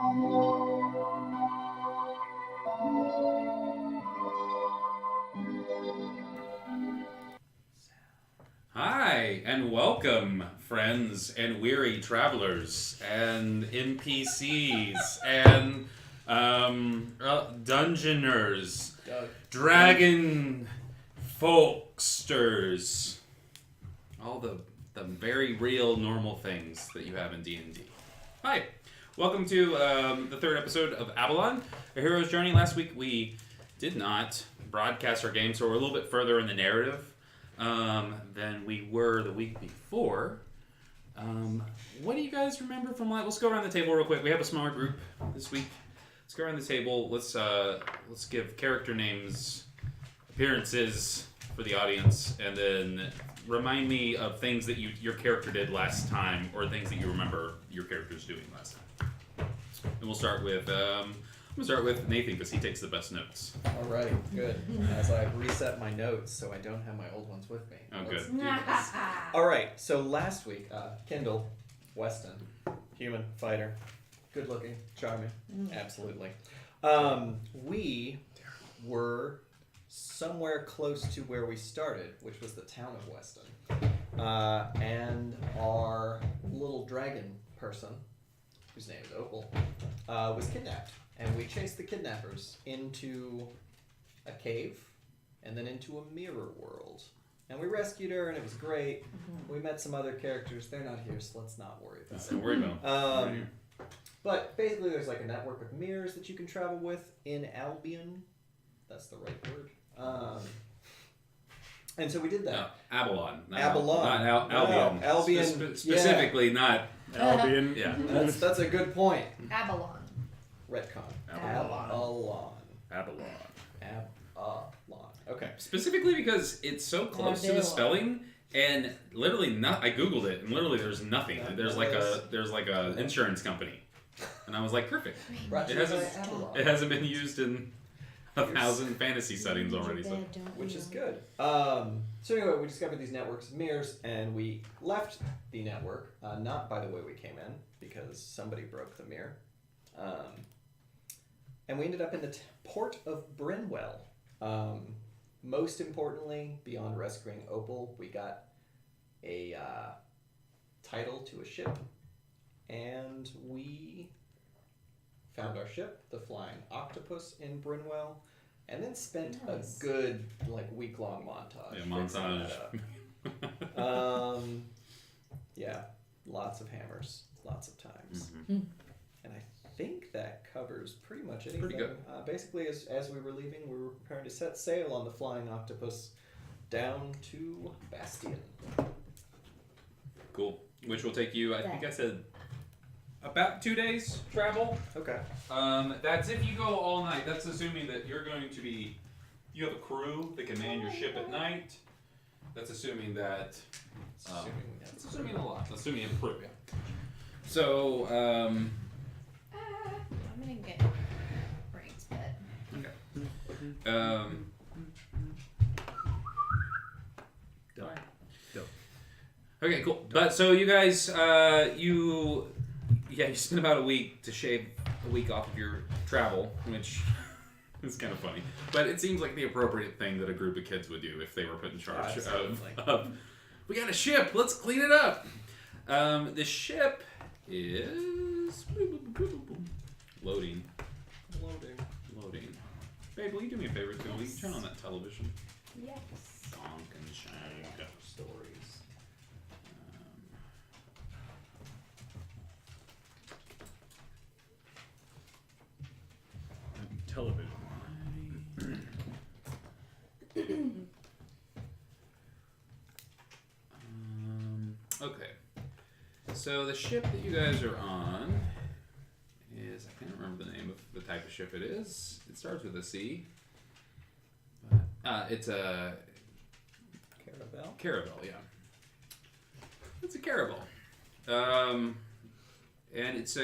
Hi, and welcome, friends and weary travelers, and NPCs, and dungeoners, dragon folksters, all the very real normal things that you have in D&D. Hi, welcome to the third episode of Abilon, A Hero's Journey. Last week we did not broadcast our game, so we're a little bit further in the narrative than we were the week before. What do you guys remember from last? Let's go around the table real quick. We have a smaller group this week. Let's go around the table. Let's give character names, appearances for the audience, and then remind me of things that your character did last time, or things that you remember your characters doing last time. And we'll start with I'm gonna start with Nathan because he takes the best notes. Alright, good. As I reset my notes so I don't have my old ones with me. Oh, good. Alright, so last week, Kendall, Weston, human, fighter, good looking, charming, absolutely. We were somewhere close to where we started, which was the town of Weston. And our little dragon person, whose name is Opal, was kidnapped. And we chased the kidnappers into a cave and then into a mirror world. And we rescued her and it was great. We met some other characters. They're not here, so let's not worry about it. Don't worry about it. But basically there's like a network of mirrors that you can travel with in Albion. That's the right word. And so we did that. No, Abilon. Abilon. Not Albion. No, Albion. Specifically, not Albion. Yeah. That's a good point. Abilon. Retcon. Abilon. Abilon. Okay. Specifically because it's so close to the Abilon. spelling, and literally I googled it, and literally there's nothing. There's like a insurance company, and I was like, perfect. It hasn't been used in 1,000 fantasy settings already, so Which is good. So anyway, we discovered these networks of mirrors, and we left the network, not by the way we came in, because somebody broke the mirror. And we ended up in the port of Brinwell. Most importantly, beyond rescuing Opal, we got a title to a ship, and we found our ship, the Flying Octopus, in Brinwell, and then spent a good week-long montage. yeah, montage. Yeah, lots of hammers, lots of times. Mhm. And I think that covers pretty much anything. Pretty good. Basically, as we were leaving, we were preparing to set sail on the Flying Octopus down to Bastion. Cool. Which will take you, I think I said, about 2 days travel. Okay. That's if you go all night. That's assuming that you have a crew that can man your ship at night. That's assuming that. That's assuming a lot. That's assuming you have a crew. Yeah. So. I'm gonna get brains, but. Okay. Okay, cool. But so you guys, you spent about a week to shave a week off of your travel, which is kind of funny. But it seems like the appropriate thing that a group of kids would do if they were put in charge of we got a ship, let's clean it up. The ship is loading. Babe, will you do me a favor too? Will you turn on that television? Yes. Donk and shag. Stories. Television. Okay. So the ship that you guys are on is, I can't remember the name of the type of ship it is. It starts with a C. It's a Caravel, yeah. It's a Caravel. And it's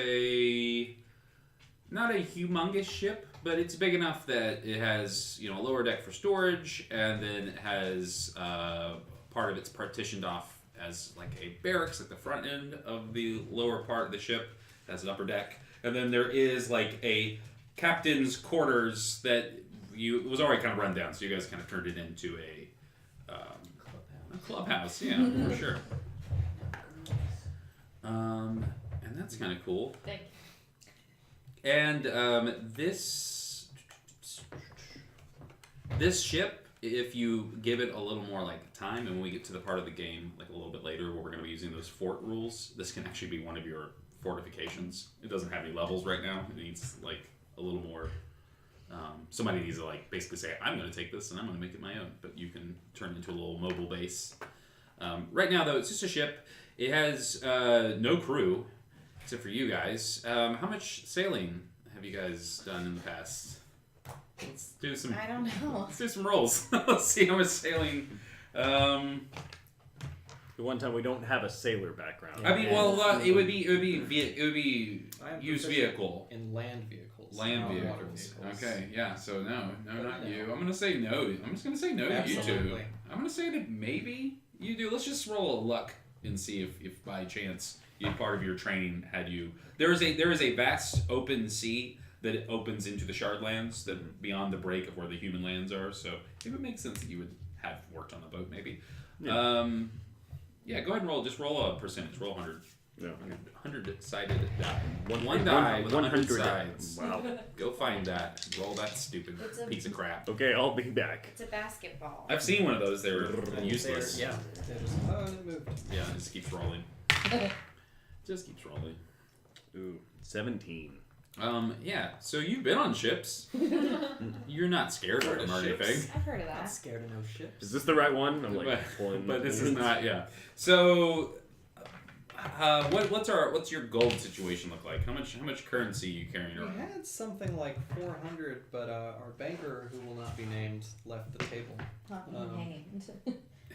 not a humongous ship, but it's big enough that it has, a lower deck for storage, and then it has part of it's partitioned off as like a barracks at the front end of the lower part of the ship, has an upper deck, and then there is like a captain's quarters that it was already kind of run down, so you guys kind of turned it into a clubhouse. Yeah, for sure. And that's kind of cool. Thank you. And this ship, if you give it a little more like time, and when we get to the part of the game like a little bit later where we're going to be using those fort rules, this can actually be one of your fortifications. It doesn't have any levels right now. It needs like a little more. Somebody needs to like basically say, I'm going to take this and I'm going to make it my own. But you can turn it into a little mobile base. Right now though, it's just a ship. It has no crew except for you guys. How much sailing have you guys done in the past? Let's do some. I don't know. Let's do some rolls. Let's see how much sailing. The one time we don't have a sailor background. I mean, well, it would be I am used proficient vehicle. in land vehicles. Land not vehicles. water vehicles. Okay, yeah. So no, not No. you. I'm gonna say no. I'm just gonna say no to you two. Absolutely. I'm gonna say that maybe you do. Let's just roll a luck and see if by chance part of your training had you. There is a vast open sea that it opens into the Shardlands, that beyond the break of where the human lands are. So it would make sense that you would have worked on the boat, maybe. Yeah. Yeah, go ahead and roll. Just roll a percentage. Roll 100. No. 100-sided die. One die with 100 sides. Wow. Go find that. Roll that stupid It's a- piece of crap. Okay, I'll be back. It's a basketball. I've seen one of those. They're useless. Yeah. They're just, it moved. Yeah, it just keeps rolling. Just keeps rolling. Ooh, 17. Yeah. So you've been on ships. You're not scared of them or Ships. anything. I've heard of Not that. scared of no ships. Is this the right one? I'm like But, pulling. but this is not. Yeah. So, what's your gold situation look like? How much currency are you carrying We around? had something like 400, but our banker, who will not be named, left the table. Hanging.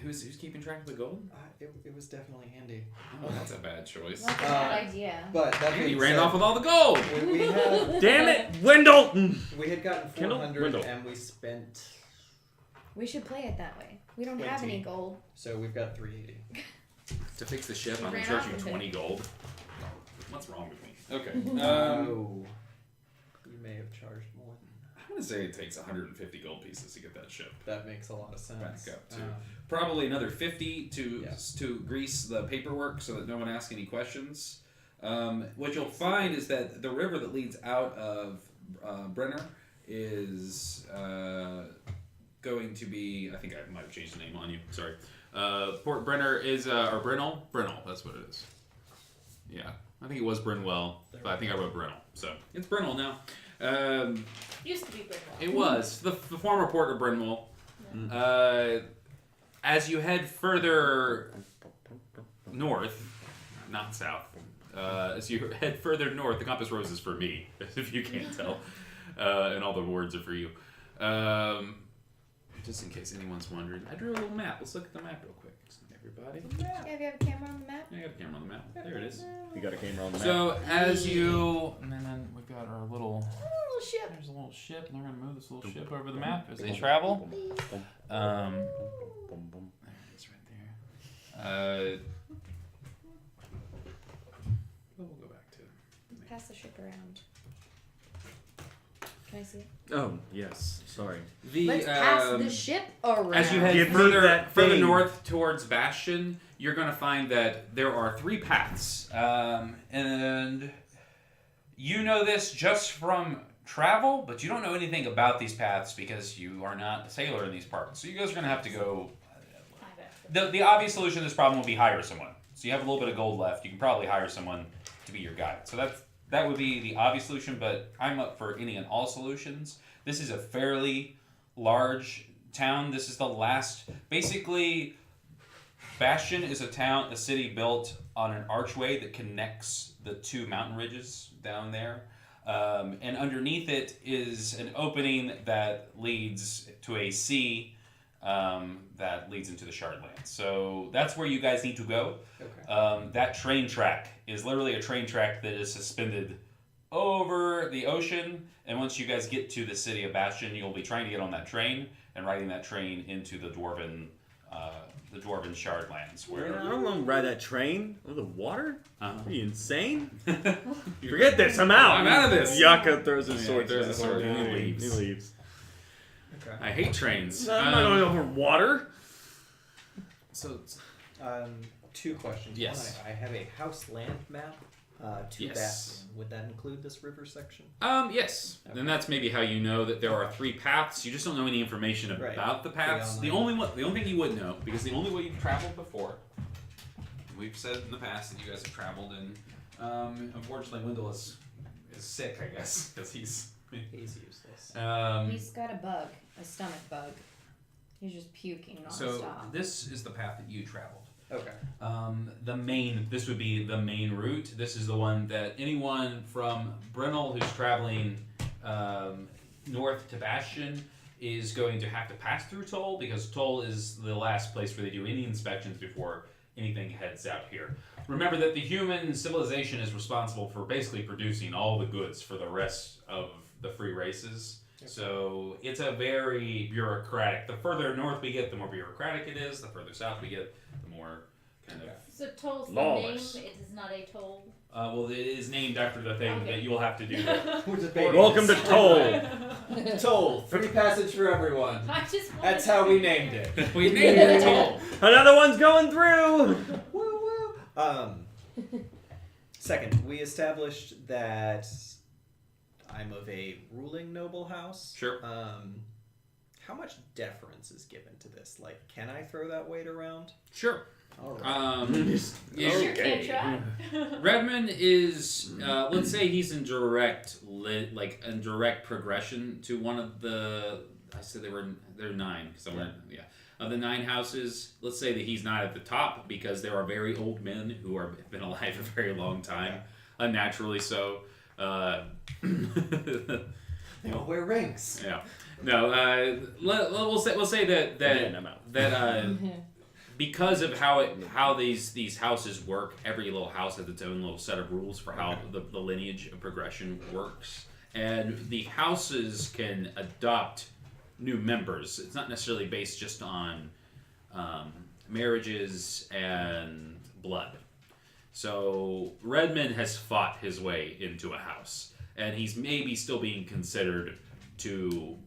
Who's keeping track of the gold? It was definitely handy. Oh, that's a bad choice. That's a bad idea. But that He being ran said, off with all the gold. we had Damn it, Wendell! we had gotten Kendall? 400 Wendell. and we spent, We should play it that way. We don't have 20. any gold. so we've got 380. To fix the ship, He I'm gonna ran charge off you with 20 gold. What's wrong with me? Okay. Oh, you may have charged more than that. I'm gonna say it takes 150 gold pieces to get that ship. That makes a lot of sense. Back up, too. Probably another 50 to grease the paperwork so that no one asks any questions. What you'll find is that the river that leads out of Brenner is going to be. I think I might have changed the name on you. Sorry. Port Brenner is or Brennell. Brennell. That's what it is. Yeah, I think it was Brenwell, but I think I wrote Brennell, so it's Brennell now. Used to be Bridwell. It was the former port of Brennell. As you head further north, not south, as you head further north, the compass rose is for me, if you can't tell, and all the words are for you. Just in case anyone's wondering, I drew a little map. Let's look at the map real quick, everybody. Yeah, if you have a camera on the map. I got a camera on the map. There it is. You got a camera on the map. So as you, and then we've got our little. Little ship. There's a little ship, and they're gonna move this little ship over the map as they travel. There it is right there. We'll go back to. Pass the ship around. Can I see it? Oh, yes. Sorry. Let's pass the ship around. As you head Give me further that further thing. north towards Bastion, you're going to find that there are 3 paths, and you know this just from travel, but you don't know anything about these paths because you are not a sailor in these parts. So you guys are going to have to go. The obvious solution to this problem will be hire someone. So you have a little bit of gold left. You can probably hire someone to be your guide. So that would be the obvious solution, but I'm up for any and all solutions. This is a fairly large town. This is the last. Basically, Bastion is a city built on an archway that connects the 2 mountain ridges down there. And underneath it is an opening that leads to a sea that leads into the Shardlands. So that's where you guys need to go. Okay. That train track is literally a train track that is suspended over the ocean. And once you guys get to the city of Bastion, you'll be trying to get on that train and riding that train into the Dwarven the Dwarven Shardlands, I where don't want to ride that train over the water. Are you insane? You're- Forget this. I'm out. I'm out of this. Yaka throws his Yeah, sword. throws his sword and and he he leaves. leaves. He leaves. Okay. I hate trains. I'm not going over water. So, 2 questions. Yes. One, I have a house land map. 2 Yes. Bastion. Would that include this river section? yes. And that's maybe how you know that there are 3 paths. You just don't know any information Right. about the paths. The online. only thing you would know, because the only way you've traveled before, we've said in the past that you guys have traveled, and unfortunately Wendell is sick, I guess, because he's He's useless. He's got a bug, a stomach bug. He's just puking nonstop. so this is the path that you traveled. Okay. This would be the main route. This is the one that anyone from Brennel who's traveling north to Bastion is going to have to pass through Toll, because Toll is the last place where they do any inspections before anything heads out here. Remember that the human civilization is responsible for basically producing all the goods for the rest of the free races. So it's a very bureaucratic. The further north we get, the more bureaucratic it is. The further south we get, the more kind of. So toll's the Lawless. name, it is not a toll. Well, it is named after the thing Okay. that you'll have to do. We're debating Welcome to this. Toll. Toll. Free passage for everyone. I just wanted That's how we named it. We named it Toll. Another one's going through. Woo woo. Second, we established that I'm of a ruling noble house. Sure. How much deference is given to this? Like, can I throw that weight around? Sure. All right. Yeah, Sure can't try. Redmond is, let's say he's in direct progression to one of the. I said they're 9 because I went of the 9 houses. Let's say that he's not at the top because there are very old men who have been alive a very long time, unnaturally so. They all wear rings. Yeah. No. We'll say that Again, I'm out. because of how these houses work, every little house has its own little set of rules for how the lineage of progression works, and the houses can adopt new members. It's not necessarily based just on marriages and blood. So Redmond has fought his way into a house, and he's maybe still being considered to,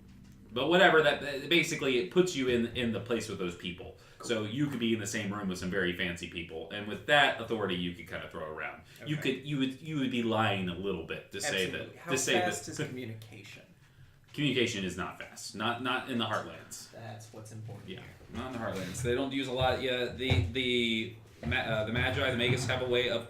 but whatever. That basically it puts you in the place with those people. So you could be in the same room with some very fancy people, and with that authority, you could kind of throw around. Okay. You would be lying a little bit to say Absolutely. that. How To say fast that is communication? communication is not fast. Not in the Heartlands. That's what's important. Yeah, not in the Heartlands. They don't use a lot. Yeah, the Magi, the Magus, have a way of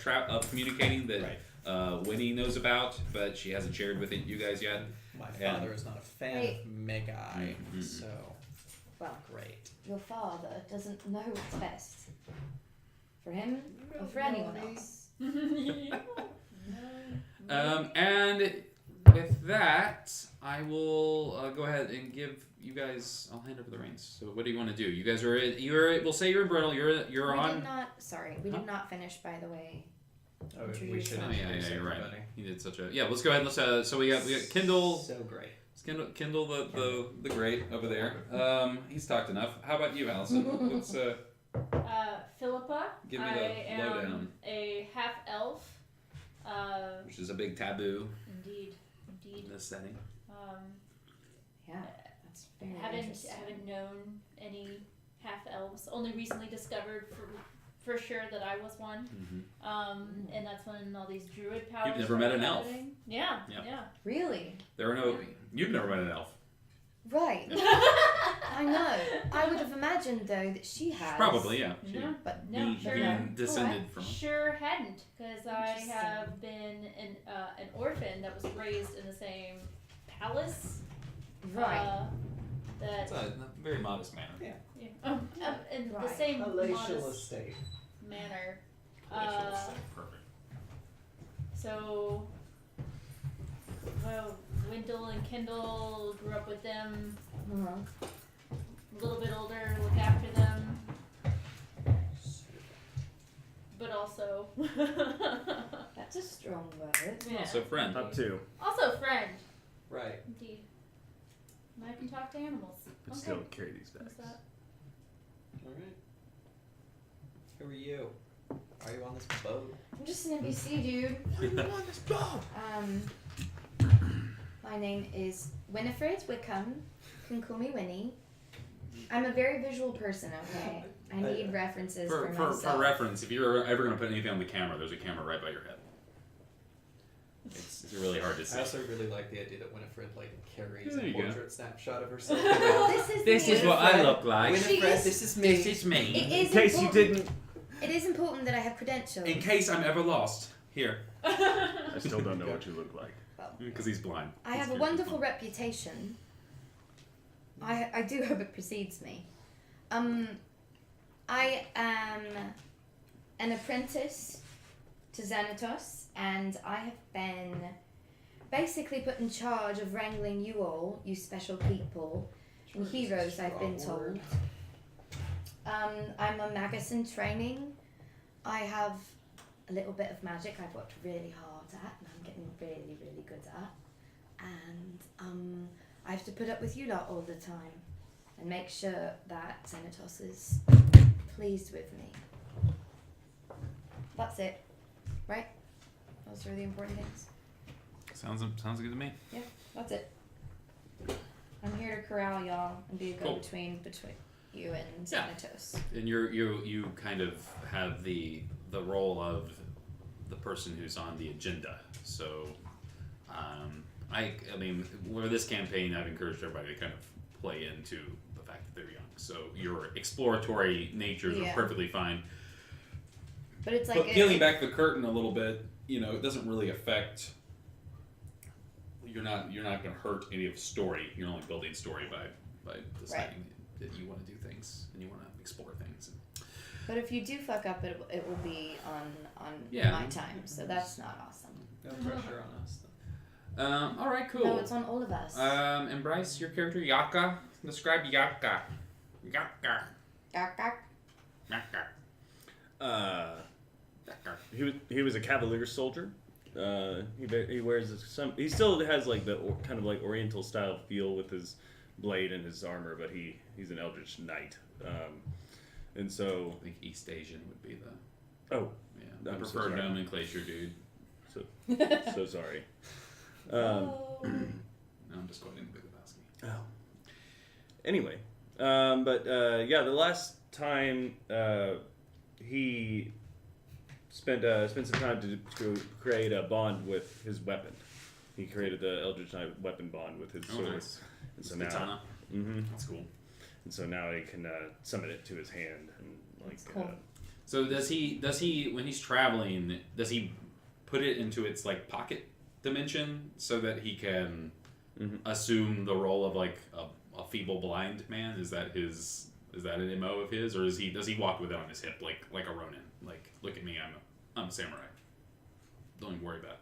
communicating that Winnie knows about, but she hasn't shared with you guys yet. My father is not a fan Wait. of Magi, so Well, great. your father doesn't know what's best. For him or for anyone else. And with that, I will go ahead and give you guys. I'll hand over the reins. So, what do you want to do? You guys are in. We'll say you're in Brennel. You're We on. did not. Sorry, we did not finish. By the way. Oh, we Introduce should them. Oh, yeah, introduce you're right. everybody. You did such a. Yeah, let's go ahead. Let's. So we got Kindle. So great. Kindle the great over there. He's talked enough. How about you, Allison? Let's Philippa. give me I the am lowdown, a half elf. which is a big taboo Indeed. in this setting. Yeah, that's very I interesting. haven't known any half elves. Only recently discovered for sure that I was one. And that's when all these druid powers. never met were an elf? happening. Yeah. Yeah. Yeah. Really? There are no. You've never met an elf. Right. I know. I would have imagined though that she has. Probably, yeah. No. But No, sure being not. descended from. Sure hadn't, because I Interesting. have been an orphan that was raised in the same palace. Right. That It's a very modest manner. yeah, in the Right. same Palatial modest estate. manner. Perfect. So, well, Wendell and Kendall grew up with them. Uh-huh. A little bit older, look after them, but also, That's a strong word. yeah. Also, friend. Up 2. Also friend. Right. Indeed. And I can talk to animals. But Okay. still carry these What's bags. that? Alright. Who are you? Are you on this boat? I'm just an NPC dude. Why are you on this boat? My name is Winifred Wickham. You can call me Winnie. I'm a very visual person, okay? I need references for myself. For reference, if you're ever going to put anything on the camera, there's a camera right by your head. It's really hard to see. I also really like the idea that Winifred carries There a you go. portrait snapshot of herself. This is me. I look like. Winifred, She this is me. This is me. It In is case you important. didn't, It is important that I have credentials. In case I'm ever lost. Here. I still don't know what you look like. Because he's blind. I have a wonderful reputation. I do hope it precedes me. I am an apprentice to Xanatos, and I have been basically put in charge of wrangling you all, you special people, and heroes, I've been told. I'm a magazine training. I have a little bit of magic I've worked really hard at, and I'm getting really, really good at. And I have to put up with you lot all the time and make sure that Xanatos is pleased with me. That's it, right? Those are the important things. Sounds good to me. Yeah, that's it. I'm here to corral y'all and be a Cool. go-between between you and Yeah. Xanatos. And you kind of have the role of the person who's on the agenda. So, I mean, with this campaign, I've encouraged everybody to kind of play into the fact that they're young. So your exploratory natures Yeah. are perfectly fine. But it's like But peeling back the curtain a little bit, it doesn't really affect. You're not going to hurt any of the story. You're only building story by deciding that you want to do things and you want to explore things. But if you do fuck up, it will be on Yeah. my time. So that's not awesome. No pressure on us. All right, cool. No, it's on all of us. And Bryce, your character Yaka. Describe Yaka. Yaka. Gawk, gawk. Yaka. He was a cavalier soldier. He wears he still has kind of Oriental style feel with his blade and his armor, but he's an eldritch knight. And so I think East Asian would be oh yeah. I I'm so prefer sorry. nomenclature, dude. so sorry. Oh. No, I'm just going into Big Lebowski. Oh. Anyway, yeah, the last time he spent some time to create a bond with his weapon. He created the Eldritch Knight weapon bond with his sword. Nice. And so It's now, katana. hmm That's cool. and so now he can summon it to his hand and That's cool. So does he when he's traveling, does he put it into its pocket dimension so that he can assume the role of a feeble blind man? Is that an MO of his, or does he walk with it on his hip like a Ronin? Like, look at me, I'm a samurai. Don't even worry about it.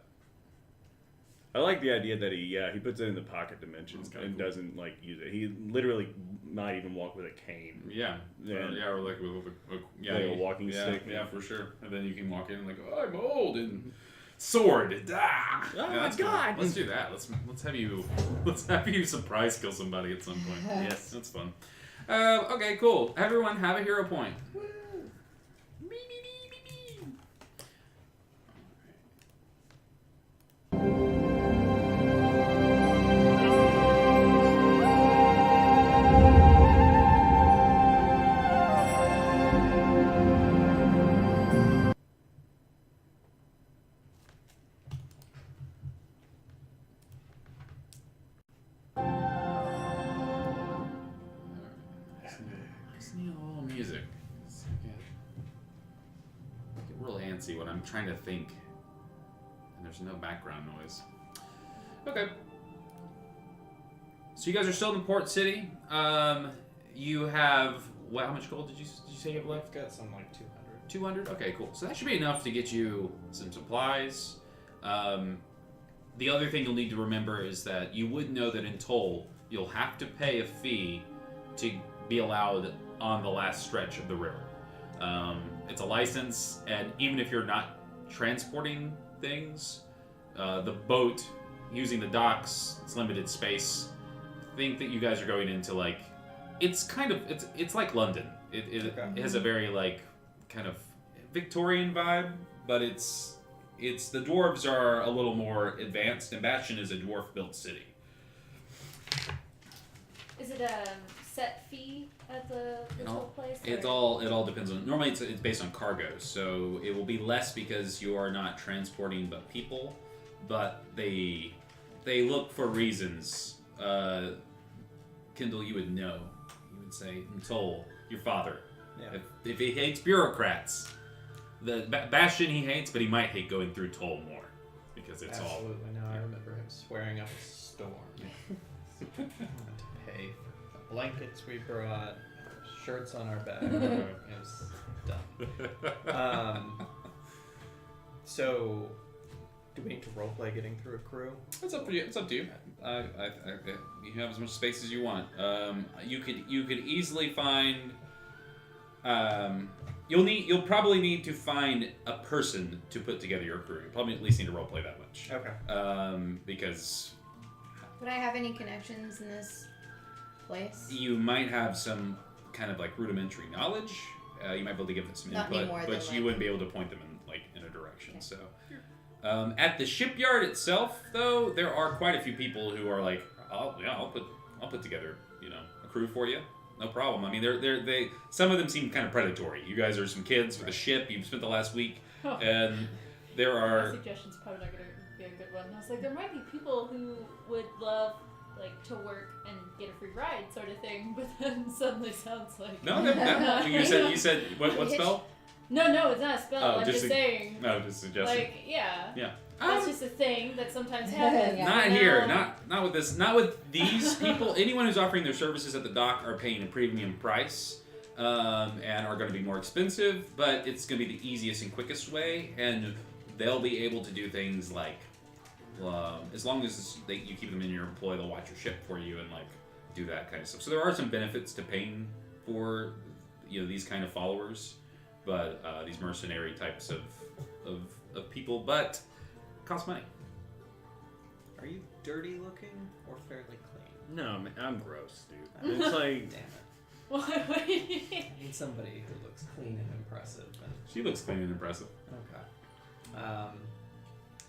I like the idea that he puts it in the pocket dimension That's kinda and cool. doesn't use it. He literally might even walk with a cane. Yeah. Yeah. Or like with Like a walking stick. Yeah, for sure. And then you can walk in like, oh, I'm old and sword. Ah! Oh my that's cool. God. Let's do that. Let's have you surprise kill somebody at some point. Yes. That's fun. Okay, cool. Everyone have a hero point. Just need a little music. I get real antsy when I'm trying to think, and there's no background noise. Okay. So you guys are still in Port City. You have how much gold did you say you have left? I've got some 200. 200? Okay, cool. So that should be enough to get you some supplies. The other thing you'll need to remember is that you would know that in toll, you'll have to pay a fee to be allowed on the last stretch of the river. It's a license, and even if you're not transporting things, the boat, using the docks, it's limited space. Think that you guys are going into it's like London. It has a very like kind of Victorian vibe, but it's the dwarves are a little more advanced, and Bastion is a dwarf-built city. Is it a set fee at the whole place? It all depends on. Normally, it's based on cargo, so it will be less because you are not transporting but people, but they look for reasons. Kindle, you would know. You would say, Toll, your father. Yeah. If he hates bureaucrats, the Bastion he hates, but he might hate going through Toll more because it's all. Absolutely. No, I remember him swearing up a storm. To pay for the blankets we brought, shirts on our back. It was dumb. So, do we need to roleplay getting through a crew? It's up for you. It's up to you. You have as much space as you want. You could easily find. You'll probably need to find a person to put together your crew. You probably at least need to roleplay that much. Okay. Because Would I have any connections in this place? you might have some kind of like rudimentary knowledge. You might be able to give them some Not input, anymore, but then, you like- wouldn't be able to point them in a direction. Okay. So, at the shipyard itself, though, there are quite a few people who are like, I'll put together a crew for you. No problem. I mean, they some of them seem kind of predatory. You guys are some kids with a ship. You've spent the last week, and there My are. suggestion's probably not going to be a good one. I was like, there might be people who would love to work and get a free ride, sort of thing. But then suddenly sounds like No. You said what spell? No, it's not a spell. Oh, I'm just saying. No, just suggesting. Yeah. Um, That's just a thing that sometimes happens. Yeah. Not you know? here. Not with this. Not with these people. Anyone who's offering their services at the dock are paying a premium price, and are going to be more expensive. But it's going to be the easiest and quickest way, and they'll be able to do things like, as long as you keep them in your employ, they'll watch your ship for you and do that kind of stuff. So there are some benefits to paying for these kind of followers, but these mercenary types of people, but cost money. Are you dirty looking or fairly clean? No, I'm gross, dude. It's like Damn it. What do you mean? I need somebody who looks clean and impressive. She looks clean and impressive. Okay.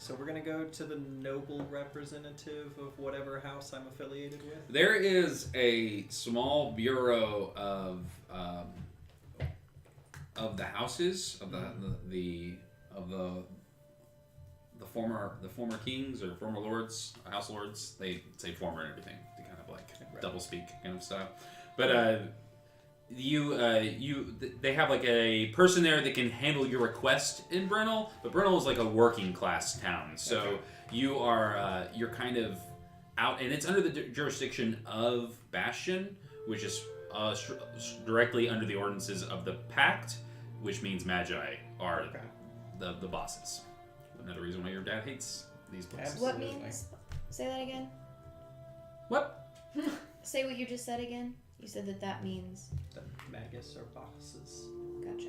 So we're gonna go to the noble representative of whatever house I'm affiliated with. There is a small bureau of the houses of the former kings or former lords, house lords. They say former and everything to kind of double speak kind of stuff. But they have a person there that can handle your request in Brennel, but Brennel is a working class town, so you are you're kind of out, and it's under the jurisdiction of Bastion, which is directly under the ordinances of the Pact, which means Magi are the bosses. Another reason why your dad hates these places. What Absolutely. means? Say that again. What? Say what you just said again. You said that means. The magus are bosses. Gotcha.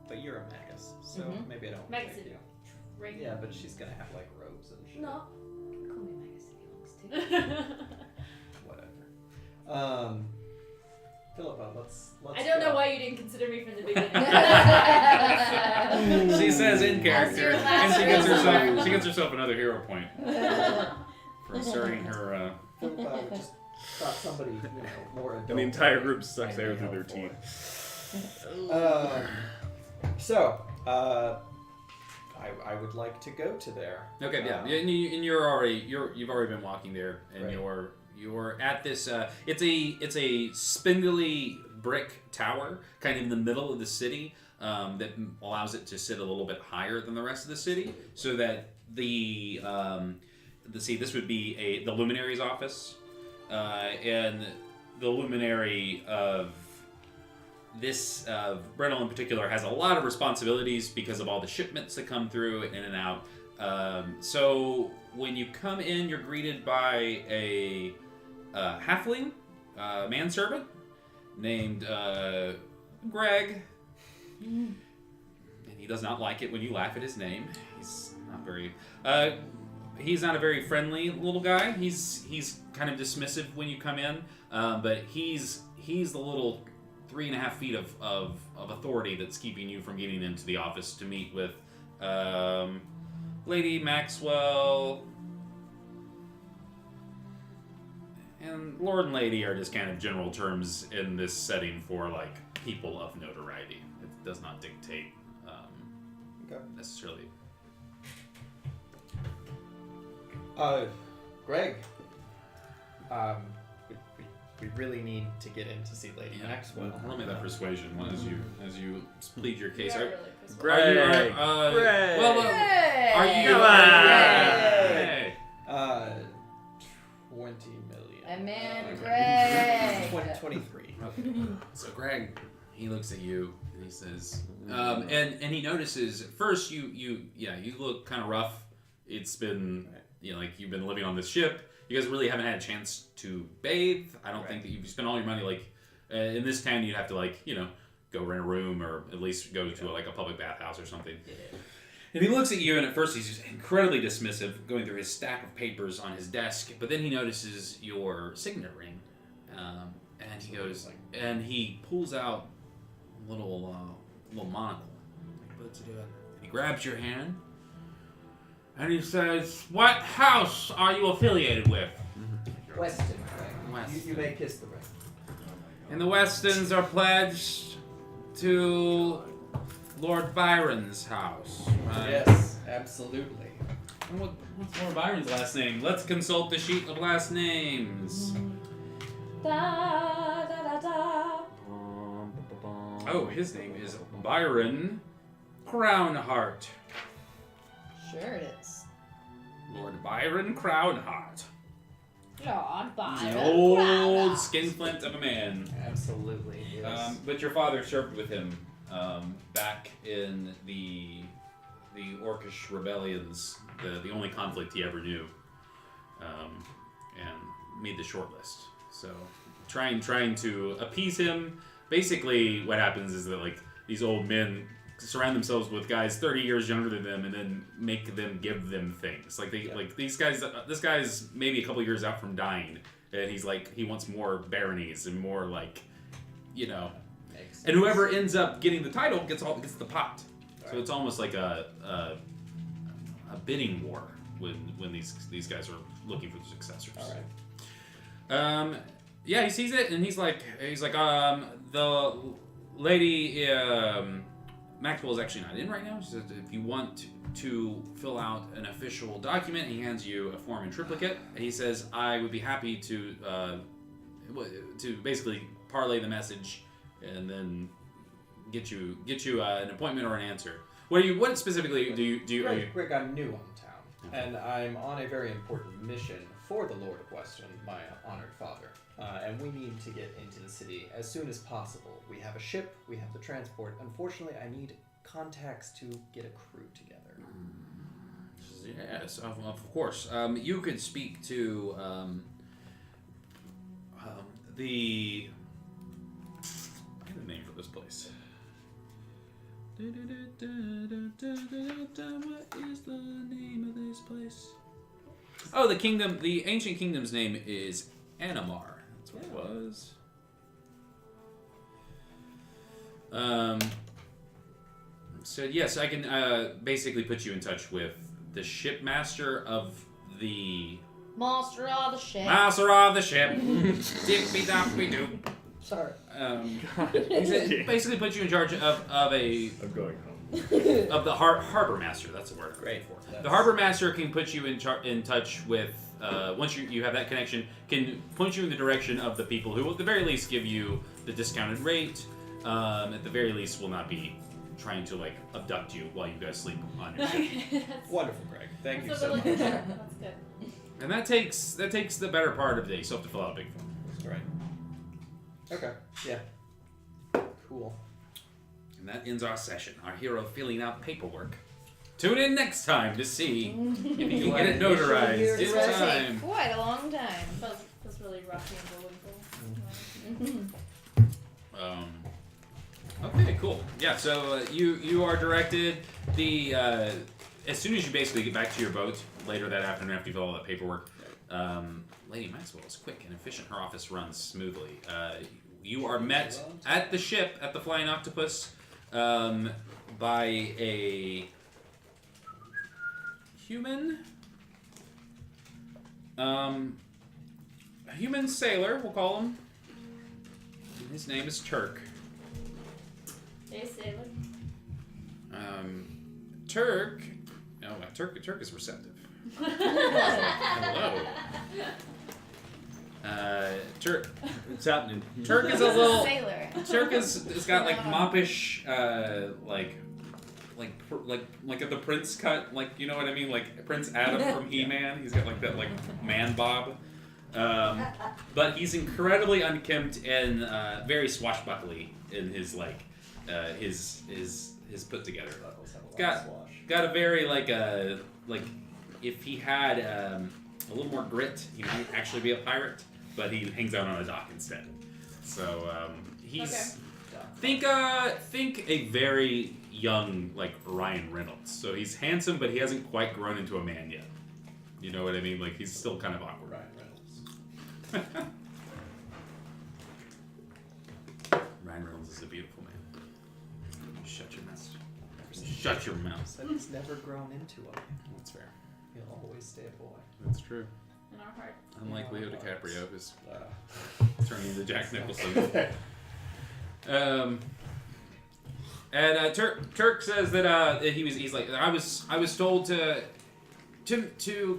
But you're a magus, so Mhm. maybe I don't Magus take is you. Right. Yeah, but she's gonna have robes and shit. No. Call me Magus if he wants to. Whatever. Philippa, let's. I don't know why you didn't consider me from the beginning. She says in character, your and last she gets herself another hero point for inserting her. Philippa, I just thought somebody, more adult. and the entire group sucks might be air through their helpful. teeth. So, I would like to go to there. Okay, yeah, and you've already been walking there, and Right. you're at this. It's a spindly brick tower, kind of in the middle of the city, that allows it to sit a little bit higher than the rest of the city, so that this would be the luminary's office, and the luminary of this Brennel in particular has a lot of responsibilities because of all the shipments that come through in and out. So when you come in, you're greeted by a halfling manservant named Greg. And he does not like it when you laugh at his name. He's not very... he's not a very friendly little guy. He's kind of dismissive when you come in, but he's the little 3.5 feet of authority that's keeping you from getting into the office to meet with Lady Maxwell. And Lord and Lady are just kind of general terms in this setting for like people of notoriety. It does not dictate necessarily. Greg. We really need to get in to see Lady Maxwell. Roll me that persuasion as you plead your case. You are Are- really persuasive. Greg. Greg. Well, Hey! are you? Come on. Hey. 20 million. A man, Okay. Greg. 23. Okay. So Greg, he looks at you and he says, and he notices at first you look kind of rough. It's been like you've been living on this ship. You guys really haven't had a chance to bathe. I don't think that you've spent all your money like in this town. You'd have to go rent a room or at least go to a public bathhouse or something. Yeah. And he looks at you, and at first he's just incredibly dismissive, going through his stack of papers on his desk. But then he notices your signet ring, and he goes, and he pulls out a little monocle. What's it doing? And he grabs your hand, and he says, "What house are you affiliated with?" Weston, Greg. Weston. You may kiss the ring. And the Westons are pledged to Lord Byron's house, right? Yes, absolutely. And what's Lord Byron's last name? Let's consult the sheet of last names. Da, da, da, da. Oh, his name is Byron Crownheart. Sure it is. Lord Byron Crownheart. Lord He's Byron. an old Crownheart. skinflint of a man. Absolutely. Yes. But your father served with him back in the Orcish rebellions, the only conflict he ever knew, and made the short list. So trying to appease him. Basically, what happens is that these old men surround themselves with guys 30 years younger than them, and then make them give them things. These guys. This guy's maybe a couple years out from dying, and he wants more baronies and more And whoever ends up getting the title gets the pot. So it's almost like a bidding war when these guys are looking for the successors. All right. Yeah, he sees it and he's like the lady Maxwell is actually not in right now. She says if you want to fill out an official document, he hands you a form in triplicate, and he says I would be happy to basically parlay the message and then get you an appointment or an answer. What specifically do you? Greg, I'm new on town, and I'm on a very important mission for the Lord of Weston, my honored father. And we need to get into the city as soon as possible. We have a ship, we have the transport. Unfortunately, I need contacts to get a crew together. Yes, of course. You could speak to the. I have a name for this place. What is the name of this place? Oh, the kingdom. The ancient kingdom's name is Animar. That's what it was. So yes, I can basically put you in touch with the shipmaster of the Master of the ship. master of the ship. Dippy doppy doo. Sorry. He said, basically put you in charge of a I'm going home. of the harbor master. That's the word I'm looking for. The harbor master can put you in touch with once you have that connection, can point you in the direction of the people who will at the very least give you the discounted rate. At the very least will not be trying to abduct you while you guys sleep on your ship. Wonderful, Greg. Thank you That's so what much. we're looking for. That's good. And that takes the better part of the day. You still have to fill out a big form. That's right. Okay. Yeah. Cool. And that ends our session. Our hero filling out paperwork. Tune in next time to see if you can get it notarized It's in gonna time. take quite a long time. Feels really rocky and bullwinkle. Okay, cool. Yeah, so you are directed. as soon as you basically get back to your boat later that afternoon after you fill all that paperwork, Lady Maxwell is quick and efficient. Her office runs smoothly. You are met at the ship, at the Flying Octopus, by a human. A human sailor, we'll call him. His name is Turk. Hey, sailor. Turk. Oh, Turk is receptive. Hello. Turk. What's happening? Turk is a little. Sailor. Turk is got like moppish, like the Prince cut, like you know what I mean, like Prince Adam from He-Man. He's got like that like man bob, but he's incredibly unkempt and very swashbuckly in his like his put together. Got a very like if he had a little more grit, he might actually be a pirate, but he hangs out on a dock instead. So he's think a very young like Ryan Reynolds. So he's handsome, but he hasn't quite grown into a man yet. You know what I mean? Like he's still kind of awkward. Ryan Reynolds. Ryan Reynolds is a beautiful man. Shut your mouth. Shut your mouth. Said he's never grown into a man. That's fair. He'll always stay a boy. That's true. In our heart. Unlike Leo DiCaprio, who's Uh, turning into Jack Nicholson. And Turk says that he's like I was told to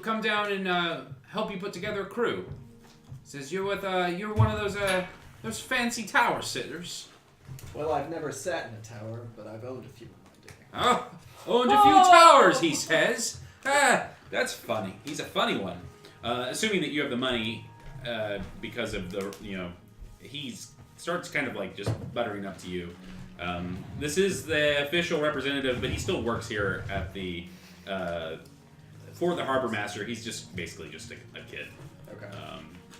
come down and help you put together a crew. Says you're one of those fancy tower sitters. well, I've never sat in a tower, but I've owned a few in my day. Oh, owned a few towers, he says. That's funny. He's a funny one. Assuming that you have the money, because of the he starts kind of like just buttering up to you. This is the official representative, but he still works here at the for the harbor master. He's just basically just a kid. Okay.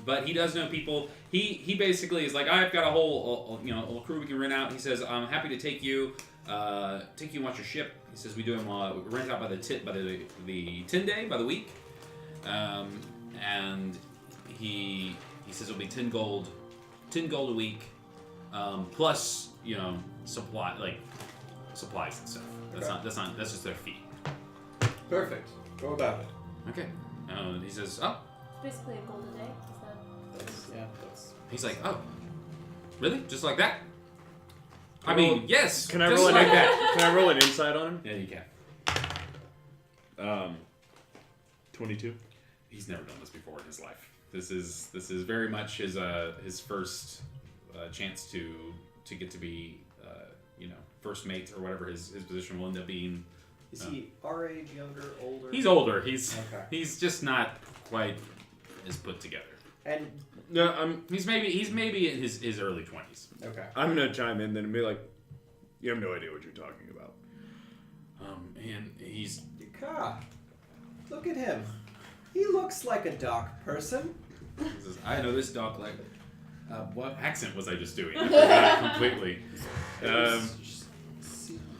But he does know people. He basically is like, I've got a whole a crew we can rent out. He says, I'm happy to take you and watch your ship. He says we do them we rent out by the 10 day by the week, and he says it'll be 10 gold a week, plus supplies and stuff. That's just their fee. Perfect. Go about it. Okay. He says, oh. It's basically a gold a day. Is that? That's. He's like, oh, really? Just like that? I mean, yes. Can I just roll like an that? Can I roll an insight on him? Yeah, you can. 22. He's never done this before in his life. This is very much his first chance to get to be first mate or whatever his position will end up being. Is he our age, younger, older? He's older. He's just not quite as put together. And No, He's maybe in his early 20s. okay. I'm gonna chime in then and be like, you have no idea what you're talking about. And he's God, look at him. He looks like a dock person. he says, I know this dog like. What accent was I just doing? I forgot completely.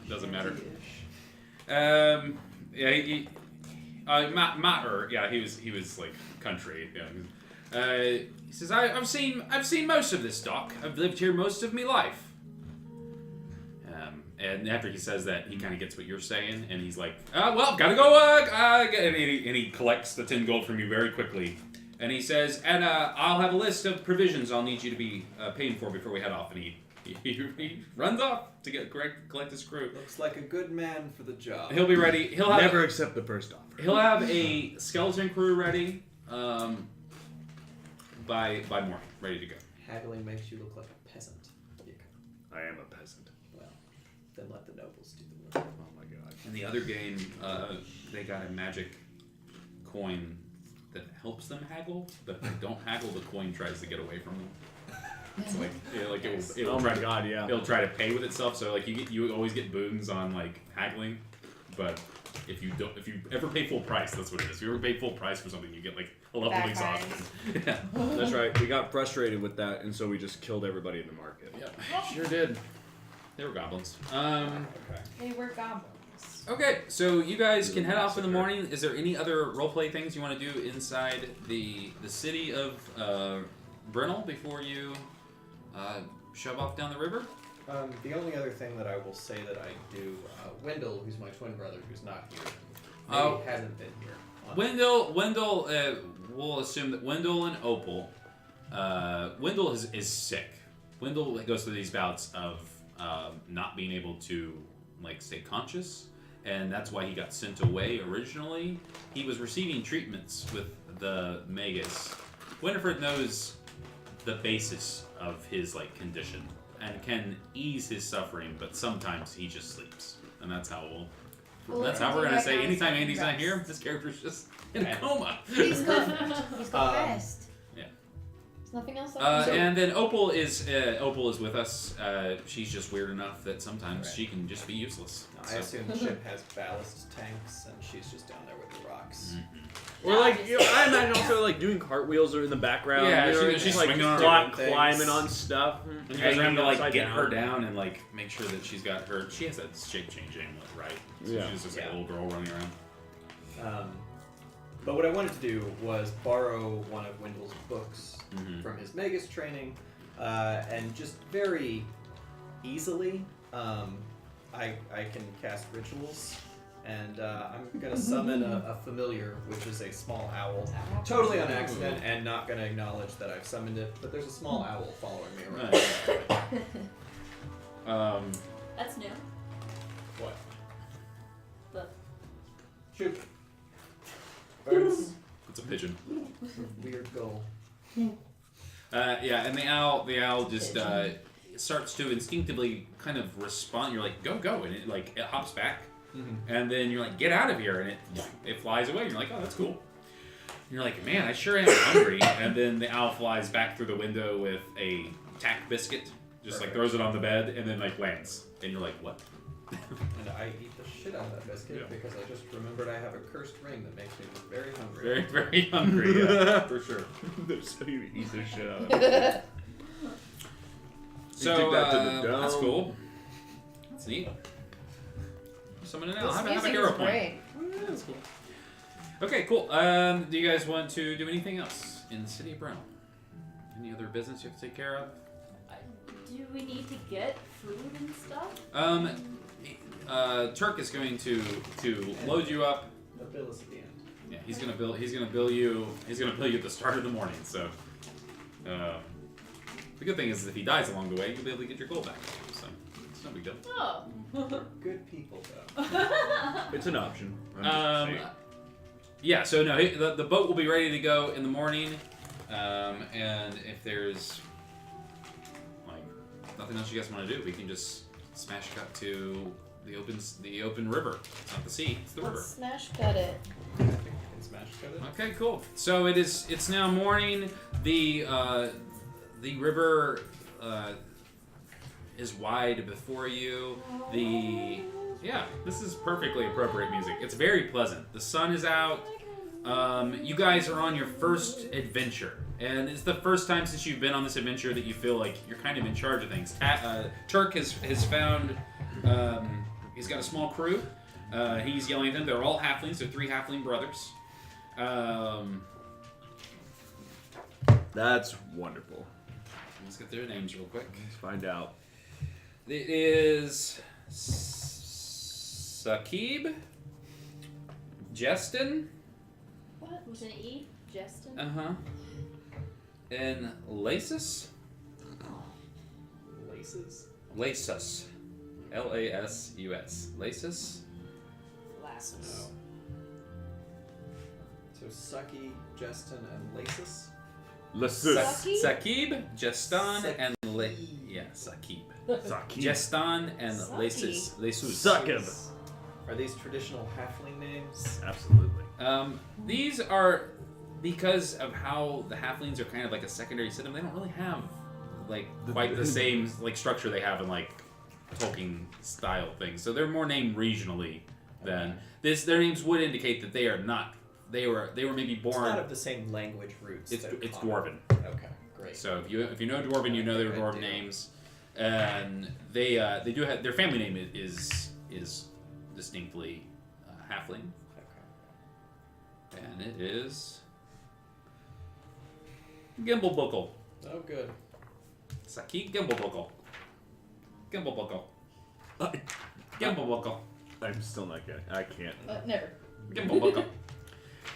Doesn't matter. He was like country. He says, I've seen most of this dock. I've lived here most of my life. And after he says that, he kind of gets what you're saying, and he's like, well, gotta go. And he collects the 10 gold from you very quickly. And he says, and I'll have a list of provisions I'll need you to be paying for before we head off. And he runs off to collect his crew. Looks like a good man for the job. He'll be ready. He'll have Never accept the first offer. He'll have a skeleton crew ready by morning, ready to go. Haggling makes you look like a peasant. I am a peasant. Well, then let the nobles do the work. Oh my god. In the other game, they got a magic coin that helps them haggle, but if they don't haggle, the coin tries to get away from them. It's like it'll Oh try my to, god, yeah. it'll try to pay with itself. So like you always get boons on like haggling, but if you ever pay full price, that's what it is. If you ever pay full price for something, you get like a level of Backfires. exhaustion. Yeah. That's right. We got frustrated with that, and so we just killed everybody in the market. Yep, sure did. They were goblins. Okay. They were goblins. Okay, so you guys can head off in the morning. Is there any other roleplay things you want to do inside the city of Brennel before you shove off down the river? The only other thing that I will say that I do, Wendell, who's my twin brother, who's not here, maybe hasn't been here. Wendell, we'll assume that Wendell and Opal. Wendell is sick. Wendell goes through these bouts of not being able to stay conscious, and that's why he got sent away originally. He was receiving treatments with the Magus. Winifred knows the basis of his condition and can ease his suffering, but sometimes he just sleeps, and that's how we're gonna say. Anytime Andy's not here, this character's just in a coma. He's got rest. Yeah. There's nothing else. And then Opal is with us. She's just weird enough that sometimes she can just be useless. I assume the ship has ballast tanks, and she's just down there with the rocks. Or I imagine also doing cartwheels or in the background. Yeah, she's swinging on climbing on stuff. And you guys are having to get her down and make sure that she's got her. She has that shape changing right. So she's just a little girl running around. But what I wanted to do was borrow one of Wendell's books from his Magus training, and just very easily, I can cast rituals, and I'm going to summon a familiar, which is a small owl, totally on accident, and not going to acknowledge that I've summoned it, but there's a small owl following me around. That's new. What? The Shoot. Birds. It's a pigeon. Weird goal. And the owl just starts to instinctively kind of respond. You're like, go, and it hops back, and then you're like, get out of here, and it flies away. You're like, oh, that's cool. And you're like, man, I sure am hungry. And then the owl flies back through the window with a tack biscuit, just throws it on the bed, and then lands. And you're like, what? And I eat the shit out of that biscuit because I just remembered I have a cursed ring that makes me very hungry. Very, very hungry, yeah, for sure. So you eat the shit out of it. So, take that to the dome. That's cool. That's neat. Summon an owl. This Have a music hero is point. great. Yeah, that's cool. Okay, cool. Do you guys want to do anything else in the city of Brennel? Any other business you have to take care of? Do we need to get food and stuff? Turk is going to load you up. The bill is at the end. Yeah, he's gonna bill you at the start of the morning. So, the good thing is if he dies along the way, you'll be able to get your gold back. So it's no big deal. Oh. Good people, though. It's an option. I'm just saying. Yeah. So no, the boat will be ready to go in the morning, and if there's nothing else you guys want to do, we can just smash cut to the open river. It's not the sea, it's the river. Let's smash cut it. I think we can smash cut it. Okay, cool. So it's now morning. The river is wide before you. This is perfectly appropriate music. It's very pleasant. The sun is out. You guys are on your first adventure. And it's the first time since you've been on this adventure that you feel like you're kind of in charge of things. Turk has found, he's got a small crew. He's yelling at them. They're all halflings. They're 3 halfling brothers. That's wonderful. Let's get their names real quick. Let's find out. It is Sakib, Jestin. What? Was it E? Justin? Uh-huh. And Lasus? Laces? Lasus. Lasus. Lasus? Lasses. So Sucky, Justin, and Laces? Lasus. Sakib, Jestan, and Sakib. Jestan and Lasus. Sakib. Are these traditional halfling names? Absolutely. These are, because of how the halflings are kind of like a secondary system, they don't really have quite the same structure they have in Tolkien style things. So they're more named regionally than this. Their names would indicate that they are not. They were maybe born. It's not of the same language roots. It's that Dwarven. Okay, great. So if you know Dwarven, you know their Dwarven names, and they do have their family name is distinctly halfling, Okay. and it is Gimblebuckle. Oh, good. Saki Gimblebuckle. Gimblebuckle. Gimblebuckle. I'm still not getting. I can't. Never. Gimblebuckle.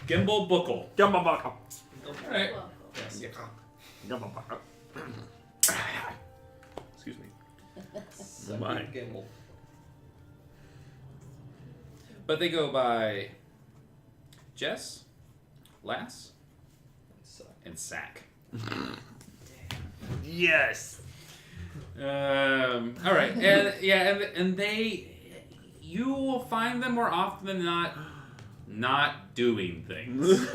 Gimblebuckle. Gumbabuckle. Alright. Well, Yes. Gumbabuckle. Excuse me. Sucky My. Gimbal. But they go by Jess, Lass, Suck. and Sack. Yes. All right, and they, you will find them more often than not doing things.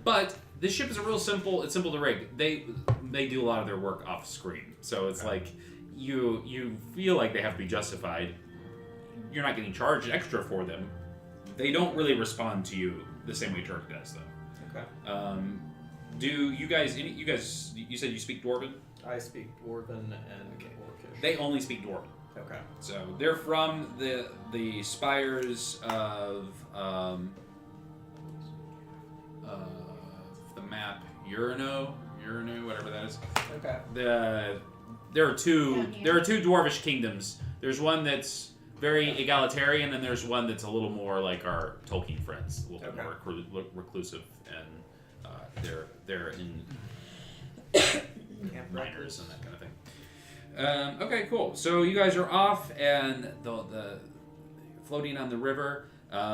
But this ship is it's simple to rig. They do a lot of their work off screen, so it's like you feel like they have to be justified. You're not getting charged extra for them. They don't really respond to you the same way Turk does, though. Okay. Do you guys? You said you speak Dwarven. I speak Dwarven and Orcish. They only speak Dwarven. Okay. So they're from the spires of the map Urano, whatever that is. Okay. There are two Down here. dwarvish kingdoms. There's one that's very egalitarian, and there's one that's a little more like our Tolkien friends, a little Okay. more reclusive, and they're in Camp miners and that kind of thing. Okay, cool. So you guys are off, and the floating on the river.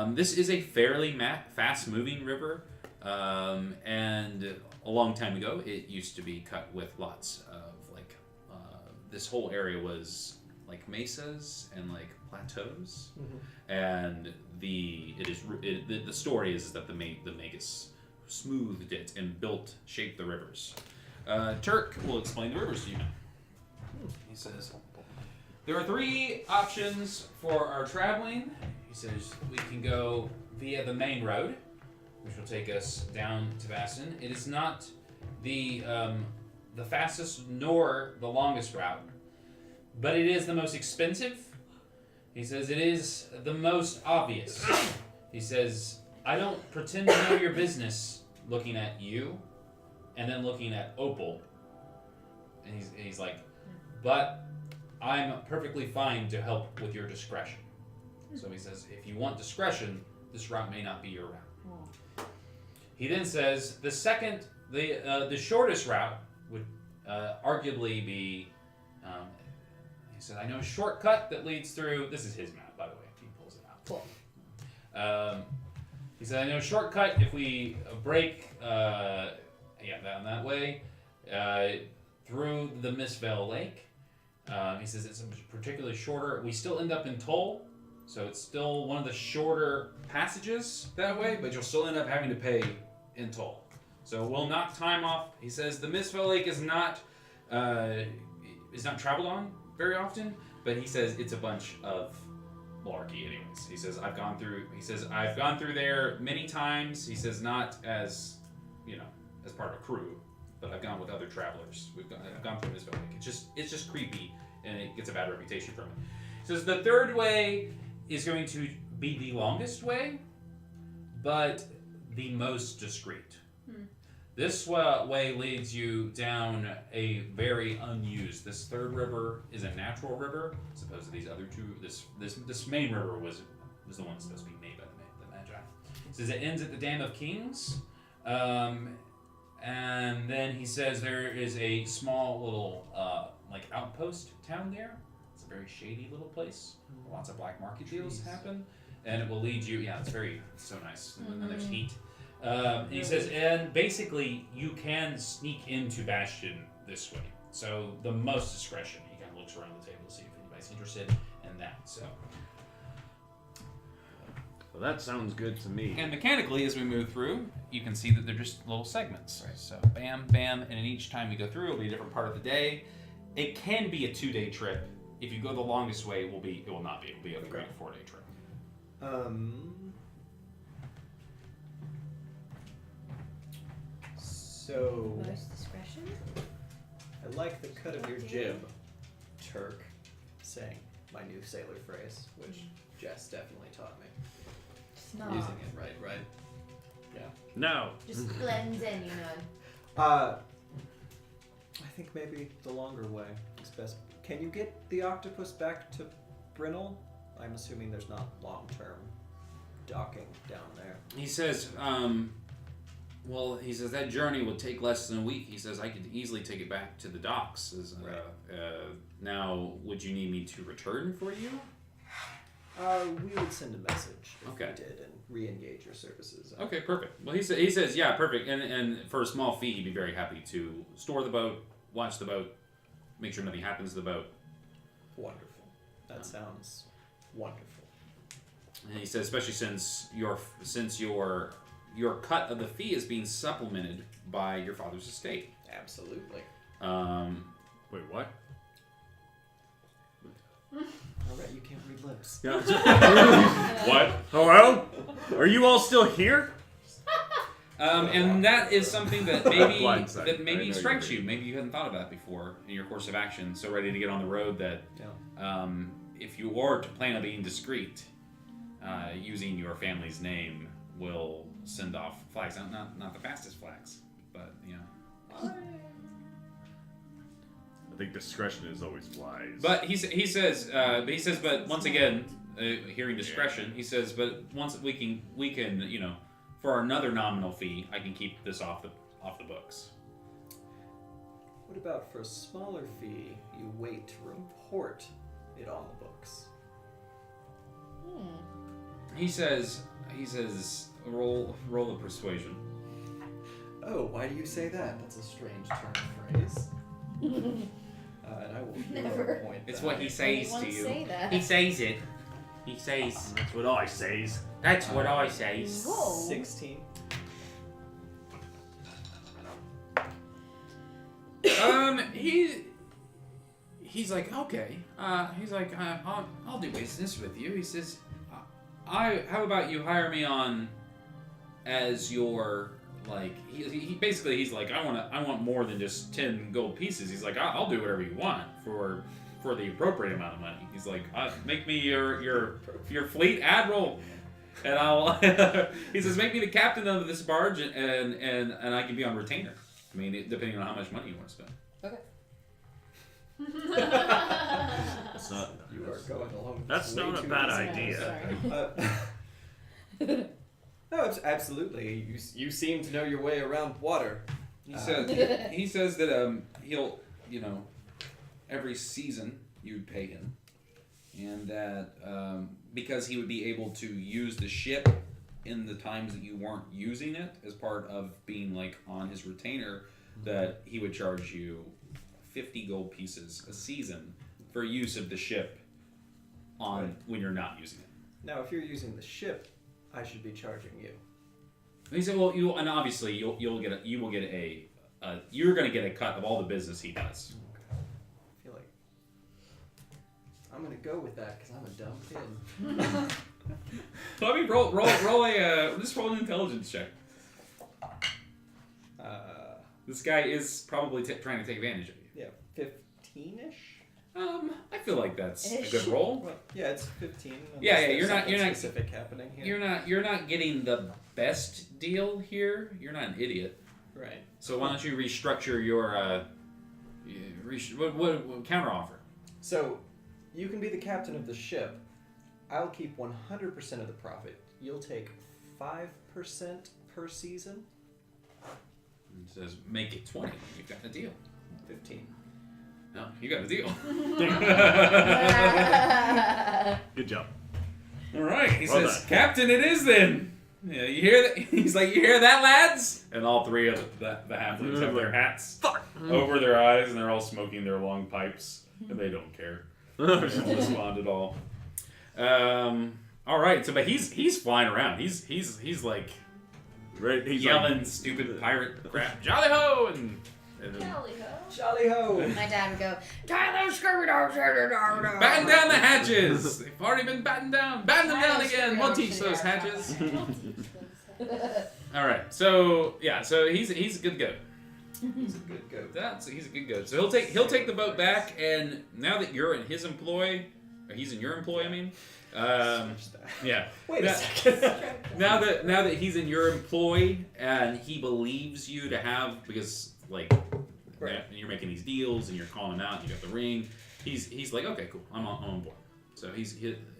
This is a fairly fast-moving river, and a long time ago, it used to be cut with lots of this whole area was like mesas and like plateaus, and the story is that the Magus smoothed it and shaped the rivers. Turk will explain the rivers to you now. He says, there are 3 options for our traveling. He says, we can go via the main road, which will take us down to Vastin. It is not the fastest nor the longest route, but it is the most expensive. He says, it is the most obvious. He says, I don't pretend to know your business looking at you and then looking at Opal. And he's like, but I'm perfectly fine to help with your discretion. So he says, if you want discretion, this route may not be your route. He then says, the shortest route would arguably be, he said, I know a shortcut that leads through, this is his map, by the way, he pulls it out. Cool. He said, I know a shortcut if we break, down that way, through the Mistvale Lake. He says it's particularly shorter. We still end up in Toll, so it's still one of the shorter passages that way, but you'll still end up having to pay in Toll. So we'll knock time off. He says the Mistvale Lake is not traveled on very often, but he says it's a bunch of malarkey anyways. He says I've gone through there many times. He says not as as part of a crew, but I've gone with other travelers. I've gone through Mistvale Lake. It's just creepy, and it gets a bad reputation from it. He says the third way is going to be the longest way, but the most discreet. This way leads you down a very unused. This third river is a natural river, as opposed to these other two. This main river was the one that's supposed to be made by the Magi. It says it ends at the Dam of Kings, and then he says there is a small little outpost town there. It's a very shady little place. Lots of black market deals happen, and it will lead you. Yeah, it's so nice. And then there's heat. And he says, and basically you can sneak into Bastion this way. So the most discretion. He kind of looks around the table to see if anybody's interested in that. So. Well, that sounds good to me. And mechanically, as we move through, you can see that they're just little segments. Right. So bam, bam, and in each time we go through, it'll be a different part of the day. It can be a 2-day trip. If you go the longest way, it will not be. It will be a 3 to 4 day trip. So Most discretion. I like the cut of your jib, Turk, saying my new sailor phrase, which Jess definitely taught me. Smart. Using it right? Yeah. No. Just blends in, you know. I think maybe the longer way is best. Can you get the octopus back to Brynel? I'm assuming there's not long-term docking down there. He says, he says that journey would take less than a week. He says I could easily take it back to the docks. Now, would you need me to return for you? We would send a message if Okay. we did and re-engage your services. Okay, perfect. Well, he says, yeah, perfect. And for a small fee, he'd be very happy to store the boat, watch the boat, make sure nothing happens to the boat. Wonderful. That sounds wonderful. And he says, especially since your cut of the fee is being supplemented by your father's estate. Absolutely. Wait, what? All right, you can't read lips. What? Hello? Are you all still here? And that is something that maybe Blindside. I know strikes you you. Maybe you hadn't thought of that before in your course of action. So ready to get on the road that if you are to plan on being discreet, using your family's name will send off flags. Not the fastest flags, but I think discretion is always wise. But he says, but once again, hearing discretion, he says, but once we can, for another nominal fee, I can keep this off the books. What about for a smaller fee, you wait to report it on the books? He says, roll the persuasion. Oh, why do you say that? That's a strange turn of phrase. And I will Never. point It's that. what he says to Anyone you. say that? He says it. He says. That's what I says. That's what I says. Whoa. 16. He's like, okay. He's like, I'll do business with you. He says, how about you hire me on as your, like, he basically, he's like, I want more than just 10 gold pieces. He's like, I'll do whatever you want for the appropriate amount of money. He's like, make me your fleet admiral, and I'll. He says, make me the captain of this barge, and I can be on retainer. I mean, depending on how much money you want to spend. Okay. That's not. You are going along. That's way not a too bad easy. idea. No, absolutely. You seem to know your way around water. He says that he'll every season you'd pay him, and that because he would be able to use the ship in the times that you weren't using it as part of being like on his retainer, that he would charge you 50 gold pieces a season for use of the ship when you're not using it. Now, if you're using the ship, I should be charging you. And he said, well, you're going to get a cut of all the business he does. I feel like I'm gonna go with that because I'm a dumb kid. Let me roll just roll an intelligence check. This guy is probably trying to take advantage of you. Yeah, 15-ish. I feel like that's a good roll. Well, yeah, it's 15. Yeah, unless you're there's not something specific happening here. You're not getting the best deal here. You're not an idiot. Right. So why don't you restructure your what counter offer? So, you can be the captain of the ship. I'll keep 100% of the profit. You'll take 5% per season. It says make it 20. You've got a deal. 15. No, you got a deal. Good job. All right. He Well says, done. Captain, it is then. Yeah, you hear that? He's like, you hear that, lads? And all three of the halflings have their hats over their eyes, and they're all smoking their long pipes, and they don't care. They don't respond at all. All right. So, but he's flying around. He's like Right? He's yelling stupid pirate crap. Jolly ho! And Jolly ho! My dad would go, "Tyler, scurry down, batten down the hatches. They've already been battened down. Batten them down again. We'll teach those hatches. All right. So yeah. So he's a good goat. He's a good goat. He's a good goat. So he'll take the boat back, and now that you're in his employ, or he's in your employ, I mean, Switch that. Yeah. Wait a Now- second. Now that he's in your employ and he believes you to have, because like Right. you're making these deals and you're calling him out and you got the ring, he's like, okay, cool, I'm on board. So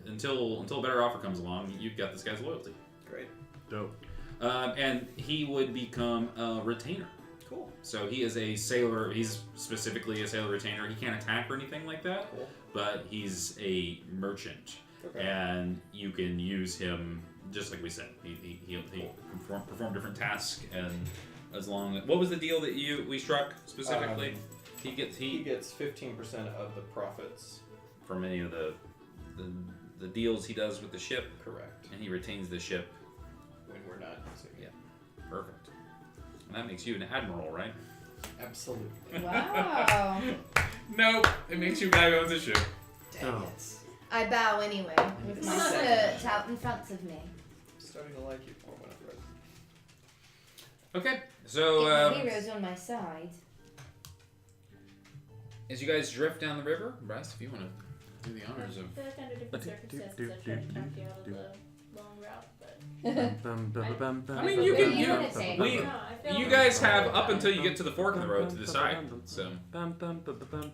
until a better offer comes along, you've got this guy's loyalty. Great. Dope. And he would become a retainer. Cool. So he is a sailor. He's specifically a sailor retainer. He can't attack or anything like that, Cool. but he's a merchant. Okay. And you can use him just like we said. He'll perform different tasks, and as long as, what was the deal that we struck specifically? He gets 15% of the profits. from any of the deals he does with the ship, Correct. and he retains the ship. When we're not using it. Perfect. And that makes you an admiral, right? Absolutely. Wow. Nope. It makes you a guy who owns a ship. Dang Oh. it. I bow anyway, with my Second. skirt out in front of me. I'm starting to like you more when I've read. Okay. So Get my heroes on my side. as you guys drift down the river, Bryce, if you want to do the honors of. I feel like under different circumstances, I try to talk you out of the long route, but I mean, you can. You wanna say? We, no, I feel you like guys have up until you get to the fork in the road to decide. So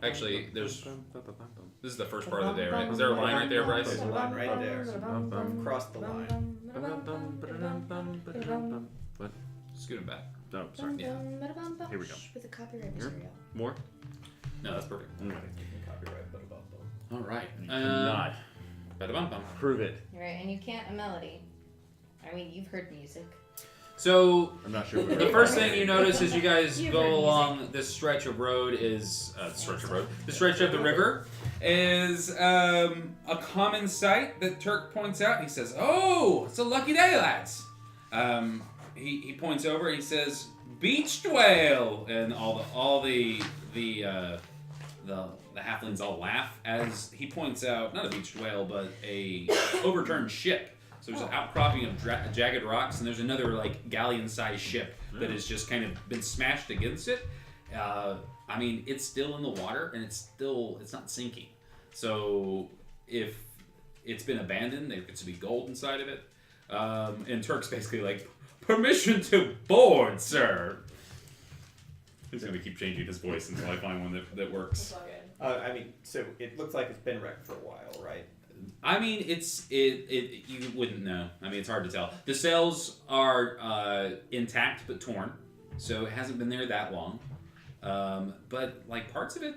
actually, this is the first part of the day, right? Is there a line right there, Bryce? There's a line right there. Cross the line. What? Scoot him back. Oh, sorry. Yeah. Here we go. With the copyright Here? material. More? No, that's perfect. Okay. Copyright, but above them. All right. You cannot Ba-da-bum-bum. prove it. Right, and you can't a melody. I mean, you've heard music. So I'm not sure. the first thing you notice as you guys You've go heard music. along this stretch of road is the stretch of the river is a common sight that Turk points out. He says, "Oh, it's a lucky day, lads." He points over. And he says, "Beached whale," and all the halflings all laugh as he points out not a beached whale but a overturned ship. So there's an outcropping of jagged rocks, and there's another like galleon-sized ship that has just kind of been smashed against it. I mean, it's still in the water, and it's not sinking. So if it's been abandoned, there could be gold inside of it. And Turk's basically like, "Permission to board, sir." He's gonna keep changing his voice until I find one that works. it's all good. I mean, so it looks like it's been wrecked for a while, right? I mean, you wouldn't know. I mean, it's hard to tell. The sails are intact but torn, so it hasn't been there that long. But like parts of it,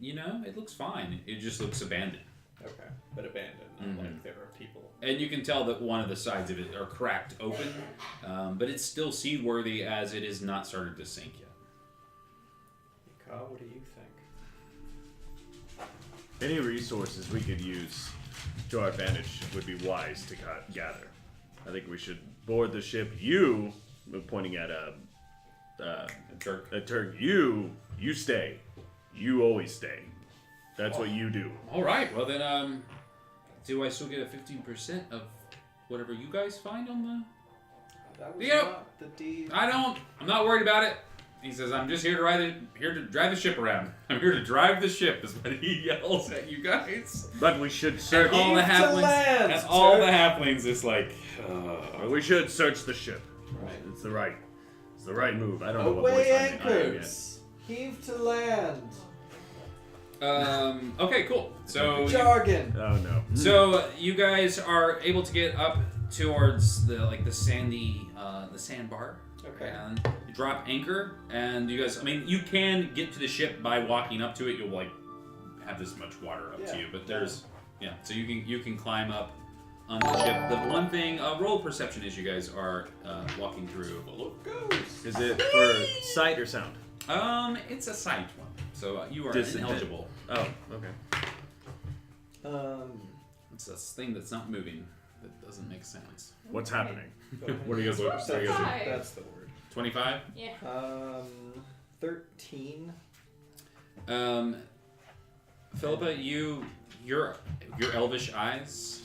it looks fine. It just looks abandoned, Okay. But abandoned, not like there are people. and you can tell that one of the sides of it are cracked open, but it's still seaworthy as it has not started to sink yet. Ika, what do you think? Any resources we could use to our advantage would be wise to gather. I think we should board the ship. You, pointing at Turk. you stay. You always stay. That's what you do. All right. Well then, do I still get a 15% of whatever you guys find on the? That was Yep. not the deed. I'm not worried about it. He says, "I'm just here to drive the ship around. I'm here to drive the ship," is what he yells at you guys. But we should search. And all the Heave to halflings, land, and all Turk. the halflings is like, We should search the ship. Right. It's the right move. I don't know what Away voice I'm in yet. anchors. Heave to land. Okay, cool. So, Jargon. Oh no. so you guys are able to get up towards the sandy, the sandbar. Okay. And you drop anchor, and you guys, I mean, you can get to the ship by walking up to it. You'll have this much water up to Yeah. you, but there's, so you can climb up on the ship. The one thing, roll perception as you guys are walking through. Look goes. Is it for sight or sound? It's a sight one, so you are Disadvantage. ineligible. Oh, okay. It's a thing that's not moving that doesn't make sense. What's happening? What do you guys look? What do you guys do? Five. That's the word. 25. Yeah. 13. Philippa, your elvish eyes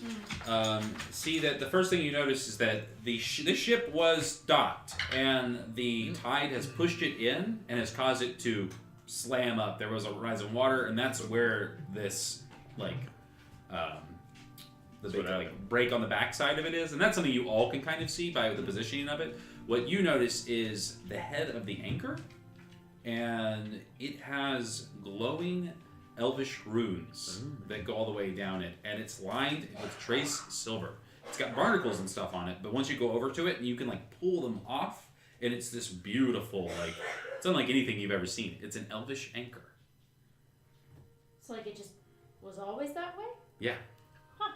see that the first thing you notice is that the ship was docked, and the tide has pushed it in and has caused it to slam up. There was a rise in water, and that's where this the That's big what like break on the backside of it is, and that's something you all can kind of see by the positioning of it. What you notice is the head of the anchor, and it has glowing elvish runes that go all the way down it, and it's lined with trace silver. It's got barnacles and stuff on it, but once you go over to it, you can like pull them off, and it's this beautiful, like, it's unlike anything you've ever seen. It's an elvish anchor. So like it just was always that way? Yeah. Huh.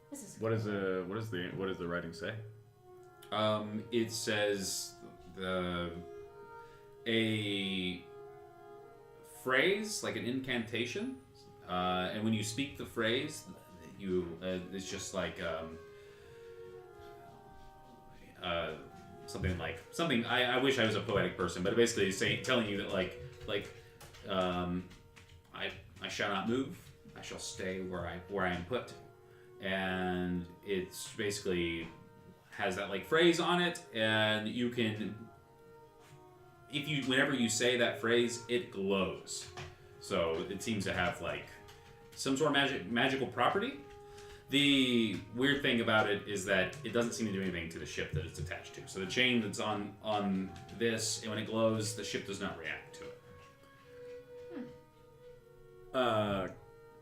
This is What does the writing say? It says a phrase, like an incantation, and when you speak the phrase, it's just like something. I wish I was a poetic person, but basically telling you that I shall not move. I shall stay where I am put, and it's basically has that like phrase on it, and you can, whenever you say that phrase, it glows. So it seems to have like some sort of magical property. The weird thing about it is that it doesn't seem to do anything to the ship that it's attached to. So the chain that's on this, and when it glows, the ship does not react to it.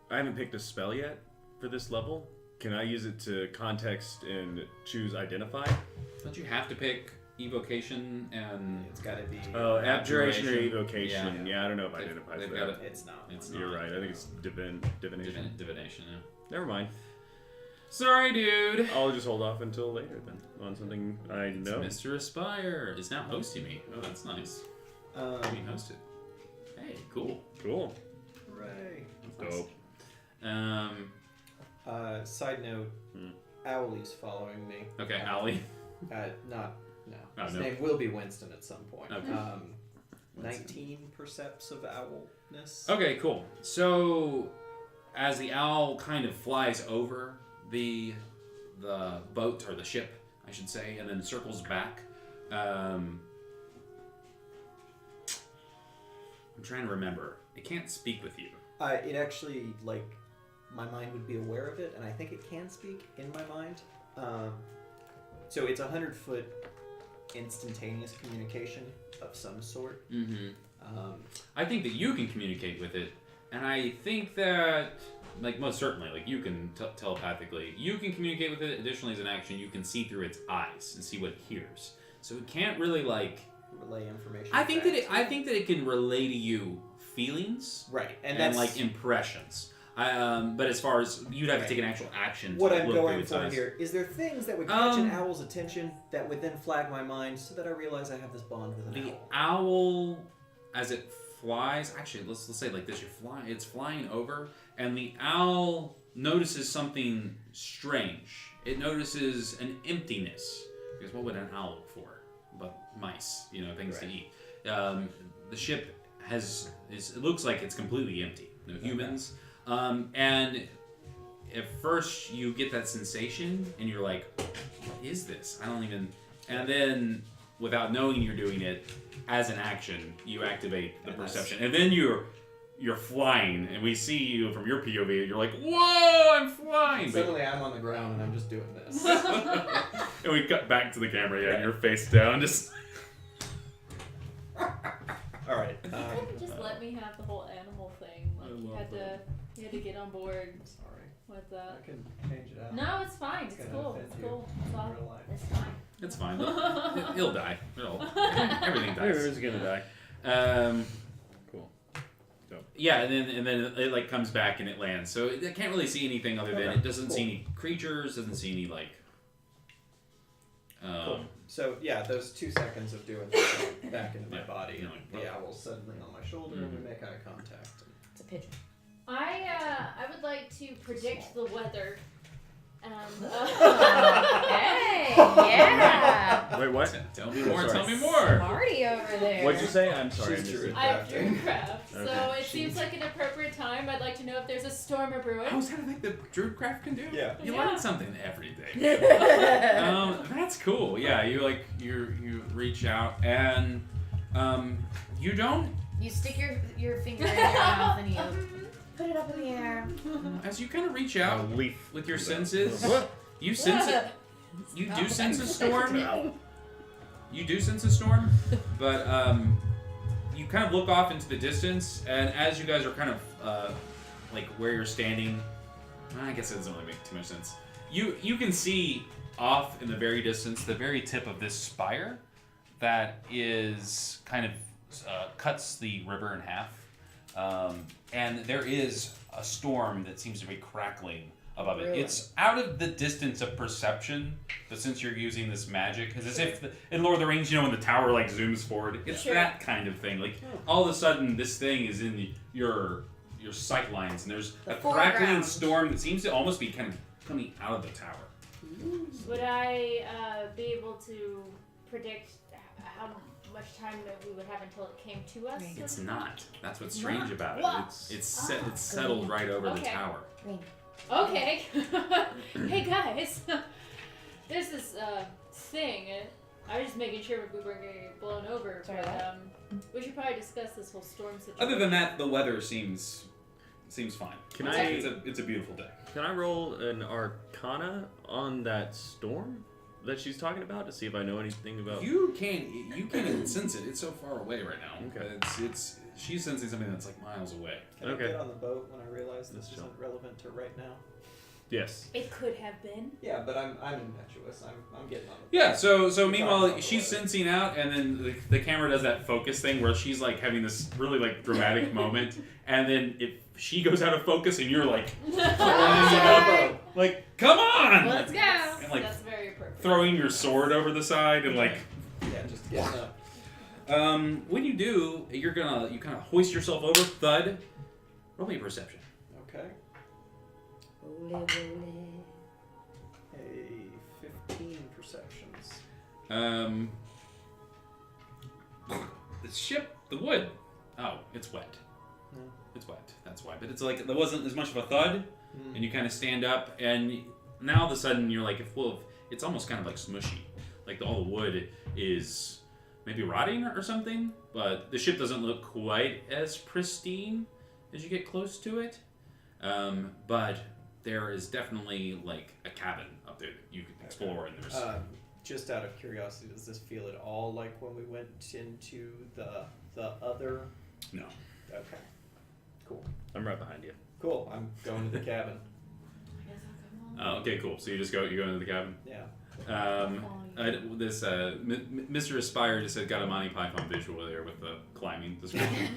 I haven't picked a spell yet for this level. Can I use it to context and choose identify? Don't you have to pick evocation and It's got to be. Oh, abjuration or Abjuration. evocation. Yeah, I don't know if identifies they've that. got it. It's not. It's You're not. right. I think it's divination. Divination. Yeah. Never mind. Sorry, dude. I'll just hold off until later then on something I know. Mr. Aspire is now hosting me. Oh, that's nice. Being hosted. Hey, cool. Cool. Hooray. Dope. Side note, Owlie's following me. Okay, Allie. No. Oh, His no. name will be Winston at some point. Okay. 19 percepts of owlness. Okay, cool. So, as the owl kind of flies over the boat, or the ship, I should say, and then circles back, I'm trying to remember. It can't speak with you. It actually, like, my mind would be aware of it, and I think it can speak in my mind. So it's 100-foot instantaneous communication of some sort. Mm-hmm. I think that you can communicate with it, and I think that, like, most certainly, like, you can telepathically, you can communicate with it. Additionally, as an action, you can see through its eyes and see what it hears. So it can't really, like, relay information. I think back that to you. it can relay to you feelings, Right, and that's like impressions. But as far as you'd have to take an actual action. what to I'm look through going its for eyes. here. Is there things that would catch an owl's attention that would then flag my mind so that I realize I have this bond with an The owl? owl, as it flies, actually, let's say it like this: it's flying over, and the owl notices something strange. It notices an emptiness. Because what would an owl look for? But mice, things to eat. The ship it looks like it's completely empty. No humans. And at first you get that sensation, and you're like, "What is this? I don't even." And then, without knowing you're doing it, as an action, you activate the perception, and then you're flying, and we see you from your POV. And you're like, "Whoa, I'm flying!" Suddenly I'm on the ground and I'm just doing this. And we cut back to the camera. Yeah, and you're face down, just. All right. You couldn't just let me have the whole animal thing. Like you had to get on board Sorry. with that. I can change it out. No, it's fine. It's gonna cool. offend It's you cool. It's all. real life. It's fine. It's fine. He'll die. Everything dies. Everyone's gonna die. Cool. Dope. Yeah, and then it like comes back and it lands. So it can't really see anything other than Okay, it doesn't see cool. any creatures. Doesn't see any like. Cool. So yeah, those 2 seconds of doing that back into my Yeah, body, you're and like, the owl's suddenly on my shoulder, and we make eye contact. It's a pigeon. I would like to predict the weather. And Hey, yeah. Wait, what? Tell me more. Sorry. Tell me more. Party over there. What'd you say? I'm sorry. I She's missed true. it. I have Druidcraft, so Okay. it seems like an appropriate time. I'd like to know if there's a storm or brewing. I was kind of think that Druidcraft can do. Yeah. You Yeah. learn something every day. That's cool. Yeah, you reach out and you don't. You stick your finger in your mouth and you Put it up in the air. As you kind of reach out leaf with your senses, What? you sense it. You do sense a storm. You do sense a storm, but you kind of look off into the distance, and as you guys are kind of like where you're standing, I guess it doesn't really make too much sense. You can see off in the very distance the very tip of this spire that is kind of cuts the river in half, and there is a storm that seems to be crackling above it. Really? It's out of the distance of perception, but since you're using this magic, because as if in Lord of the Rings, you know, when the tower like zooms forward, it's Sure. that kind of thing. Like all of a sudden, this thing is in your sight lines, and there's The a crackling foreground. storm that seems to almost be kind of coming out of the tower. Would I be able to predict how much time that we would have until it came to us? Right. It's not. That's what's It's strange not? about What? it. It's settled right over the Okay. tower. Green. Okay. Hey guys, there's this thing. I was just making sure we weren't going to get blown over, Sorry, but we should probably discuss this whole storm situation. Other than that, the weather seems fine. Can It's a beautiful day. Can I roll an Arcana on that storm that she's talking about to see if I know anything about? You can't even sense it. It's so far away right now. Okay. It's she's sensing something that's like miles away. Can Okay. I get on the boat when I realize this Let's isn't jump. relevant to right now? Yes. It could have been. Yeah, but I'm impetuous. I'm getting on the boat. Yeah. So You're meanwhile, talking about she's the weather. sensing out, and then the camera does that focus thing where she's like having this really like dramatic moment, and then if she goes out of focus, and you're like Sorry. like come on, Let's go. and like That's very appropriate. throwing your sword over the side, and like. Yeah, just getting up. When you do, you kind of hoist yourself over, thud. Roll me a perception. Okay. Roll it, roll it. A 15 perceptions. The ship, the wood. Oh, it's wet. No. It's wet. That's why. But it's like there wasn't as much of a thud, Mm. and you kind of stand up, and now all of a sudden you're like, it's almost kind of like smushy. Like all the wood is maybe rotting or something, but the ship doesn't look quite as pristine as you get close to it. But there is definitely like a cabin up there that you can explore, and there's Just out of curiosity, does this feel at all like when we went into the other? no. Okay. Cool. I'm right behind you. Cool. I'm going to the cabin. I guess I'll come along. Okay, cool. So you go into the cabin. Yeah. Mr. Aspire just said got a Monty Python visual there with the climbing description.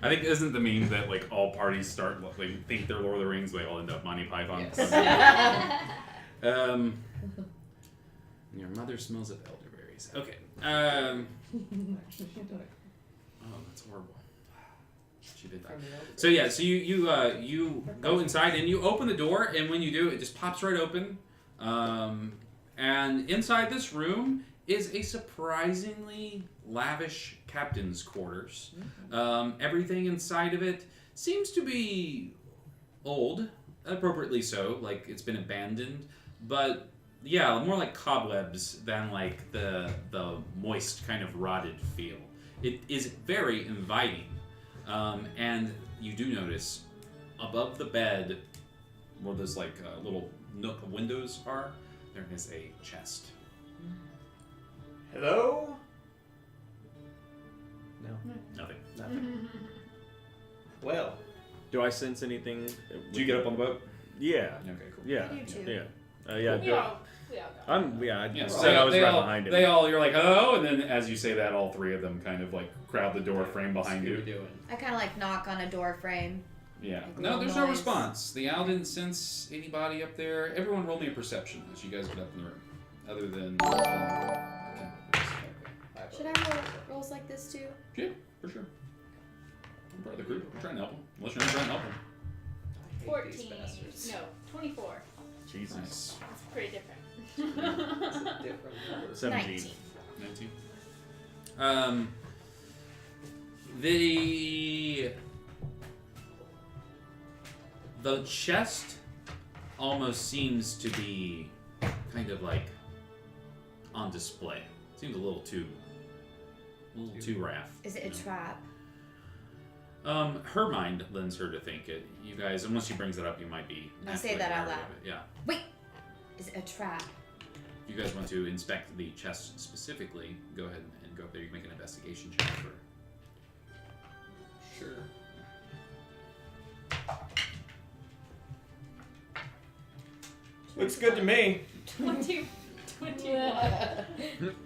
I think isn't the meme that like all parties start like think they're Lord of the Rings, they all end up Monty Python. Yes. Your mother smells of elderberries. Okay. Actually, she died. Oh, that's horrible. She did that. From the elder So yeah, so you go inside and you open the door, and when you do, it just pops right open. And inside this room is a surprisingly lavish captain's quarters. Everything inside of it seems to be old, appropriately so, like it's been abandoned, but yeah, more like cobwebs than like the moist kind of rotted feel. It is very inviting, and you do notice above the bed, where those like little nook windows are, there is a chest. Hello? No. Nothing. Nothing. Well. Do I sense anything? Did you get up on the boat? Yeah. Okay, cool. Yeah. I do too. Yeah. Yeah. We all got I'm. Yeah. I Yeah, said I was they right all, behind him. They all, you're like, oh, and then as you say that, all three of them kind of like crowd the door frame behind you. Doing? I kind of like knock on a door frame. Yeah. Like No, little there's no noise. response. The owl didn't sense anybody up there. Everyone roll me a perception as you guys get up in the room. Other than. Should I roll rolls like this too? Yeah, for sure. I'm part of the group. I'm trying to help them. Unless you're not trying to help them. I hate these 14. bastards. No, 24. Jesus. Nice. It's pretty different. It's a different number. 17. 19. 19. The chest almost seems to be kind of like on display. Seems a little too raff. Is it a trap? Her mind lends her to think it. You guys, and once she brings it up, you might be. I say that out wary loud. of it. Yeah. Wait! Is it a trap? If you guys want to inspect the chest specifically, go ahead and go up there. You can make an investigation check for. Sure. Looks good to me. 21.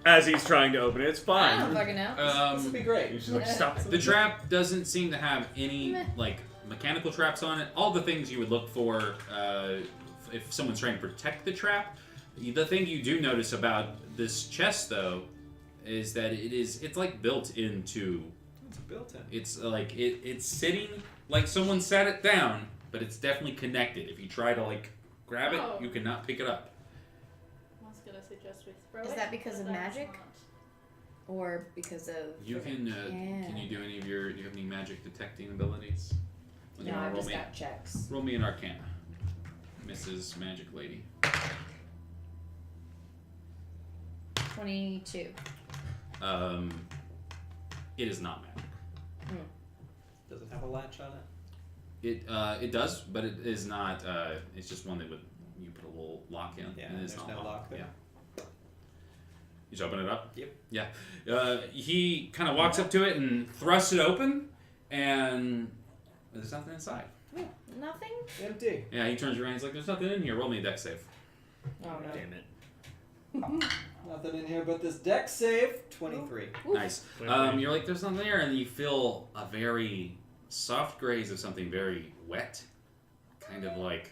As he's trying to open it, it's I don't fine. fucking know. This would be great. He's just like, stop. The trap doesn't seem to have any like mechanical traps on it. All the things you would look for if someone's trying to protect the trap. The thing you do notice about this chest, though, is that it's like built into. It's built in. It's like it's sitting like someone sat it down, but it's definitely connected. If you try to like grab it, Oh. you cannot pick it up. I was gonna suggest we throw Is it, that because but of that's magic? not. Or because of... You can Yeah. can you do any of your? Do you have any magic detecting abilities? You No, wanna I've roll just me- got checks. Roll me an Arcana, Mrs. Magic Lady. 22. It is not magic. Does it have a latch on it? It does, but it is not. It's just one that would you put a little lock in. Yeah, and it's there's not no locked. lock there. Yeah. You just open it up. Yep. Yeah. He kind of walks up to it and thrusts it open, and there's nothing inside. Nothing? Empty. Yeah. He turns around. He's like, "There's nothing in here. Roll me a dex save." Oh no. Damn it. Nothing in here but this deck save. 23. Nice. You're like, "There's nothing there," and you feel a very soft graze of something very wet, kind of like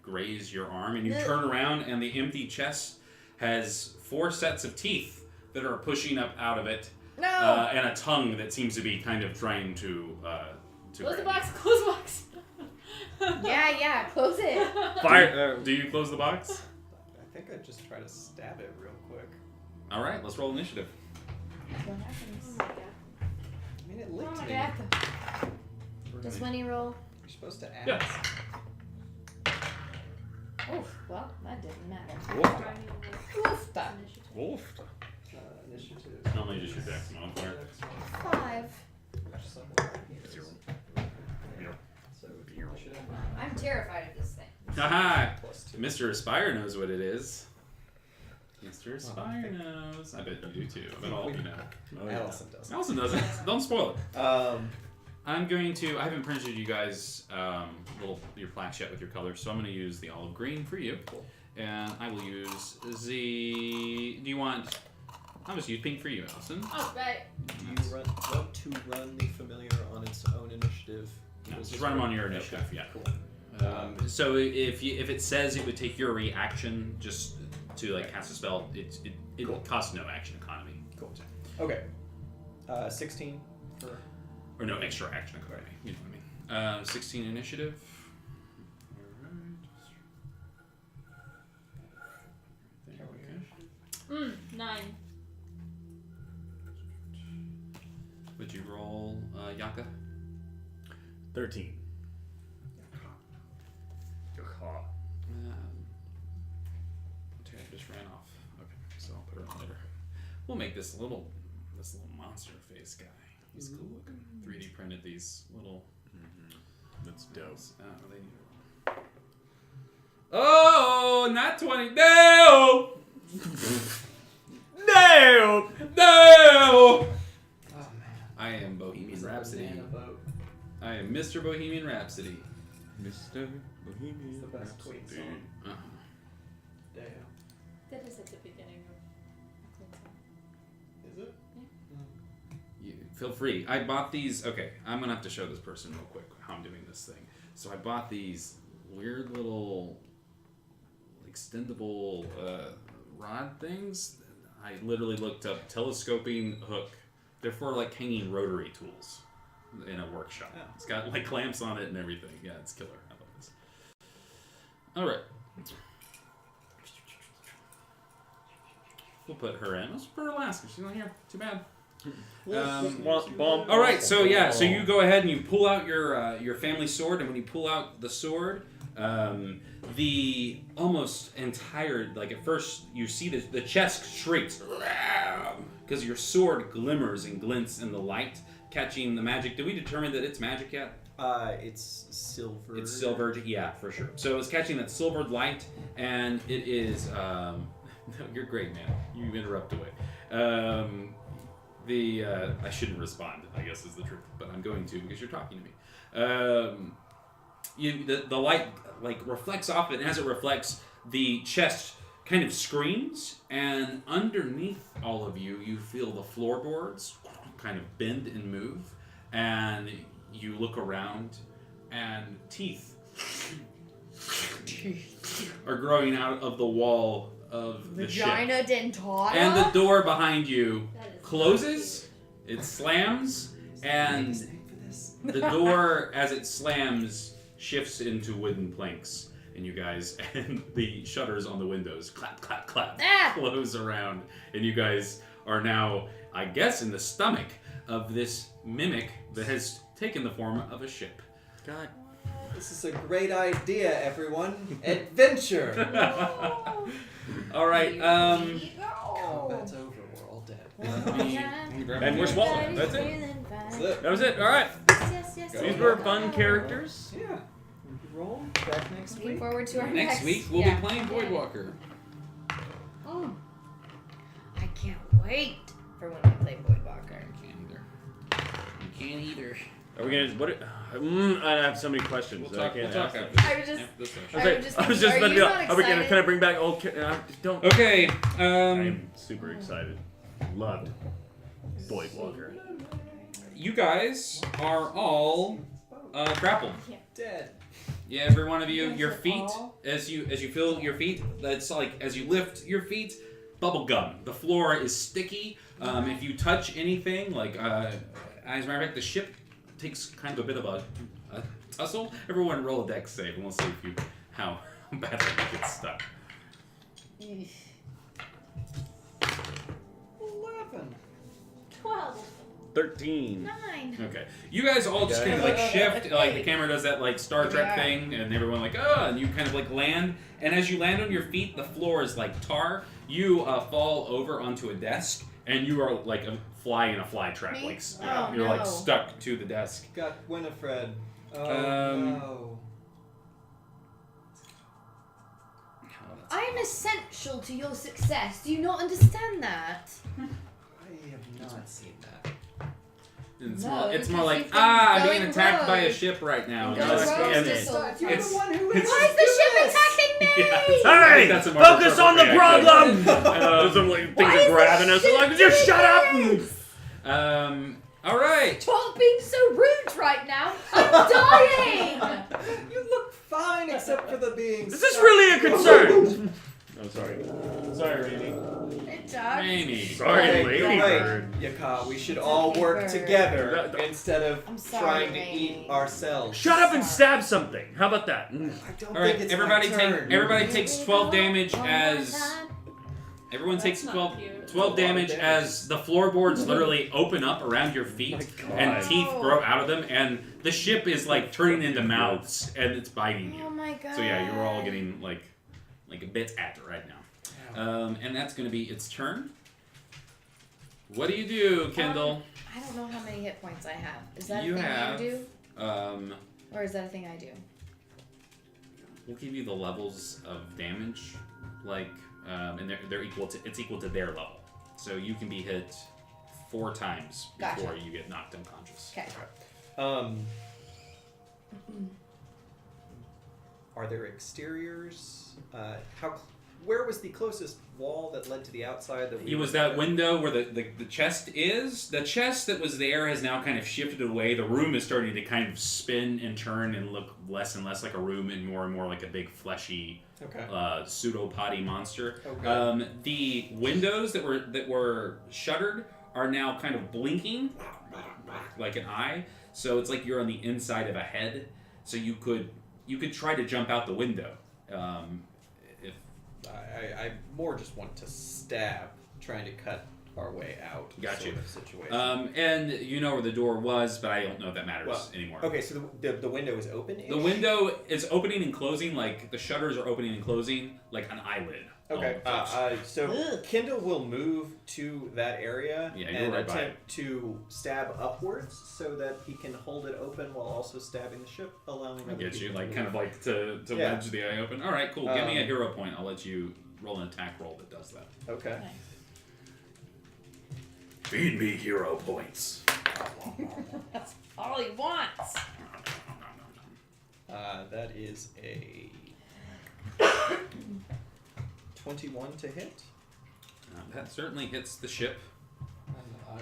graze your arm, and you turn around, and the empty chest has 4 sets of teeth that are pushing up out of it, No! and a tongue that seems to be kind of trying to Close the grab box, close the box. yeah, close it. Fire. you. Do you close the box? I think I'd just try to stab it real quick. All right, let's roll initiative. What Oh happens? my god. I mean, it Oh licked my me. god. Does Winnie roll? You're supposed to ask. Yeah. Oof, well, that didn't matter. Wolf. Oofta. Wolf. Initiative. Normally just your dex modifier. 5. Zero. So initiative. I'm terrified of this thing. Haha! +2. Mr. Aspire knows what it is. Mr. Aspire knows. I bet you do too. I bet all of you know. Oh, yeah. Allison does. Allison doesn't. Don't spoil it. Um, I'm going to. I haven't printed you guys your plaques yet with your colors, so I'm going to use the olive green for you. Cool. And I will use the. Do you want? I'll just use pink for you, Allison. Oh, right. you want to run the familiar on its own initiative? No, Was just this run them one? on your initiative. Okay, Yeah. Cool. So if it says it would take your reaction just to like cast a spell, it Cool. costs no action economy. Cool. Okay. 16 for. Or no extra action economy. You know what I mean. 16 initiative. There we go. 9. Would you roll, Yaka? 13. Tara just ran off. Okay, so I'll put her on later. We'll make this little monster face guy. He's cool looking. 3D printed these little. That's dope. They need to Oh, not 20. No! No! No! Oh man. I am Bohemian It's a Rhapsody. banana boat. I am Mr. Bohemian Rhapsody. Mr. Bohemian. It's the best tweet Rhapsody. song. Uh-huh. Damn. That is at the beginning of Queen Song. Is it? You, feel free. I bought these. Okay, I'm gonna have to show this person real quick how I'm doing this thing. So I bought these weird little extendable rod things. I literally looked up telescoping hook. They're for like hanging rotary tools in a workshop. Oh. It's got like clamps on it and everything. Yeah, it's killer. I love this. All right. We'll put her in. Let's put her last. She's not here. Too bad. All right, so yeah, so you go ahead and you pull out your family sword, and when you pull out the sword, the almost entire, like at first you see the chest shrieks, because your sword glimmers and glints in the light, catching the magic. Did we determine that it's magic yet? It's silver. It's silver, yeah, for sure. So it's catching that silvered light, and it is. You're great, man. You interrupt away. I shouldn't respond, I guess is the truth, but I'm going to because you're talking to me. The light like reflects off it, and as it reflects, the chest kind of screams, and underneath all of you, you feel the floorboards kind of bend and move, and you look around, and teeth are growing out of the wall of the ship. Vagina dentata. And the door behind you closes, it slams, and the door, as it slams, shifts into wooden planks. And you guys, and the shutters on the windows, clap, clap, clap, close around. And you guys are now, I guess, in the stomach of this mimic that has taken the form of a ship. God. This is a great idea, everyone. Adventure. All right. Combat's over. We're all dead. And we're swallowed. That's it. That was it. All right. Yes. These were fun characters. Yeah. Roll back next Looking week. forward to our Next week, we'll be playing Voidwalker. Oh, I can't wait for when we play Voidwalker. You can't either. Are we gonna? What? I have so many questions. We'll talk, I can't we'll talk ask them. after I was just- after this session. Okay, I was just about to be like, are we gonna? Can I bring back old? Don't. Okay. I'm super excited. Loved Voidwalker. You guys are all grappled. Dead. Yeah, every one of you. Yes, Your we're feet, all- as you feel your feet, that's like as you lift your feet, bubble gum. The floor is sticky. If you touch anything, like as a matter of fact, the ship takes kind of a bit of a tussle. Everyone roll a dex save, and we'll see if you how badly you get stuck. 11. 12. 13. 9. Okay, you guys all just kind of like shift, like the camera does that like Star Trek Yeah. thing, and everyone like and you kind of like land, and as you land on your feet, the floor is like tar. You fall over onto a desk, and you are like a fly in a fly trap, Me? like Oh, you're like no. stuck to the desk. Got Winifred. Oh no. I am essential to your success. Do you not understand that? I have not seen that. It's No, more, it's because more like you've been I'm being going attacked by a rogue. ship right now. You've No, gone it's- rogue and this whole You're It's- the one who it's- Why is the ship attacking me? Yeah, I Hey, think that's a more focus on the appropriate reaction. problem. Some like, things Why are is the grabbing us. ship Like, just shut up. doing this? All right. Stop being so rude right now. I'm dying. You look fine except for the being. Is this really a concern? Oh, sorry. Sorry, Rainy. It does. Amy. Sorry, Hey, Lady you're right, Bird. Yaka. We should all work Bird. together instead of I'm sorry, trying to Rainy. eat ourselves. Shut up and stab something. How about that? I don't All right. think it's Everybody my take. turn. Everybody takes 12 damage One more as. time. Everyone That's takes not 12, cute. 12 damage as the floorboards literally open up around your feet My and God. teeth grow out of them, and the ship is like turning into mouths and it's biting Oh you. my god. So yeah, you're all getting like a bit at right now. And that's going to be its turn. What do you do, Kendall? I don't know how many hit points I have. Is that You a thing have- you do? Um, Or is that a thing I do? we'll give you the levels of damage, like, and they're equal to it's equal to their level. So you can be hit 4 times Gotcha. before you get knocked unconscious. Okay. Are there exteriors? Where was the closest wall that led to the outside? That we It was were that there? window where the chest is. The chest that was there has now kind of shifted away. The room is starting to kind of spin and turn and look less and less like a room and more like a big fleshy Okay. pseudopody monster. Okay. The windows that were shuttered are now kind of blinking like an eye. So it's like you're on the inside of a head. So you could try to jump out the window. If I more just want to stab, trying to cut our way out. Got sort you. of situation. and you know where the door was, but I don't know if that matters Well, anymore. Okay, so the window is open. The window is opening and closing, like the shutters are opening and closing like an eyelid. Okay. all the folks. So Ugh. Kindle will move to that area Yeah, you're and right by attempt to stab upwards so that he can hold it open while also stabbing the ship, allowing I other get you, people like to kind of move. like to Yeah. wedge the eye open. All right, cool. Give me a Um, hero point. I'll let you roll an attack roll that does that. Okay. Nice. Feed me hero points. That's all he wants. That is a 21 to hit. That certainly hits the ship. And I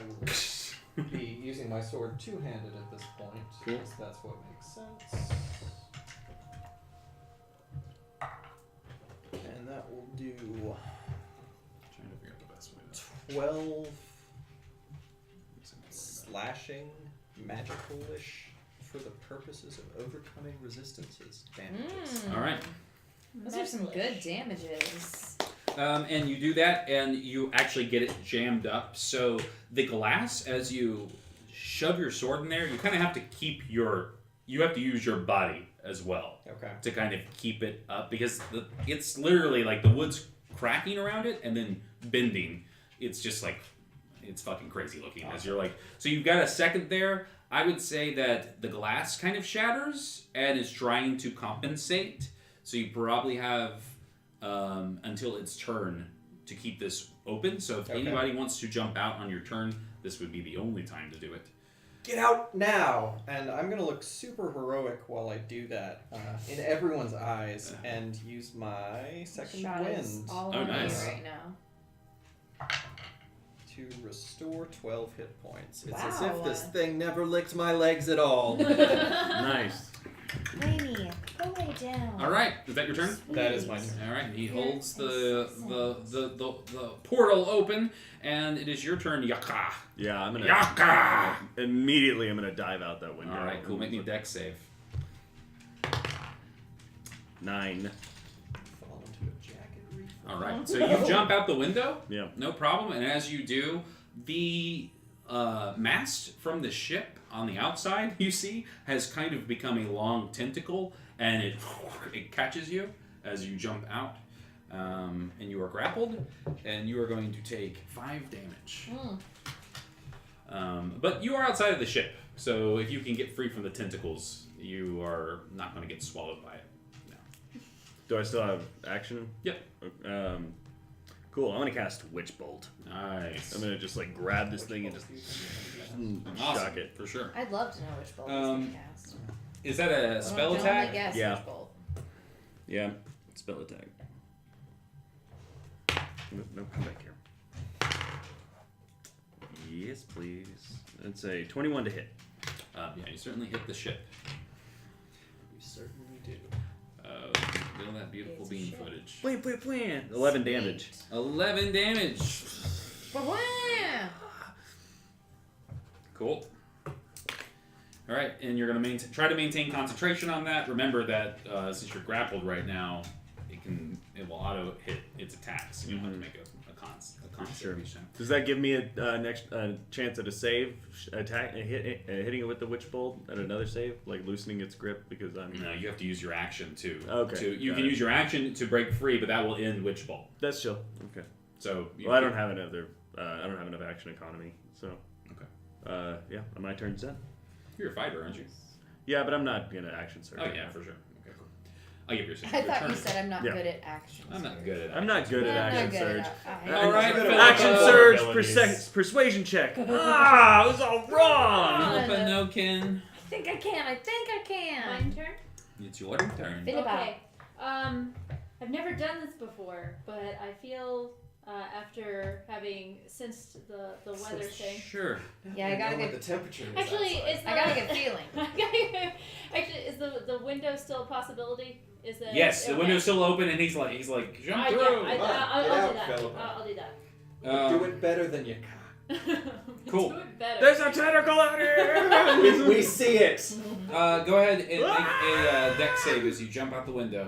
will be using my sword two-handed at this point, Cool. because that's what makes sense. And that will do Trying to figure out the best way to 12 slashing, magical-ish, for the purposes of overcoming resistances damages. Mm. All right. Those are some good damages. And you do that, and you actually get it jammed up. So the glass, as you shove your sword in there, you kind of have to keep you have to use your body as well Okay. to kind of keep it up, because it's literally like the wood's cracking around it and then bending. It's just like, it's fucking crazy looking as you're like, so you've got a second there. I would say that the glass kind of shatters and is trying to compensate. So you probably have until its turn to keep this open. So if Okay. anybody wants to jump out on your turn, this would be the only time to do it. Get out now! And I'm going to look super heroic while I do that in everyone's eyes and use my second Shot wind is all Oh, on nice. you right now. to restore 12 hit points. It's as if Wow. this thing never licked my legs at all. Nice. Lainey, go lay down. All right, is that your turn? That is my turn. All right, and he Yeah, holds makes the portal open, and it is your turn, Yaka. Yeah, I'm gonna Yaka. immediately. I'm gonna dive out that window. All right, cool. Make me a dex save. 9. Fall into a jacket reef. All right, so you jump out the window. Yeah. No problem. And as you do, the mast from the ship on the outside, you see, has kind of become a long tentacle, and it catches you as you jump out. And you are grappled, and you are going to take 5 damage. But you are outside of the ship, so if you can get free from the tentacles, you are not going to get swallowed by it. No. Do I still have action? Yep. Cool. I'm gonna cast Witch Bolt. Nice. I'm gonna just like grab this thing and just Awesome, shock it. for sure. I'd love to know which bolt Um, is cast. Is that a spell Don't attack? only guess Yeah. which bolt. Yeah. Spell attack. No, come back here. Yes, please. It's a 21 to hit. Yeah, you certainly hit the ship. You certainly do. Feel that beautiful It's a beam ship. footage. Plan. 11 damage. 11 damage. Ba-wah! Cool. All right, and you're gonna try to maintain concentration on that. Remember that since you're grappled right now, it will auto hit its attacks. You don't have to make a con Sure. save each time. Does that give me a next chance at a save attack, hitting it with the Witch Bolt at another save, like loosening its grip because I'm. No, you have to use your action to. Okay, You got can it. use your action to break free, but that will end Witch Bolt. That's chill. Okay. So. Well, I don't have another. I don't have enough action economy, so. Okay. Yeah, my turn's done. You're a fighter, aren't you? Yeah, but I'm not gonna action surge. Oh yeah, for sure. Okay, cool. I'll give you your I thought turn. you said I'm not Yeah. good at action. I'm not good at. I'm not good at I'm not action good surge. at All right, Action Philippa. surge, Abilities. persuasion check. Ah, it was all wrong. Philippa Nokin. I think I can. I think I can. Mine turn? It's your turn. Philippa. Okay. I've never done this before, but I feel after having sensed the weather thing. Sure. Yeah, I gotta know what get- the temperature is. Actually, outside. is I got a good feeling. Actually, is the window still a possibility? Is that Yes, the okay. window's still open, and he's like jump Yeah, through. I'll Get do out, that. Philippa. I'll do that. Do it better than you can. Cool. Do it better. There's a tentacle out here. We see it. Go ahead and make a deck save as you jump out the window.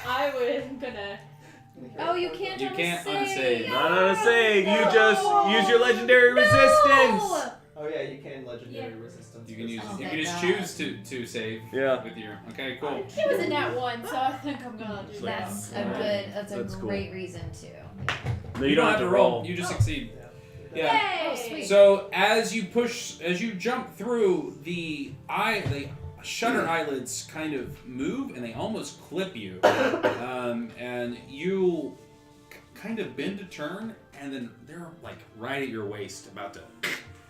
I was gonna. Oh, you can't. You on can't a on a save. Not on a save. You No. just use your legendary resistance. No. Oh yeah, you can legendary Yeah. resistance. You can use. Oh, you thank can just God. choose to save. Yeah. With your. Okay. Cool. It was in that one, so I think I'm gonna do that. That's a good. That's a That's cool. great reason to. No, you don't have to roll. You just succeed. Yeah. Yeah. Oh, sweet. So as you jump through, the shutter eyelids kind of move and they almost clip you, and you kind of bend to turn, and then they're like right at your waist, about to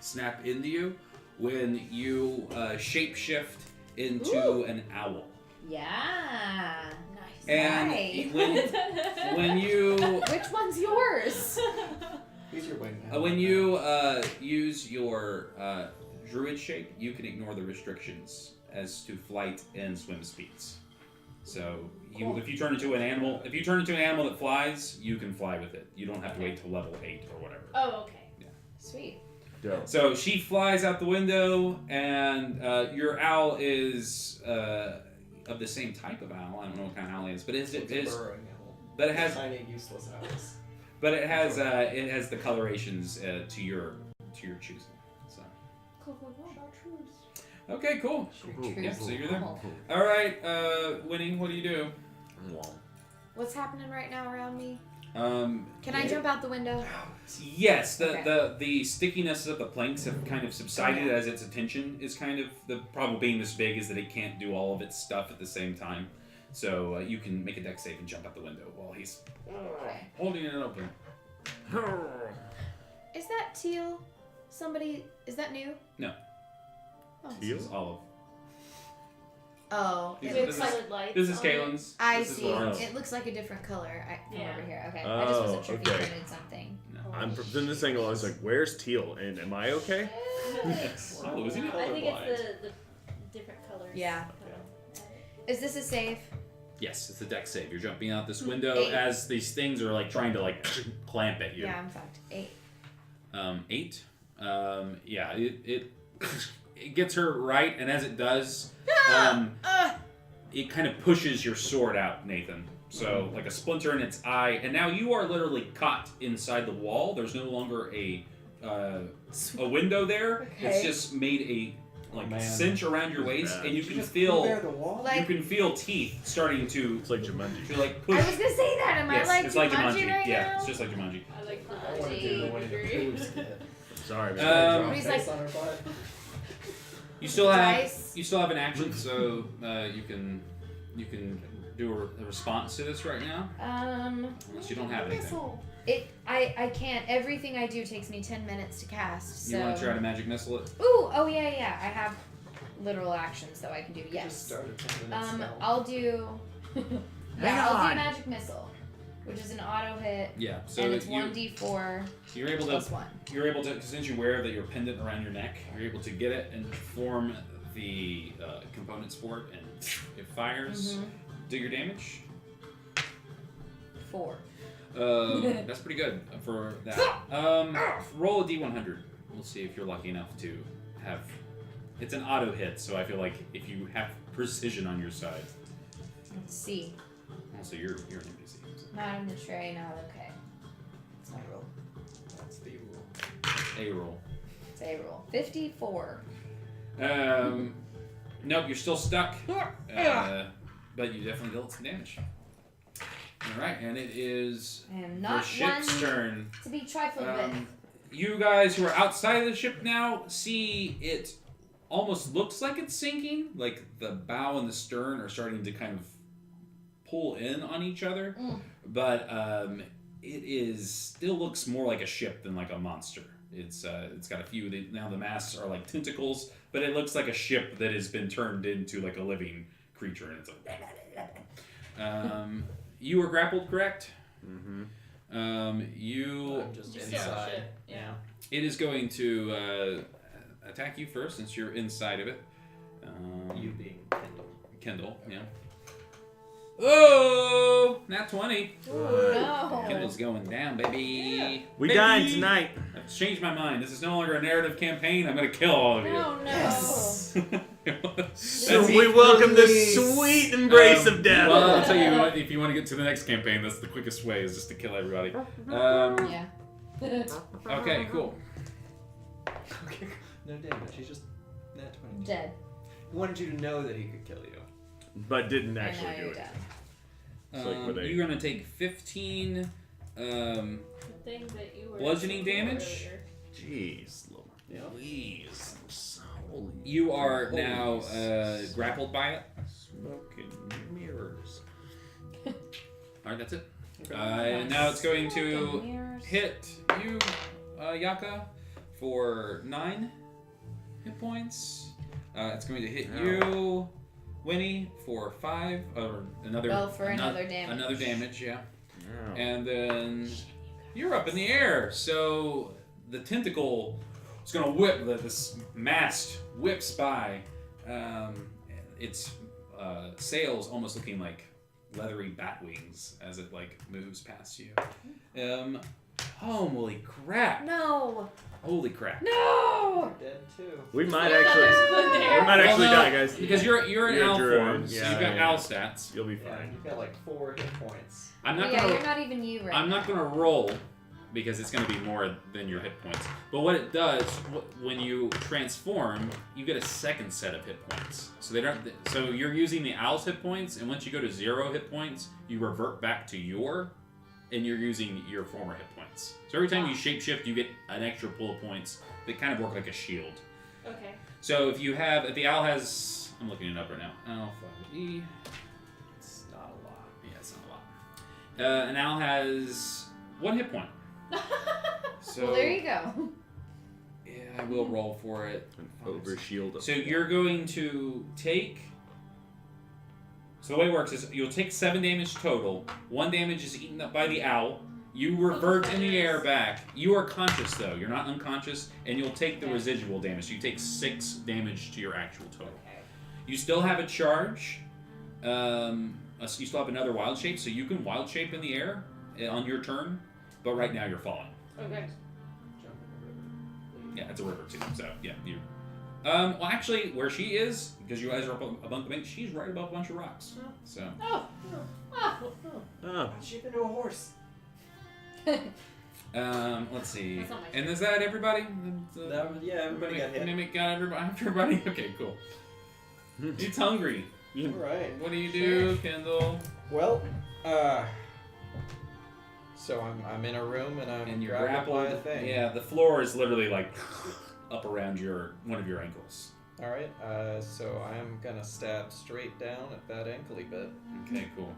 snap into you when you shapeshift into an owl. Yeah. Nice. And Right. when you Which one's yours? Who's your wingman? when you use your druid shape, you can ignore the restrictions as to flight and swim speeds. So if you turn into an animal, that flies, you can fly with it. You don't have to wait till level 8 or whatever. Oh, okay. Sweet. Dope. So she flies out the window, and your owl is of the same type of owl. I don't know what kind of owl it is, but It's a burrowing owl. but it has Tiny, useless owls. but it has the colorations to your choosing. So Cool, cool, cool. okay, cool. Cool. Yeah, so you're there. Cool. All right, Winnie, what do you do? What's happening right now around me? Can I yeah. jump out the window? Yes, Okay. the stickiness of the planks have kind of subsided Okay. as its attention is kind of the problem being this big is that it can't do all of its stuff at the same time. So you can make a dex save and jump out the window while he's Okay. holding it open. Is that teal? Is that new? No. Oh. Teal? This is Olive. Oh. These it are- looks this is- like. Colored lights. This is on it. Caitlin's. I This is see. Lauren's. It looks like a different color from Yeah. over here. Okay. I just wasn't sure if you okay. printed something. No. I'm from this angle. I was like, "Where's teal?" And am I okay? Yes. Oh, is he I think colorblind? it's the different colors. Yeah. Is this a save? Yes, it's a dex save. You're jumping out this window 8. as these things are like trying to like clamp at you. Yeah, I'm fucked. 8. 8. Yeah, it it gets her right, and as it does, it kind of pushes your sword out, Nathan. So like a splinter in its eye, and now you are literally caught inside the wall. There's no longer a window there. Okay. It's just made a Man. cinch around your waist, bad. and you Did can just feel bear the wall? you Like, can feel teeth starting to It's like Jumanji. push. I was gonna say that. Am yes, I like it's like Jumanji Jumanji. right Yeah, now? it's just like Jumanji. I like the I want to do the Winnie the Pooh skit. Sorry, man. Um, He's Face like- on her butt. You still have Dice. an action, so you can do a response to this right now, unless you don't have anything. I can't. Everything I do takes me 10 minutes to cast. So. You want to try to magic missile it? Ooh, oh yeah. I have literal actions though I can do. Just Yes. start a 10-minute spell. I'll do. Hang I'll on. do magic missile, which is an auto hit, Yeah. So and it's you 1d4 you're able to plus 1. since you wear your pendant around your neck, you're able to get it and form the components for it, and it fires. Mhm. Do your damage. 4. That's pretty good for that. Roll a d100. We'll see if you're lucky enough to have. It's an auto hit, so I feel like if you have precision on your side. Let's see. Also, you're an NPC. So. Not in the tray. Not okay. It's my roll. That's the rule. A roll. It's a roll. 54. Nope, you're still stuck. But you definitely dealt some damage. Alright, and it is And the not ship's one turn. to be trifled with. You guys who are outside of the ship now see it almost looks like it's sinking. Like the bow and the stern are starting to kind of pull in on each other. But it is still looks more like a ship than like a monster. It's got a few. Now the masts are like tentacles, but it looks like a ship that has been turned into like a living creature, and it's like. You were grappled, correct? Mm-hmm. You. I'm just You're still inside. shit, yeah. It is going to attack you first since you're inside of it. You being Kendall. Kendall, yeah. Oh, not 20. No. Kendall's going down, baby. We Baby! dine tonight. I've changed my mind. This is no longer a narrative campaign. I'm going to kill all of you. No, no. So we welcome the sweet embrace of death. Well, I'll tell you what, if you want to get to the next campaign, that's the quickest way, is just to kill everybody. Yeah. Okay, cool. Okay. No damage. He's just nat 20. Dead. He wanted you to know that he could kill you. But didn't And actually now do you're it. dead. It's like where they- You're gonna take 15 The thing that you were bludgeoning before damage. earlier. Jeez, Yeah. please. Holy You are holy now s- grappled by it. smoking mirrors. Alright, that's it. Okay. And now it's going to Fucking mirrors. hit you, Yaka, for 9 hit points. It's going to hit Ow. you, Winnie, for 5, or another. Well, for another damage. Another damage, yeah. Ow. And then you're up in the air. So the tentacle is going to whip. This mast whips by. Its sails almost looking like leathery bat wings as it like moves past you. Holy crap! No! Holy crap! No! Dead too. We might Yeah, actually. there's one there. We might actually Well, no, die, guys. Because you're an You're a owl druid, form, so yeah, you've got yeah. owl stats. You'll be Yeah, fine. you've got like 4 hit points. I'm not Yeah, gonna. you're not even you right I'm now. not gonna roll because it's gonna be more than your hit points. But what it does when you transform, you get a second set of hit points. So they don't. So you're using the owl's hit points, and once you go to 0 hit points, you revert back to and you're using your former hit points. So every time you shapeshift, you get an extra pool of points that kind of work like a shield. Okay. So if the owl has, I'm looking it up right now. Alpha E. It's not a lot. Yeah, it's not a lot. An owl has 1 hit point. So Well, there you go. yeah, I will roll for it. Over shield. So you're going to take. So the way it works is you'll take 7 damage total. 1 damage is eaten up by the owl. You revert in the air back. You are conscious though. You're not unconscious, and you'll take the Okay. residual damage. So you take 6 damage to your actual total. Okay. You still have a charge. You still have another wild shape, so you can wild shape in the air on your turn. But right now you're falling. Okay. Jump in the river. Yeah, it's a river too. So yeah, you. Well, actually, where she is, because you guys are up a bunk of bank, she's right above a bunch of rocks. So. Oh. Oh. Oh. Sheep into a horse. Let's see. That's not my And is that everybody? Yeah, everybody got hit. Mimic got everybody. Okay, cool. It's hungry. Alright. What do you do, Kendall? Well, so I'm in a room and I'm And you're grappled by a grappled. thing. Yeah, the floor is literally like up around one of your ankles. Alright, so I'm gonna stab straight down at that ankly bit. Okay, cool.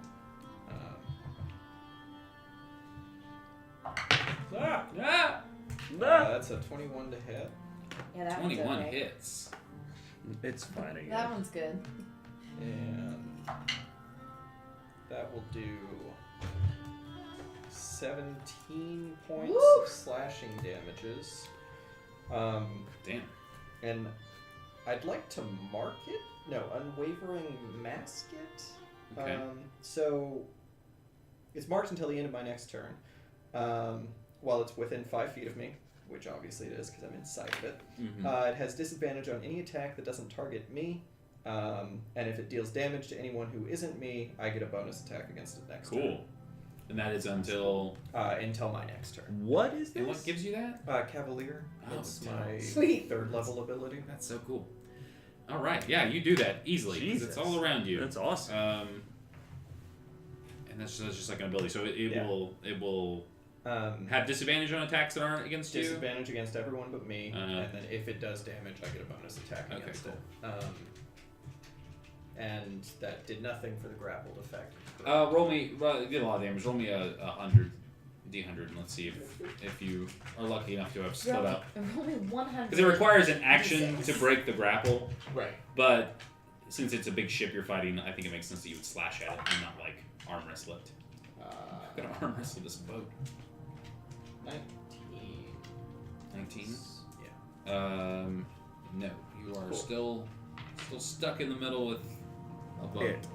Ah! Ah! That's a 21 to hit. Yeah, that one's 21 okay. hits. It's fine again. That one's good. And that will do 17 points Woo! of slashing damages. Damn. And I'd like to mark it. No, unwavering mask it. Okay. So it's marked until the end of my next turn. While it's within 5 feet of me, which obviously it is because I'm inside of it. Mhm. It has disadvantage on any attack that doesn't target me. And if it deals damage to anyone who isn't me, I get a bonus attack against it next turn. Cool. And that is until. Until my next turn. What is And this? what gives you that? Cavalier. Oh, That's dope. my Sweet. 3rd level ability. That's so cool. All right. Yeah, you do that easily. 'Cause Jesus. It's all around you. That's awesome. And that's just like an ability. So it Yeah. will Um, have disadvantage on attacks that aren't against you. disadvantage against everyone but me, Uh-huh. and then if it does damage, I get a bonus attack Okay, against cool. it. And that did nothing for the grappled effect. Roll me. Well, you did a lot of damage. Roll me a 100, D100, and let's see if you are lucky enough to have split up. Only 100. Because it requires an action D6. to break the grapple, Right. but since it's a big ship you're fighting, I think it makes sense that you would slash at it and not like arm wrestle it. I'm gonna arm wrestle this boat. 19. 19. Yeah. No, you are Cool. still stuck in the middle with a boat. Hit.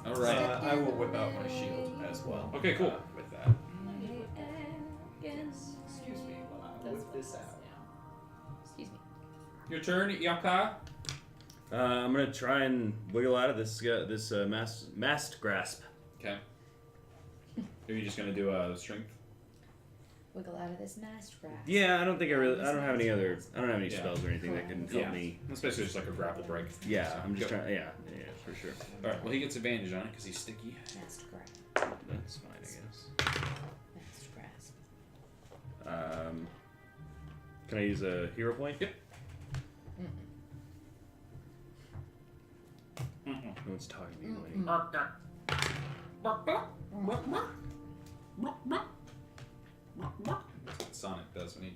All right. I will whip out my shield as well. Okay, cool. With that. Excuse me while I That's whip what this it out. says now. Excuse me. Your turn, Yaka. I'm gonna try and wiggle out of this mast grasp. Okay. Are you just gonna do a strength? wiggle out of this nice grass. Yeah, I don't think I don't have any other. I don't have any Yeah. spells or anything that can help me. Especially just like a grapple break. Yeah, I'm just Go. trying. Yeah, for sure. All right. Well, he gets advantage on it because he's sticky. Master grasp. That's fine, I guess. Master grasp. Can I use a hero point? Yep. No one's talking to me. That's what Sonic does when he.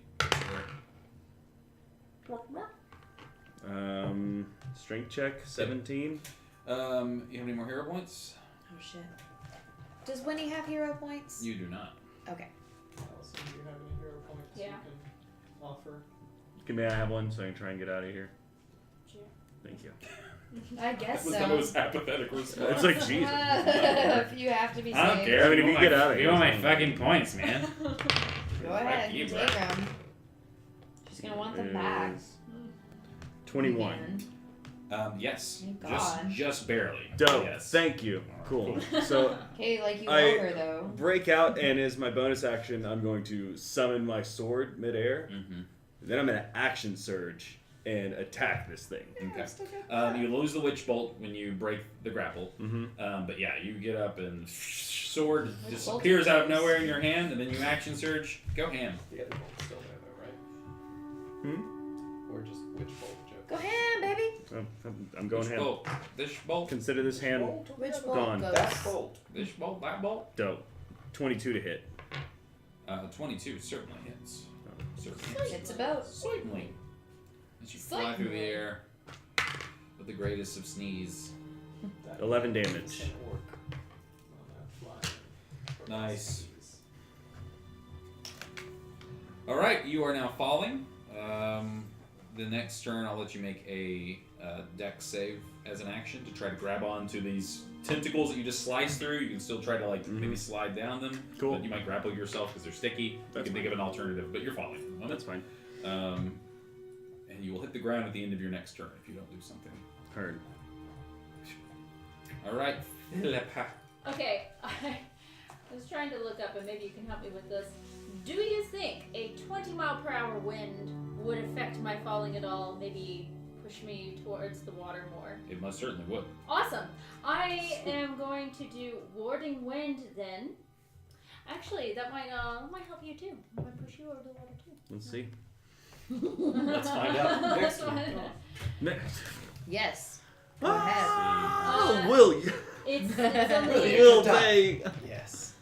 Strength check 17. You have any more hero points? Oh shit. Does Winnie have hero points? You do not. Okay. Allison, do you have any hero points Yeah. you can offer? May I have one so I can try and get out of here? Sure. Thank you. I guess That was so. the most apathetic response. It's like Jesus. If you have to be I don't saved. care. I mean, if you get out of you here, want my it's fine. fucking points, man. Go ahead. you, Take bro. them. She's gonna want them back. Is 21. Again. Yes. Thank God. Just barely. Dope. Yes. Thank you. Cool. So Okay, like you I- owe her though. break out, and as my bonus action, I'm going to summon my sword midair. Mm-hmm. Then I'm going to action surge and attack this thing. Okay. You lose the witch bolt when you break the grapple. Mm-hmm. But yeah, you get up and sword Witch just bolt appears out of is- nowhere in your hand, and then you action surge. Go ham. The other bolt's still there, though, right? Or just which bolt joke? Go ham, baby. I'm going Witch ham. bolt. This bolt. Consider this hand Which Gone. bolt That goes? bolt. This bolt. That bolt. dope. 22 to hit. 22 certainly hits. Certainly. It's a boat. Certainly. As you fly through the air with the greatest of sneeze. That 11 doesn't damage. work on that flying. Nice. All right, you are now falling. The next turn, I'll let you make a dex save as an action to try to grab onto these tentacles that you just slice through. You can still try to maybe slide down them. Cool. But you might grapple yourself because they're sticky. That's you can think of an alternative, but you're falling. Oh, that's fine. And you will hit the ground at the end of your next turn if you don't do something. Heard. All right, Philippa. Okay, I was trying to look up, and maybe you can help me with this. Do you think a 20-mile-per-hour wind would affect my falling at all? Maybe push me towards the water more? It most certainly would. Awesome. I am going to do warding wind then. Actually, that might help you too. It might push you over the water too. Let's see. Let's find out next week. Next. Yes. Go ahead. Oh, will you? It's only Will they? Yes.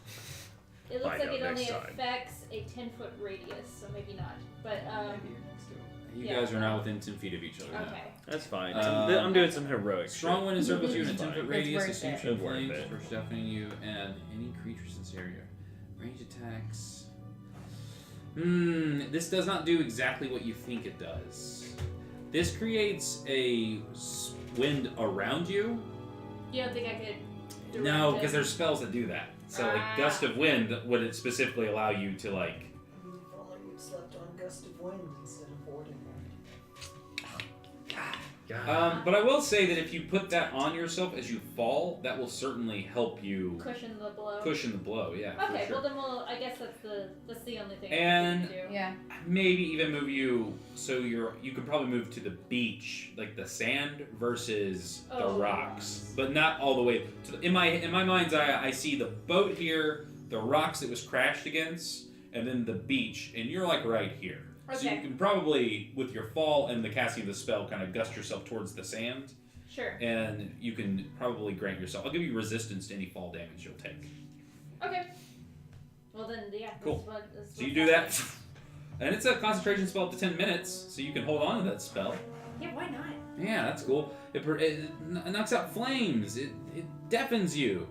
it looks Find like out it only next time. affects a 10-foot radius, so maybe not. But Maybe you're next to it. You Yeah. guys are now within 10 feet of each other. now. okay. That's fine. Um, I'm doing some heroic Strong shit. wind encircles you in a It's 10 foot fine. radius, worth assumes it. you It's worth flames it. for deafening you and any creatures in this area. Range attacks. This does not do exactly what you think it does. This creates a wind around you. You don't think I could direct No, it? because there's spells that do that. So like Ah. gust of wind would it specifically allow you to like. If only you'd slept on gust of wind instead of boarding wind. God. But I will say that if you put that on yourself as you fall, that will certainly help you cushion the blow. cushion the blow. Yeah. for Okay, sure. well then I guess that's the only thing And- I can do. Yeah. Maybe even move you so you could probably move to the beach, like the sand versus the Oh. rocks, but not all the way. In my mind's eye, I see the boat here, the rocks it was crashed against, and then the beach, and you're like right here. So you Okay. can probably, with your fall and the casting of the spell, kind of gust yourself towards the sand, Sure. and you can probably grant yourself. I'll give you resistance to any fall damage you'll take. Okay. Well then, yeah. Cool. That's So you what's do happening. that, and it's a concentration spell up to 10 minutes, so you can hold on to that spell. Yeah, why not? Yeah, that's cool. It knocks out flames. It deafens you.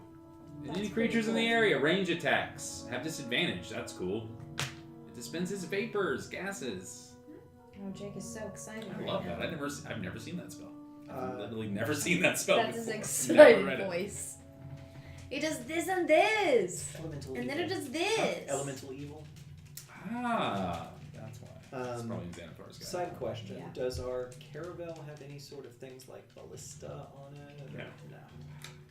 And That's any pretty creatures in the cool. area, range attacks, have disadvantage. That's cool. It dispenses vapors, gases. Oh, Jake is so excited. I right love now. that. I've never seen that spell. I've Uh, literally never seen that spell That's his before. Never excited read it. voice. He does this and this, Elemental and then evil. it does this. Elemental evil. Ah, that's why. That's Um, probably Xanathar's guy. Side question: Yeah. does our caravel have any sort of things like ballista on it? Or No. No.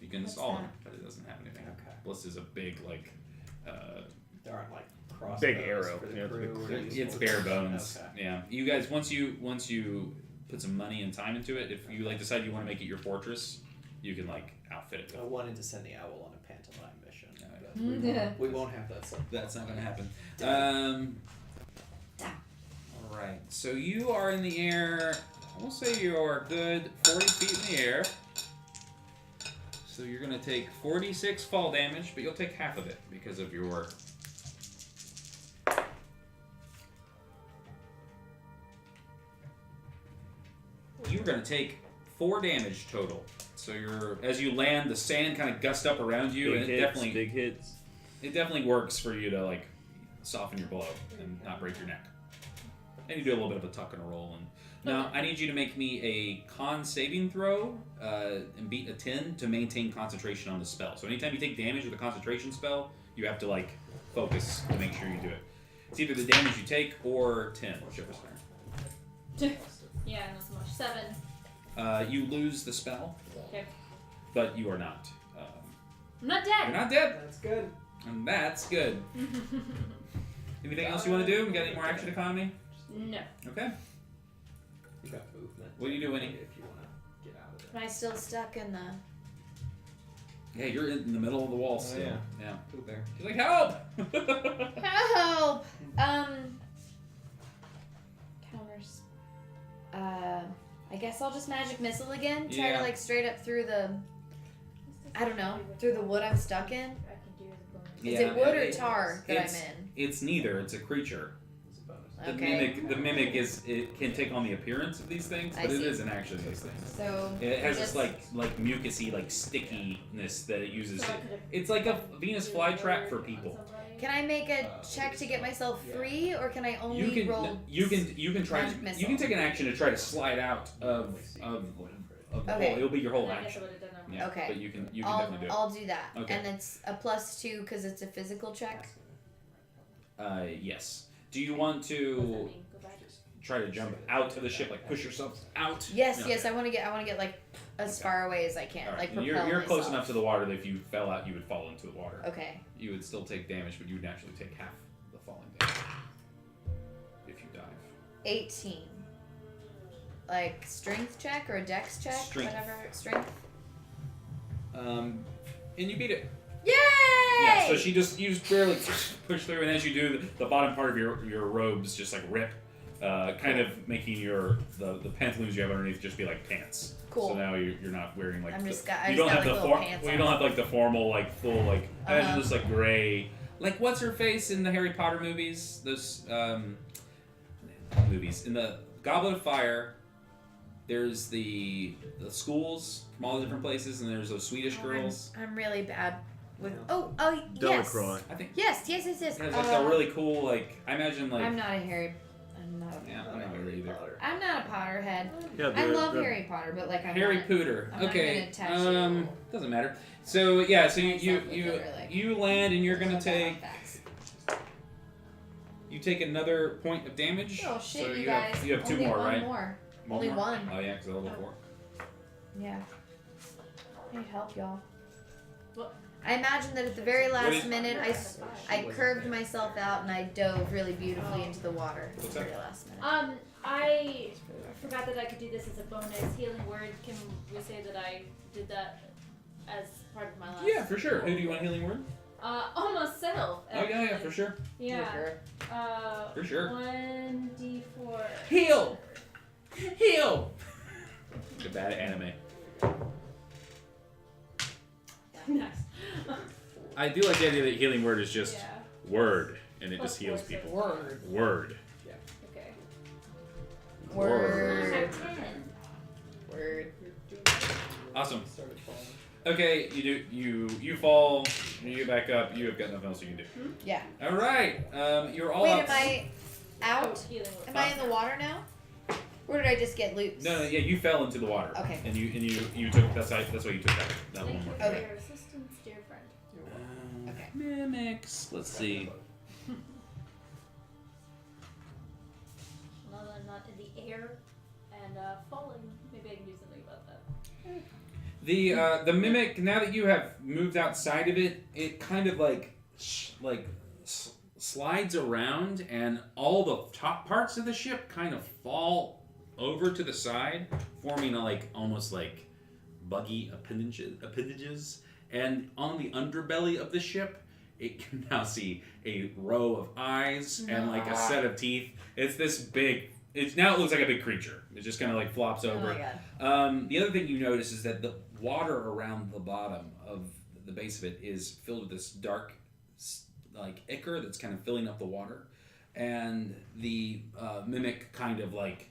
You can What's install that? them, but it doesn't have anything. Okay. Bliss is a big There aren't like crossbows Big arrow. for the Yeah, it's a big crew? crossbow. It's bare bones. Okay. Yeah. You guys, once you put some money and time into it, if you like decide you want to make it your fortress, you can like outfit it. I wanted to send the owl on a pantomime mission. But Yeah. we won't have that. So. That's not going to happen. All right. So you are in the air. We'll say you are good 40 feet in the air. So you're going to take 46 fall damage, but you'll take half of it because of your. You're going to take 4 damage total. So you're as you land, the sand kind of gusts up around you, and big hits. it definitely works for you to like soften your blow and not break your neck. And you do a little bit of a tuck and a roll. And now I need you to make me a con saving throw and beat a 10 to maintain concentration on the spell. So anytime you take damage with a concentration spell, you have to like focus to make sure you do it. It's either the damage you take or 10. Whichever's higher. Yeah, not so much. 7. You lose the spell, Okay. but you are not. I'm not You're dead. not dead, That's good. and that's good. Anything else you want to do? We got any more action economy? No. Okay. You got movement. What do you do, Winnie? If you want to get out of Am I still stuck in the? Yeah, you're in the middle of the wall still. yeah. Yeah. Pooh Bear. She's like, help! Help! Counters. I guess I'll just magic missile again. Try Yeah. to like straight up through the. I don't know, through the wood I'm stuck in. I can do as a bonus. Is Yeah, it wood or it- tar that it's- I'm in? It's neither. It's a creature. It's a bonus. The mimic it can take on the appearance of these things, I but it see. isn't actually these things. So It has this just- like mucusy like stickiness that it uses. So I could've It's like a Venus flytrap for people. Can I make a check to get myself free, or can I only You can roll? you can try magic to, missile? you can take an action to try to slide out of the Okay. hole. It'll be your whole I guess I action. would have done that. Yeah, Okay. but you can I'll definitely do it. I'll do that, Okay. and it's a +2 because it's a physical check. Yes. Do you want What does that to mean? Go back. try to jump out of the ship, like push yourself out? Yes, No. yes, I want to get like as Okay. far away as I can, All right. like And propel you're close myself. enough to the water that if you fell out, you would fall into the water. Okay. You would still take damage, but you would naturally take half the falling damage if you dive. 18. Like strength check or a dex check, Strength. whatever. Strength. And you beat it. Yay! Yeah. So you just barely push through, and as you do, the bottom part of your robes just like rip, kind of making the pantaloons you have underneath just be like pants. Cool. So now you're not wearing like I'm the, just got- I you just don't got, have like, the little pants you on. don't have like the formal like full like imagine Uh-huh. this like gray like what's her face in the Harry Potter movies, those movies in the Goblet of Fire. There's the schools from all the different places, and there's those Swedish girls. I'm really bad with. Oh, yes. Delacroix. I think Yes. it has like a really cool like I imagine like I'm not a Harry. I'm not. yeah I'm not really either. I'm not a Potterhead. Yeah, I love Harry Potter, but like I'm Harry not. Pooter. I'm not Okay. gonna tattoo. Doesn't matter. So yeah, so myself with you literally. you land and you're gonna I'm bad on take facts. you take another point of damage. Oh shit, so you have guys. you have 2 Only more, one right? More. One Only more? one. Oh yeah, because level 4. Yeah. I need help, y'all. What? I imagine that at the very What last is- minute, I curved myself out and I dove really beautifully into the water. At What's the that? very last minute. I forgot that I could do this as a bonus healing word. Can we say that I did that as part of my last? Yeah, for sure. Who do you want healing word? On myself. Oh yeah, actually. for sure. Yeah. For sure. 1d4. Heal. Heal. The bad anime. Nice. I do like the idea that healing word is just Yeah. word, and it Plus just heals 4, so people. Word. Word. Okay. Uh, Word. I have 10. Word. Awesome. Started falling. Okay, you fall, you get back up, you have got nothing else you can do. Yeah. Alright, you're all Wait, out. am I out? Healing word. Am I in the water now? Or did I just get loose? No, yeah, you fell into the water. Okay. And you took that's why you took that Thank one you more. for Okay. your assistance, dear friend. Okay. Mimics. Let's see. Now that I'm not in the air and falling, maybe I can do something about that. The mimic. Now that you have moved outside of it, it kind of like slides around, and all the top parts of the ship kind of fall over to the side, forming almost like buggy appendages. And on the underbelly of the ship, it can now see a row of eyes and like a set of teeth. It's this big. It looks like a big creature. It just kind of like flops over. Oh my god. The other thing you notice is that the water around the bottom of the base of it is filled with this dark, like ichor that's kind of filling up the water, and the mimic kind of like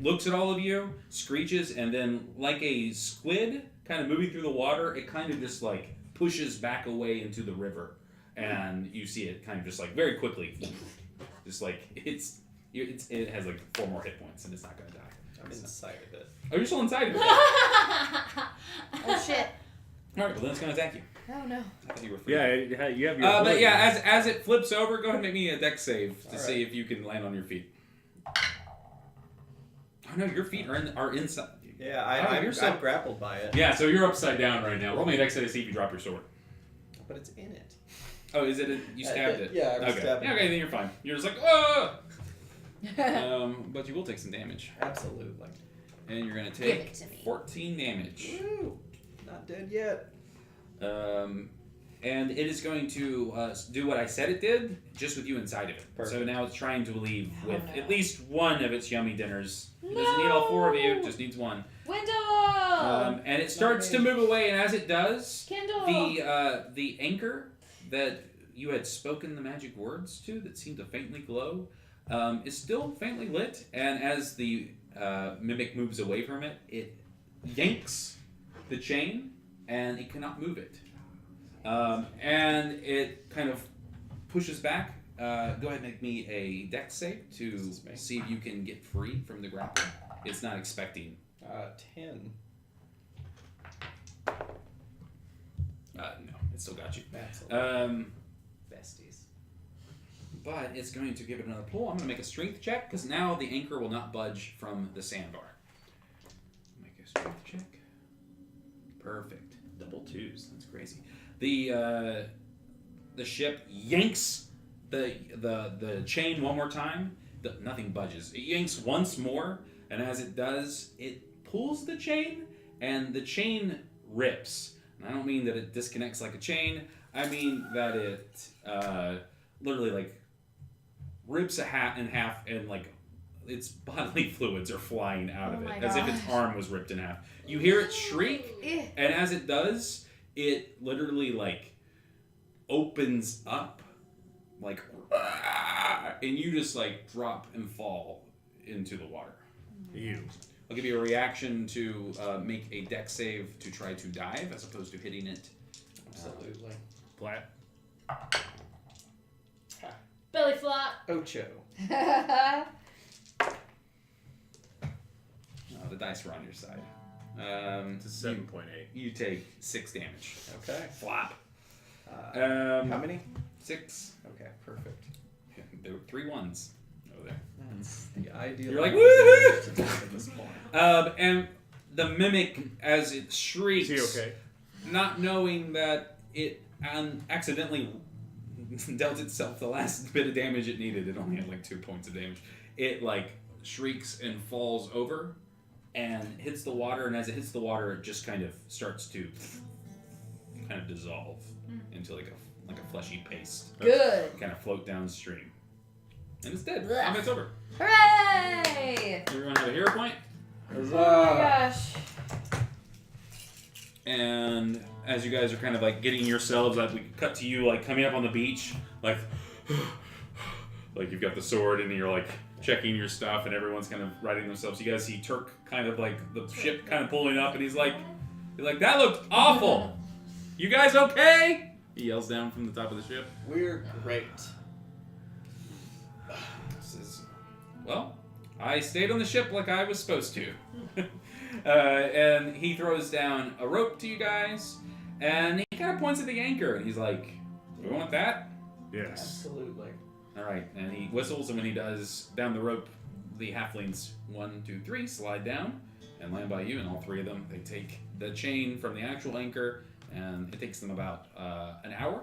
looks at all of you, screeches, and then like a squid kind of moving through the water, it kind of just like pushes back away into the river, and you see it kind of just like very quickly, just like it has like 4 more hit points and it's not gonna die. I'm inside of it. Oh, you're still inside of it. Oh shit. All right, well then it's gonna attack you. Oh no. I thought you were free. Yeah, you have your. But ability. yeah, as it flips over, go ahead and make me a dex save to All see right. if you can land on your feet. Oh no, your feet are inside. Yeah, I'm grappled by it. Yeah, so you're upside down right now. Roll me a dex save to see if you drop your sword. But it's in it. Oh, is it? You stabbed it. Yeah, I was Okay. stabbing Yeah, okay, it. then you're fine. You're just like, oh. But you will take some damage, Absolutely. and you're gonna Give take it to me. 14 damage. Woo! Not dead yet. And it is going to do what I said it did, just with you inside of it. Perfect. So now it's trying to leave with no. at least one of its yummy dinners. It doesn't need all 4 of you, just needs one. Window! And it starts to move away, and as it does, Kindle! the anchor that you had spoken the magic words to that seemed to faintly glow is still faintly lit, and as the mimic moves away from it, it yanks the chain, and it cannot move it. And it kind of pushes back. Go ahead and make me a dex save to see if you can get free from the grapple. It's not expecting. 10. No, it still got you. Absolutely. Besties. But it's going to give it another pull. I'm going to make a strength check because now the anchor will not budge from the sandbar. Make a strength check. Perfect. Double 2s. That's crazy. The ship yanks the chain one more time. Nothing budges. It yanks once more, and as it does, it pulls the chain, and the chain rips. And I don't mean that it disconnects like a chain. I mean that it literally like rips in half, and like its bodily fluids are flying out of Oh it, my as if its gosh. arm was ripped in half. You hear it shriek, Eh. and as it does, it literally like opens up, like, and you just like drop and fall into the water. You. I'll give you a reaction to make a dex save to try to dive as opposed to hitting it. Absolutely. Flat. Belly flop. Ocho. The dice are on your side. It's a 7.8. You take 6 damage. Okay. Flop. How many? 6. Okay, perfect. There were 3 1s over there. That's the ideal. You're like, amount of woohoo! damage to take at this point. And the mimic, as it shrieks, Is he okay? not knowing that it accidentally dealt itself the last bit of damage it needed. It only had like 2 points of damage. It like shrieks and falls over and hits the water, and as it hits the water, it just kind of starts to kind of dissolve into like a fleshy paste. Good. Kind of float downstream. And it's dead. Blech. Combat's over. Hooray! Everyone have a hero point. Oh my gosh. And as you guys are kind of like getting yourselves, like we cut to you like coming up on the beach, like you've got the sword and you're like checking your stuff, and everyone's kind of righting themselves. You guys see Turk kind of like the ship kind of pulling up, and he's like, that looked awful. You guys okay? He yells down from the top of the ship. We're great. Says, well, I stayed on the ship like I was supposed to. And he throws down a rope to you guys, and he kind of points at the anchor, and he's like, "We want that?" Yes. Absolutely. All right. And he whistles, and when he does, down the rope, the halflings 1, 2, 3 slide down and land by you, and all 3 of them, they take the chain from the actual anchor, and it takes them about an hour.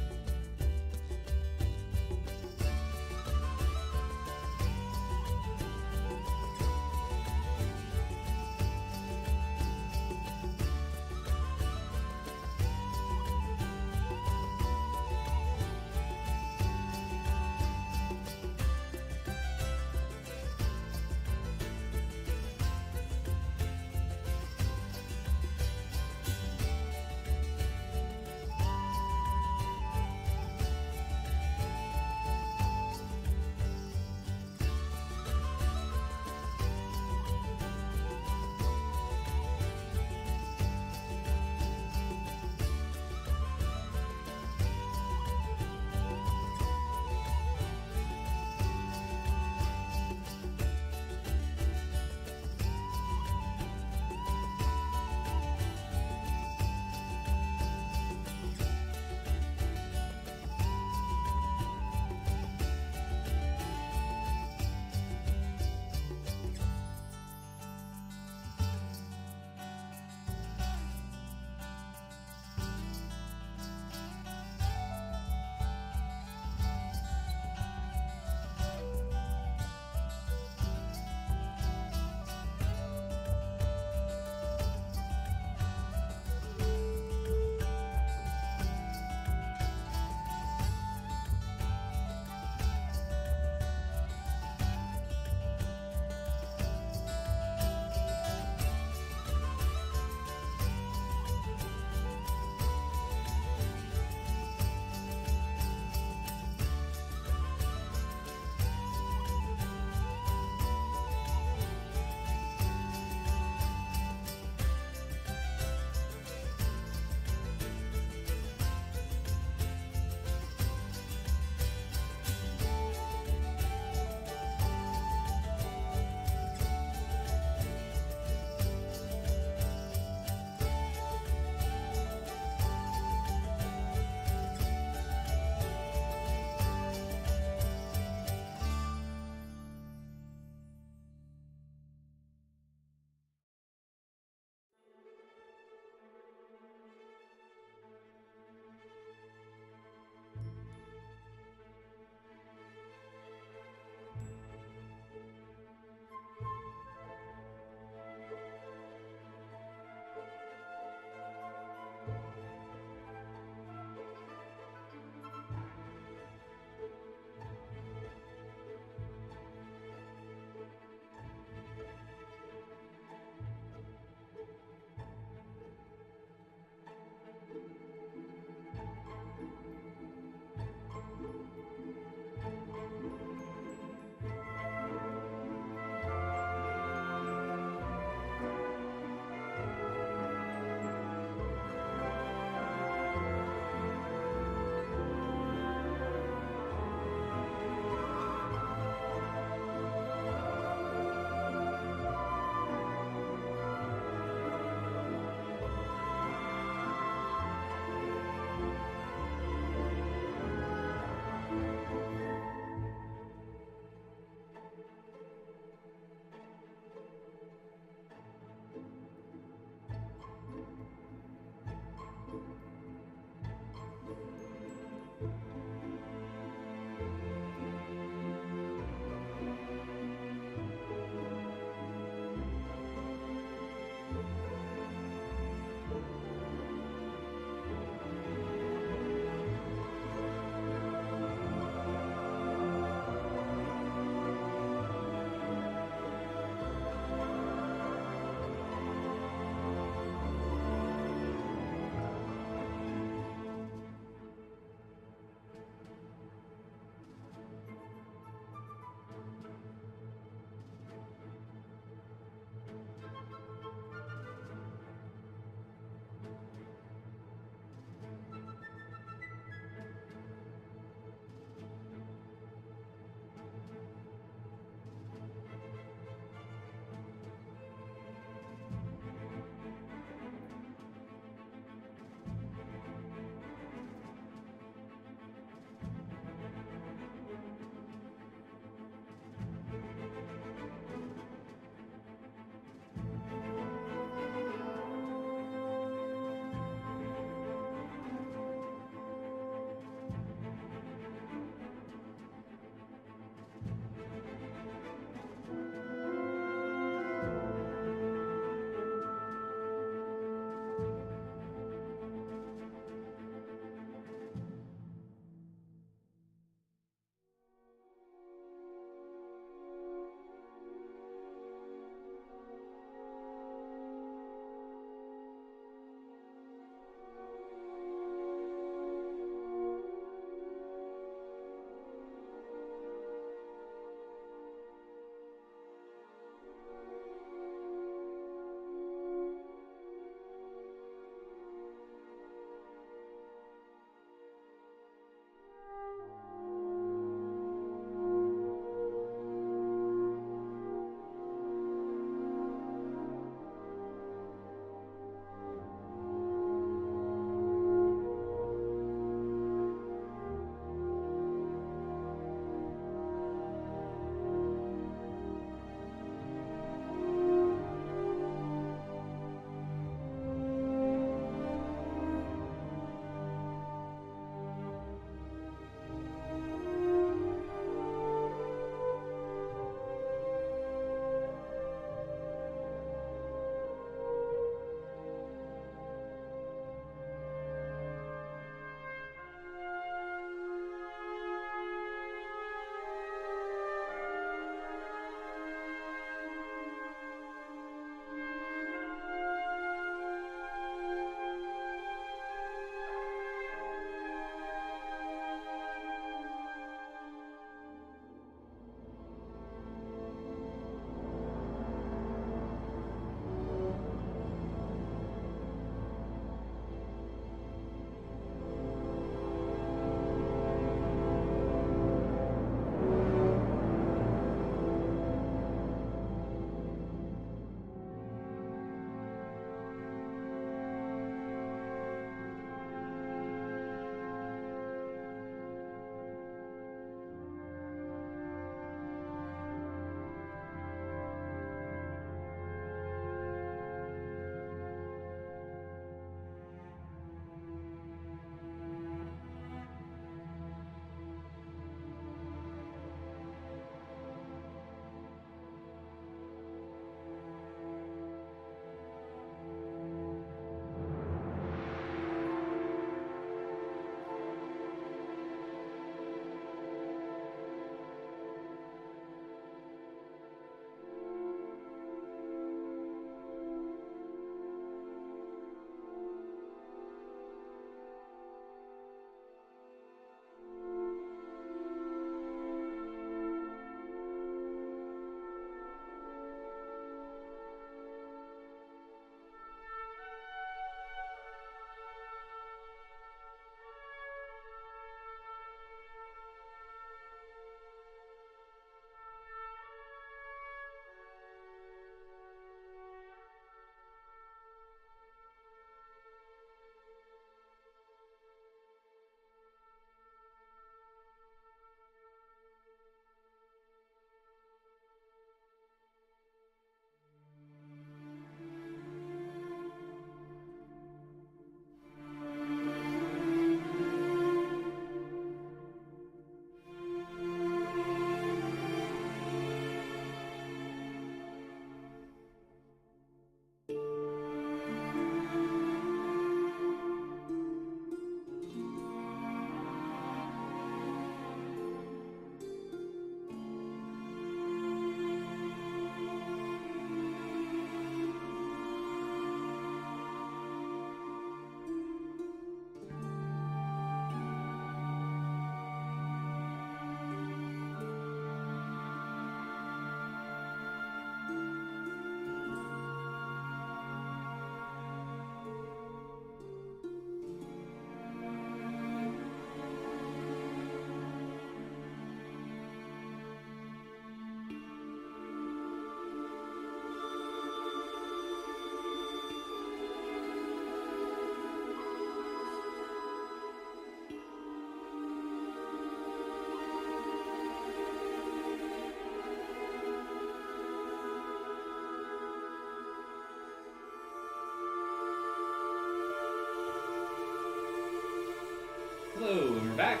Hello, and we're back.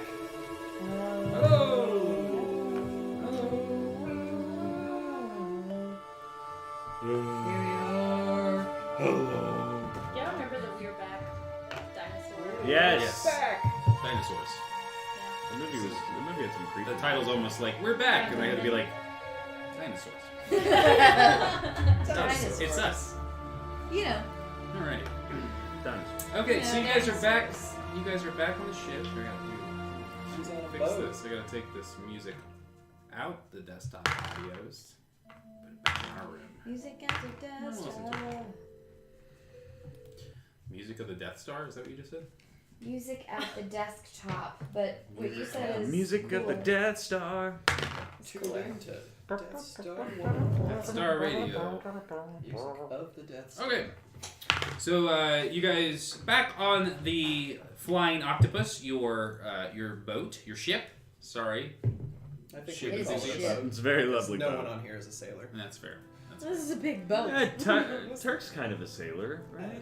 Hello. Yeah, I remember that we were back. Dinosaurs. Yes. Back. Dinosaurs. The movie had some creepy. The title's almost like, we're back, and I had to be like, dinosaurs. Dinosaurs. It's us. You know. Alright. Dinosaurs. Okay, so you guys are back. Dinosaurs. You guys are back on the ship. I gotta She's on a fix boat. this. I gotta take this music out the desktop audios. Put it back in our room. Music at the No one listens to desktop. Music of the Death Star? Is that what you just said? Music at the desktop, but what you said is Music of the cool. Death Star. It's Too cooler. late to Death Star 1. Death Star Radio. Music of the Death Star. Okay. So you guys back on the Flying Octopus, your boat, your ship. Sorry, I think Ship we is call a it a ship. boat. It's a very because lovely no boat. one on here is a sailor. that's fair. That's This is a big boat. Yeah, Turk's kind of a sailor, right?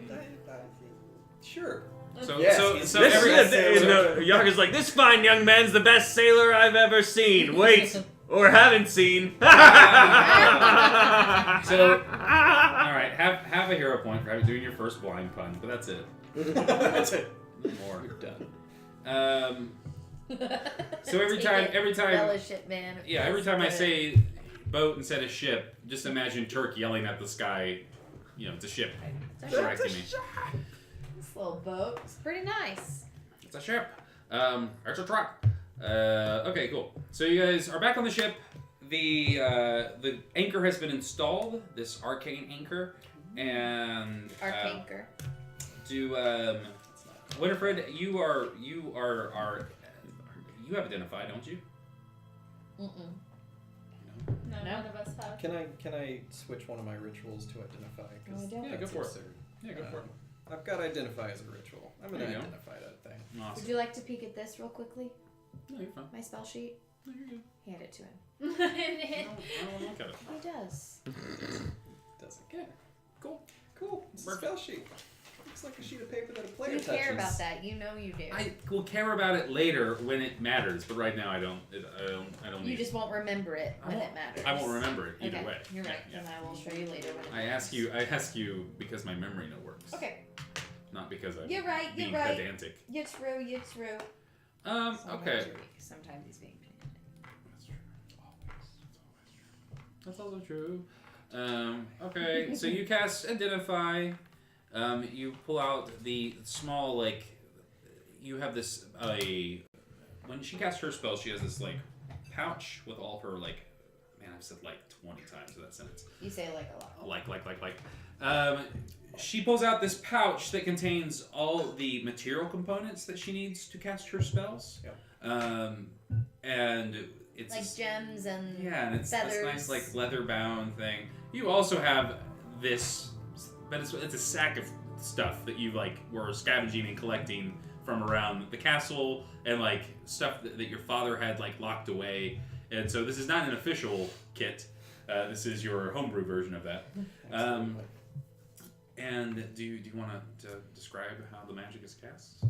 Sure. So Yes, so he's so very every good sailor. Yaga's like, this fine young man's the best sailor I've ever seen. Wait, or haven't seen. So, all right, have a hero point for doing your first blind pun, but that's it. That's it. More. You're done. So every time, Fellowship, man. yeah, every time I say boat instead of ship, just imagine Turk yelling at the sky. You know, it's a ship correcting me. This little boat is pretty nice. It's a ship. It's a truck. Okay, cool. So you guys are back on the ship. The anchor has been installed. This arcane anchor, and Arcanker. Winifred, you have identified, don't you? Mm-mm. No, No. none of us have. Can I switch one of my rituals to identify? 'Cause No, I don't. Yeah, go that's for it. absurd. Yeah, go for it. I've got identify as a ritual. I'm gonna There you go. identify that thing. Awesome. Would you like to peek at this real quickly? No, you're fine. My spell sheet? No, you're good. Hand it to him. I don't want to look at it. He does. Doesn't. Okay, cool. Cool. It's a spell sheet. Looks like a sheet of paper that a player You touches. care about that. You know you do. I will care about it later when it matters, but right now I don't. I don't You need. just won't remember it when it matters. I won't remember it either Okay, way. you're right. Yeah, Then I will show you later when it I ask you because my memory no works. Okay. Not because I'm You're right. being You're right. pedantic. You're true. You're true. Okay. Sometimes he's being pedantic. That's true. That's also true. Okay, so you cast Identify. You pull out the small, like, you have this, when she casts her spell, she has this, like, pouch with all her, like, man, I've said, like, 20 times in that sentence. You say like a lot. Like. She pulls out this pouch that contains all the material components that she needs to cast her spells. Yep. And it's Like gems and and it's feathers. this nice like leather bound thing. You also have this, but it's a sack of stuff that you like were scavenging and collecting from around the castle and like stuff that your father had like locked away. And so this is not an official kit. This is your homebrew version of that. Absolutely. And do you want to describe how the magic is cast?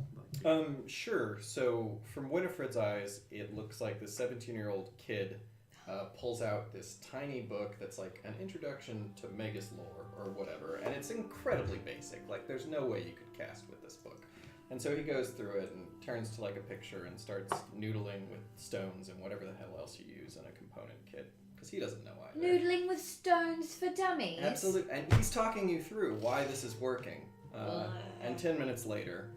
Sure. So, from Winifred's eyes, it looks like the 17-year-old kid pulls out this tiny book that's like an introduction to Magus lore or whatever, and it's incredibly basic. Like, there's no way you could cast with this book. And so he goes through it and turns to like a picture and starts noodling with stones and whatever the hell else you use in a component kit, because he doesn't know either. Noodling with stones for dummies. Absolutely, and he's talking you through why this is working. And 10 minutes later,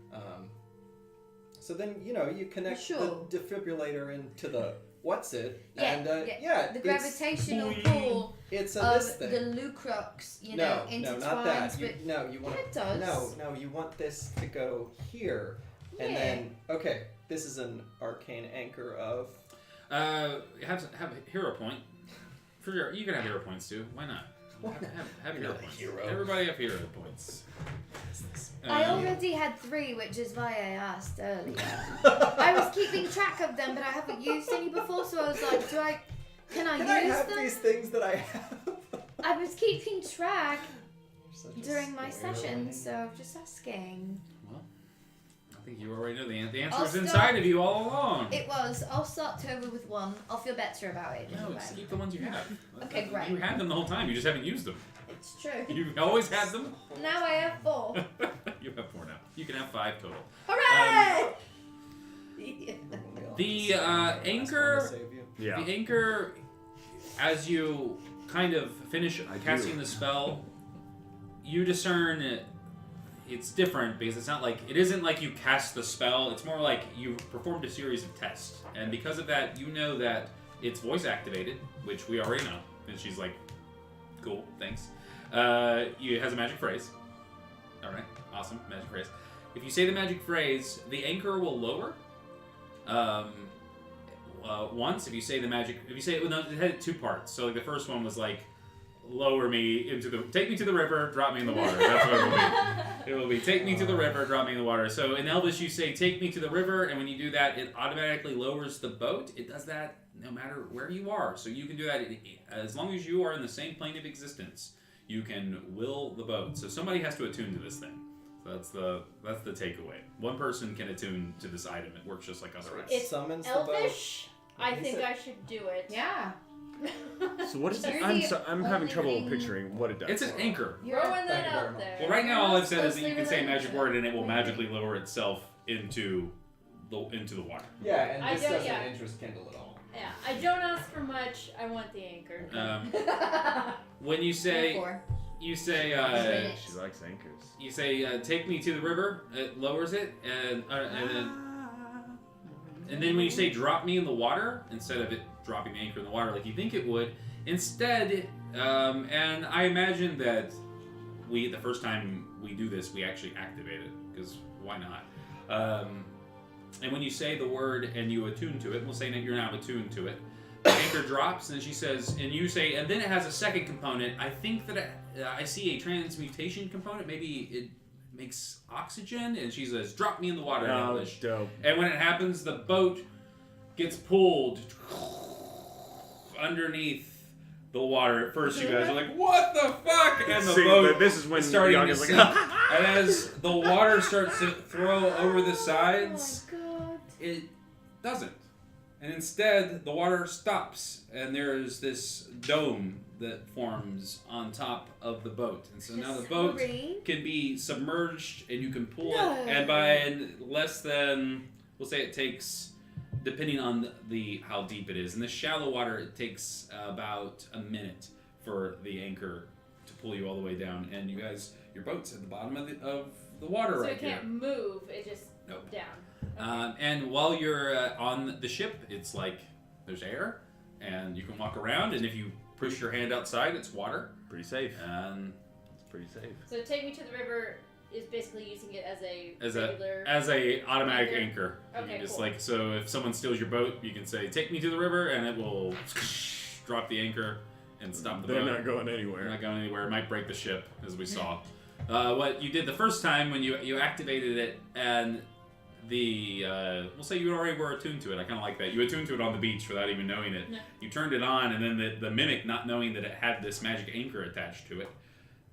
so then you connect Sure. the defibrillator into the what's it, Yeah, and the gravitational pull It's of this thing. the Lucrox, no, intertwines. not that. But You want it does. No, you want this to go here, and Yeah. then this is an arcane anchor of. Have a hero point. You can have hero points too. Why not? Have hero You're the points. hero. Everybody have hero points. I already had 3, which is why I asked earlier. I was keeping track of them, but I haven't used any before, so I was like, can I Can use I have them? these things that I have? I was keeping track You're such a during my spoiler. session, so I'm just asking. Well, I think you already know the answer I'll was start- inside of you all along. It was. I'll start over with one. I'll feel better about it. No, anyway. just keep the ones you have. Okay, great. You had them the whole time. You just haven't used them. It's true. You've always had them. Now I have 4. You have 4 now. You can have 5 total. Hooray! The anchor. The anchor, as you kind of finish casting the spell, you discern it's different because it's not like it isn't like you cast the spell. It's more like you performed a series of tests, and because of that, you know that it's voice activated, which we already know. And she's like, "Cool, thanks." It has a magic phrase. All right, awesome magic phrase. If you say the magic phrase, the anchor will lower. Once, if you say the magic, if you say it, no, it had 2 parts. So like the first one was like, lower me into the, take me to the river, drop me in the water. That's what it will be. It will be take me to the river, drop me in the water. So in Elvish, you say take me to the river, and when you do that, it automatically lowers the boat. It does that no matter where you are. So you can do that as long as you are in the same plane of existence. You can will the boat. So somebody has to attune to this thing. So that's the takeaway. One person can attune to this item. It works just like other items. It's summons Elvish. I He think said- I should do it. Yeah. So what is it? You're I'm, the I'm having only trouble thing- picturing what it does. It's an anchor. You're Throwing that Thank you very out much. there. Well, right now all I've said is that you can say a Closely magic word and it will related. magically lower itself into the water. Yeah, and I this don't- doesn't yeah. interest Kindle at all. Yeah, I don't ask for much. I want the anchor. When you say Therefore, you say She likes anchors. you say take me to the river, it lowers it, and then when you say drop me in the water, instead of it dropping the anchor in the water like you think it would, instead, and I imagine that the first time we do this, we actually activate it, because why not? And when you say the word and you attune to it, we'll say that you're now attuned to it, the anchor drops, and she says, and you say, and then it has a second component. I think that I see a transmutation component. Maybe it makes oxygen, and she says, drop me in the water in Oh, English. dope. And when it happens, the boat gets pulled underneath the water. At first, you guys are like, "What the fuck?" And the See, boat but this is when is starting Young to is like, sink. And as the water starts to throw over the sides, God. it doesn't. And instead, the water stops, and there's this dome that forms on top of the boat. And so now the boat Sorry. can be submerged, and you can pull No. it. And by less than, we'll say it takes, depending on the how deep it is. In the shallow water, it takes about a minute for the anchor to pull you all the way down. And you guys, your boat's at the bottom of the water So right it can't here. move. It just Nope. down. And while you're on the ship, it's like there's air, and you can walk around. And if you push your hand outside, it's water. Pretty safe. And It's pretty safe. So take me to the river is basically using it as a as regular. a automatic anchor. You Okay, can just cool. like, so if someone steals your boat, you can say, "Take me to the river," and it will drop the anchor and stop the They're boat. not going They're anywhere. not going anywhere. It might break the ship, as we saw. What you did the first time when you activated it, and the we'll say you already were attuned to it. I kind of like that. You attuned to it on the beach without even knowing it. Yeah. You turned it on, and then the mimic, not knowing that it had this magic anchor attached to it,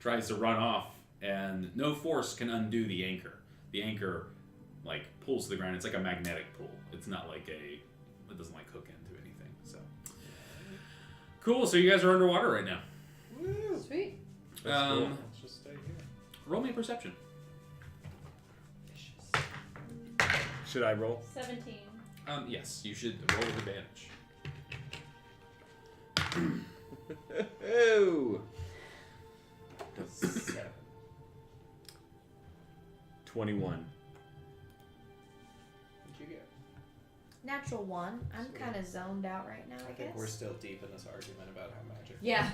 tries to run off, and no force can undo the anchor. The anchor like pulls to the ground. It's like a magnetic pull. It's not like it doesn't like hook into anything. So cool. So you guys are underwater right now. Sweet. That's cool. Let's just stay here. Roll me a perception. Should I roll? 17. Yes, you should roll with advantage. Oh. 7. 21. What'd you get? Natural 1. I'm kind of zoned out right now, I I guess. think we're still deep in this argument about how magic. Yeah.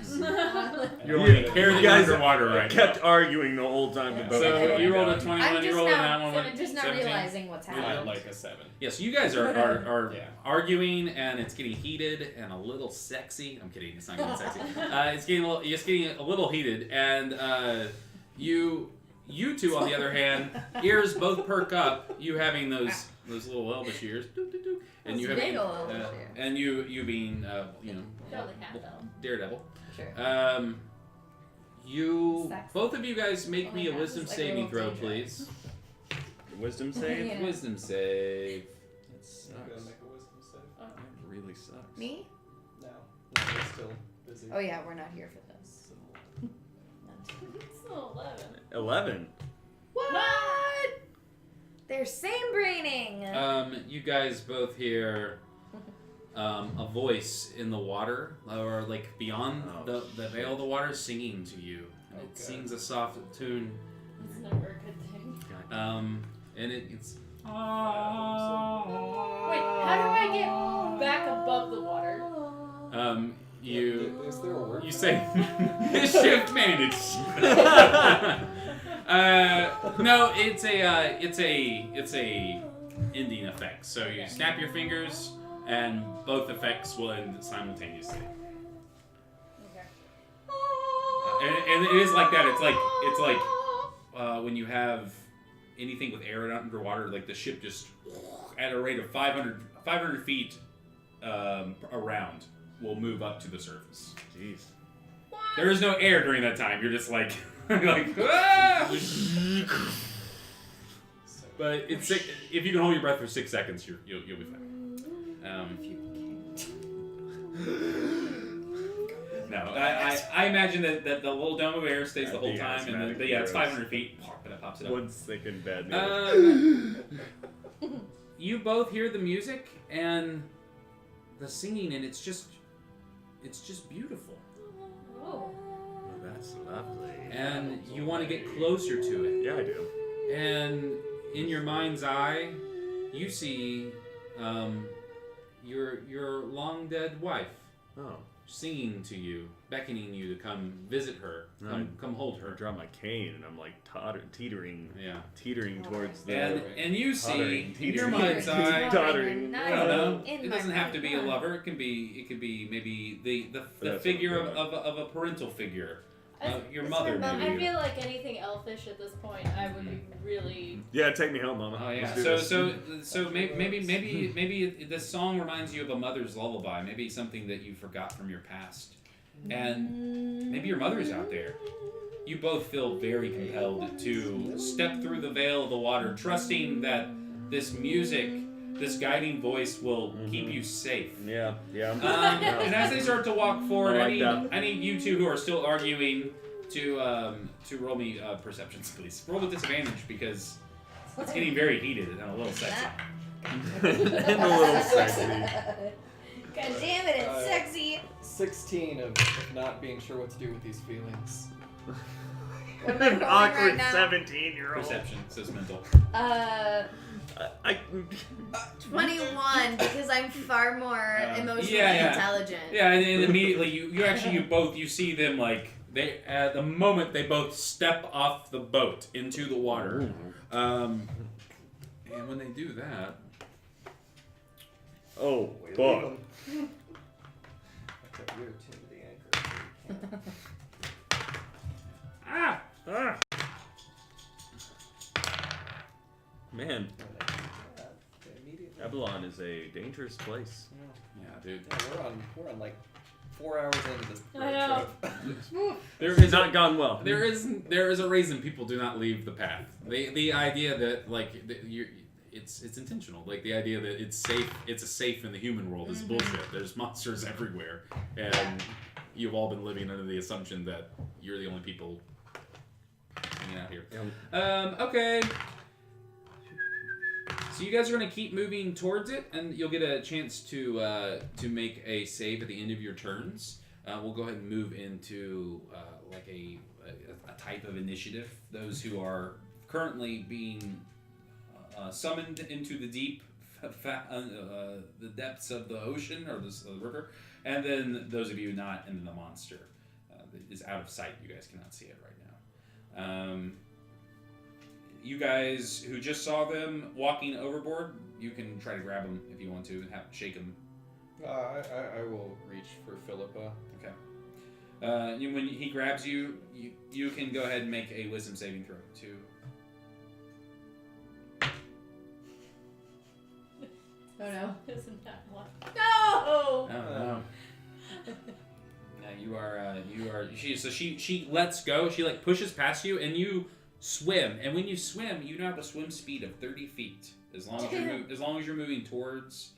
And You're I'm like gonna- carrying You guys underwater right kept now. arguing the whole time the boat So was going you rolled a down. 21, I'm you just rolled now, that one. I'm just now 17. realizing what's I happening. like a 7. Yeah, so you guys are Yeah. arguing, and it's getting heated and a little sexy. I'm kidding, it's not getting sexy. It's getting a little heated, and you two, on the other hand, ears both perk up. You having those little elvish ears, and Those you big having, ol' elvish ears. and you being Probably half elf. daredevil. Sure. You Sex. both of you guys make Oh me my a God, wisdom this is like a saving little throw, dangerous. please. Wisdom save? Yeah. Wisdom save. It sucks. Go make a wisdom save. Oh. That really sucks. Me? No, we're still busy. Oh yeah, we're not here for this. It's still 11. 11. What? They're same braining. You guys both hear a voice in the water, or like beyond the veil of the water, singing to you. And it sings a soft tune. It's never a good thing. And it's. Wait, how do I get back above the water? Is there a word? You say shift manage. No, it's a ending effect. So you snap your fingers, and both effects will end simultaneously. Okay. And it is like that. It's like when you have anything with air underwater, like the ship just at a rate of 500 feet around will move up to the surface. Jeez. There is no air during that time. You're just like ah! But it's if you can hold your breath for 6 seconds, you'll be fine. No, I imagine that the little dome of air stays the whole time, and then, it's 500 feet, and it pops it up. One sick and bad news. You both hear the music and the singing, and it's just beautiful. Oh. That's lovely. And you want to get closer to it. Yeah, I do. And in your mind's eye, you see your long dead wife Oh. singing to you, beckoning you to come visit her, come hold I her. draw my cane and I'm like teetering Yeah. towards the. And you see Tottering, in your teetering. mind's eye. Tottering. I don't know. It doesn't have to be a lover. It could be maybe the figure of a parental figure. Your mother, maybe. I feel like anything elfish at this point, I would be really. Yeah, take me home, Mama. Oh yeah. Let's do this. So maybe this song reminds you of a mother's lullaby. Maybe something that you forgot from your past, and maybe your mother's out there. You both feel very compelled to step through the veil of the water, trusting that this music, this guiding voice, will keep you safe. Yeah. And as they start to walk forward, I like that. I need you two who are still arguing to roll me perceptions, please. Roll with disadvantage because it's getting very heated and a little sexy. And a little sexy. God damn it, it's sexy. 16 of not being sure what to do with these feelings. What am I rolling Awkward right now? 17-year-old. Perception says mental. 21 because I'm far more emotionally intelligent. Yeah, and immediately you see them like they at the moment they both step off the boat into the water, and when they do that, oh, We fuck. leave 'em. Except you're to the anchor. ah, Man, They immediately. Abilon is a dangerous place. yeah, dude. Yeah, we're on like 4 hours into this I road know. trip. There It's is not gone well. there is a reason people do not leave the path. The idea that like it's intentional. Like the idea that it's a safe in the human world is bullshit. There's monsters everywhere, and you've all been living under the assumption that you're the only people hanging out here. Okay. So you guys are going to keep moving towards it, and you'll get a chance to make a save at the end of your turns. We'll go ahead and move into like a type of initiative. Those who are currently being summoned into the deep, the depths of the ocean or the river, and then those of you not in the monster that is out of sight. You guys cannot see it right now. You guys who just saw them walking overboard, you can try to grab them if you want to and shake them. I will reach for Philippa. Okay. When he grabs you, you can go ahead and make a wisdom saving throw too. Oh no. Isn't that one? No! Oh no. Yeah, you are. She lets go. She like pushes past you, and you swim, and when you swim, you now have a swim speed of 30 feet as long as you're moving towards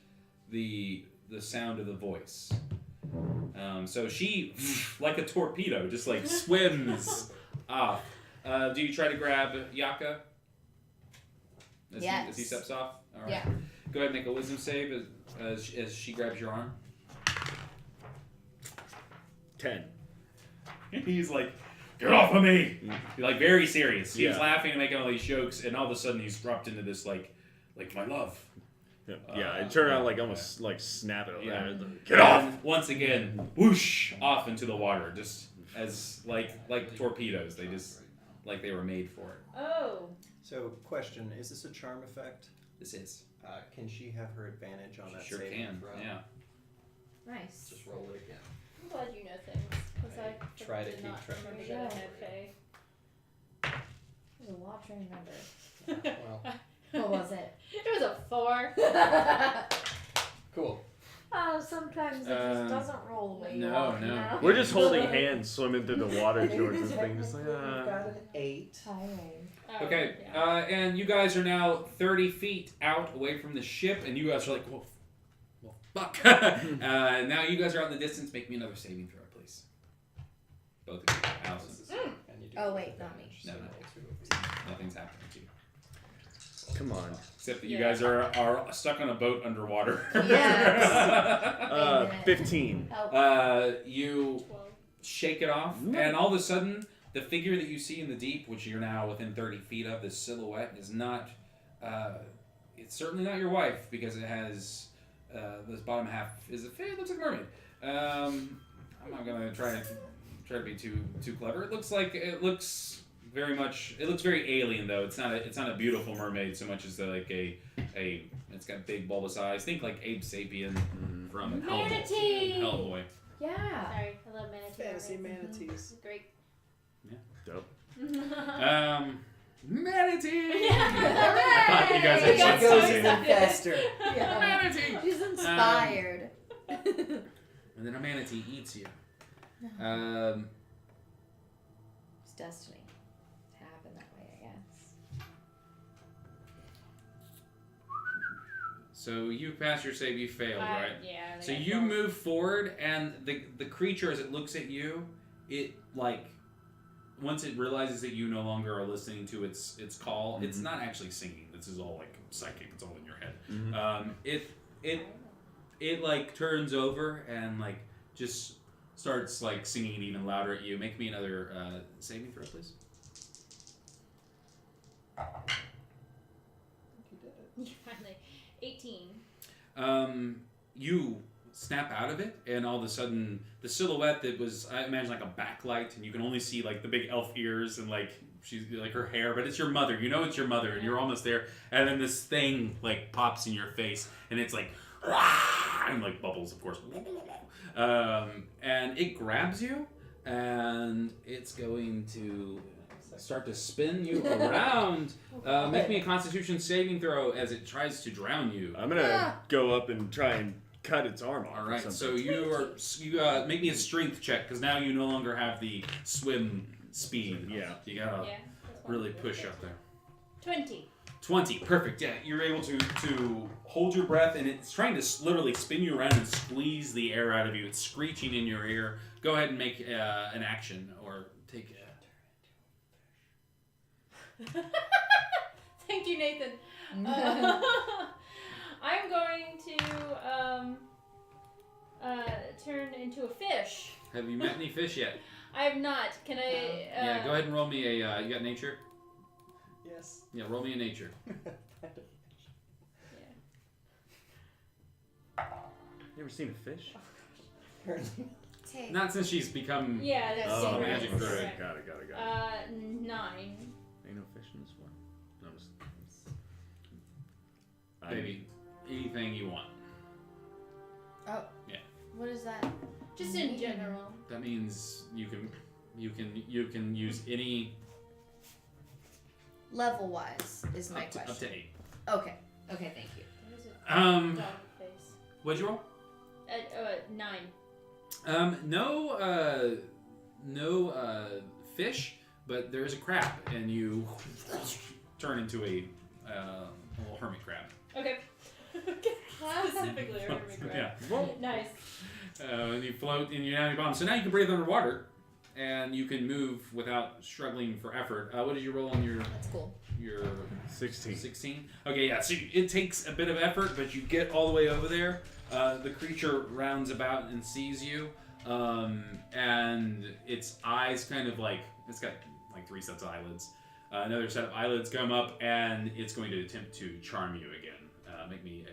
the sound of the voice. So she, like a torpedo, just like swims off. Do you try to grab Yaka as he steps off? All right. Yeah. Go ahead and make a wisdom save as she grabs your arm. 10. He's like, "Get off of me!" You're like very serious. He's Yeah. laughing and making all these jokes, and all of a sudden he's dropped into this like my love. Yeah, I turn around like almost like snap it over Yeah. there. Get off! Once again, whoosh off into the water, just as like torpedoes. They just like they were made for it. Oh. So, question: is this a charm effect? This is. Can she have her advantage on that? Sure saving can. throw? Yeah. Nice. Just roll it again. I'm glad you know things. Because I Try to did keep not track. remember that I had Faye. There's a lot to remember. Well, What was it? It was a 4. cool. Oh, sometimes it just doesn't roll the way you no, want, no. you know? We're just holding hands, swimming through the water towards this thing. Just like, We've got an 8. Tiring. Oh, Okay, yeah. and you guys are now 30 feet out away from the ship, and you guys are like, well fuck. Now you guys are out in the distance. Make me another saving throw, please. Both of you. Allison. And you do Oh, have wait, not advantage, me. so No, no. roll 2 of these. Nothing's happening to you. come on. Except that you Yeah. guys are stuck on a boat underwater. Yes. 15. You 12. shake it off, and all of a sudden, the figure that you see in the deep, which you're now within 30 feet of, this silhouette, is not. It's certainly not your wife because it has this bottom half is it looks like a mermaid. I'm not gonna try to be too clever. It looks very alien though. It's not a beautiful mermaid so much as it's got big bulbous eyes. Think like Abe Sapien from Manatee! Hellboy. Yeah. Sorry, I love manatee. Fantasy mermaids. manatees. Great. Dope. Manatee! I thought you guys had We got It goes so even excited. faster. Yeah. Manatee! She's inspired. And then a manatee eats you. It's destiny to happen that way, I guess. So you passed your save, you failed, right? Yeah. I So think I you failed. move forward, and the creature, as it looks at you, it like once it realizes that you no longer are listening to its call, it's not actually singing. This is all like psychic. It's all in your head. It like turns over and like just starts like singing even louder at you. Make me another saving throw, please. You did it. You finally. 18. You snap out of it, and all of a sudden, the silhouette that was, I imagine, like a backlight, and you can only see like the big elf ears and like she's like her hair, but it's your mother. You know it's your mother, and you're almost there. And then this thing like pops in your face, and it's like, and like bubbles, of course. And it grabs you, and it's going to start to spin you around. Make me a Constitution saving throw as it tries to drown you. I'm gonna go up and try and cut its arm off. All or right, something. so you make me a strength check because now you no longer have the swim speed. Yeah. You gotta Yeah. That's one really of the push things. up there. 20. 20, perfect. Yeah, you're able to hold your breath, and it's trying to literally spin you around and squeeze the air out of you. It's screeching in your ear. Go ahead and make an action or take a. Thank you, Nathan. I'm going to turn into a fish. Have you met any fish yet? I have not. Can I? Yeah, go ahead and roll me a. You got nature? Yes. Yeah, roll me a nature. You ever seen a fish? Take. Not since she's become. Yeah, that's Oh, right. magic That's druid. correct. Got it. 9. Ain't no fish in this one. No, I'm just. Baby, anything you want. Oh. Yeah. What is that? Just in general. That means you can use any Level wise is my up to question. 8. Okay. Okay, thank you. What is it? Um, Dog face. what'd you roll? 9. No fish, but there is a crab, and you turn into a little hermit crab. Okay. Specifically a hermit crab. Yeah. Nice. And you float in your now bomb. So now you can breathe underwater, and you can move without struggling for effort. What did you roll on your? That's cool. Your 16. 16. Okay, yeah. So it takes a bit of effort, but you get all the way over there. The creature rounds about and sees you, and its eyes kind of like it's got like 3 sets of eyelids. Another set of eyelids come up, and it's going to attempt to charm you again. Make me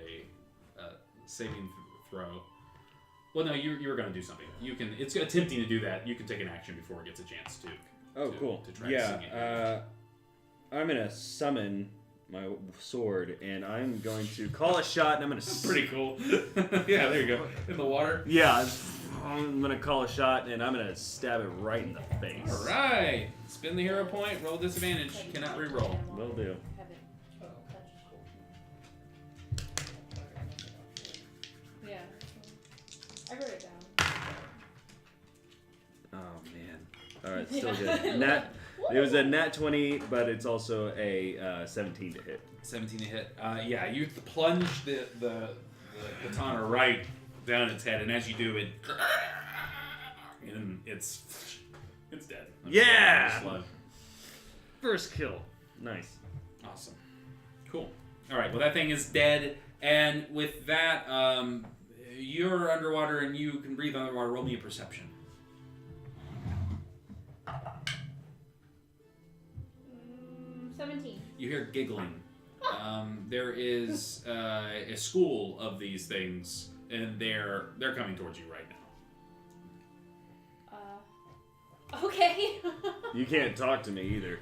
a saving throw. Well, no, you were going to do something. You can. It's attempting to do that. You can take an action before it gets a chance to. Oh, cool. To try to sing it. I'm gonna summon my sword, and I'm going to call a shot, and I'm gonna. Pretty cool. Yeah, there you go. In the water. Yeah, I'm gonna call a shot, and I'm gonna stab it right in the face. All right. Spin the hero point. Roll disadvantage. Cannot re-roll. Will do. Yeah. I wrote it down. Oh man. All right, still good. It was a nat 20, but it's also a 17 to hit. 17 to hit. Yeah, you plunge the katana right down its head, and as you do it, and it's dead. Yeah! Slug. First kill. Nice. Awesome. Cool. All right. Well, that thing is dead, and with that, you're underwater and you can breathe underwater. Roll me a perception. 17. You hear giggling. There is a school of these things, and they're coming towards you right now. Okay. You can't talk to me either.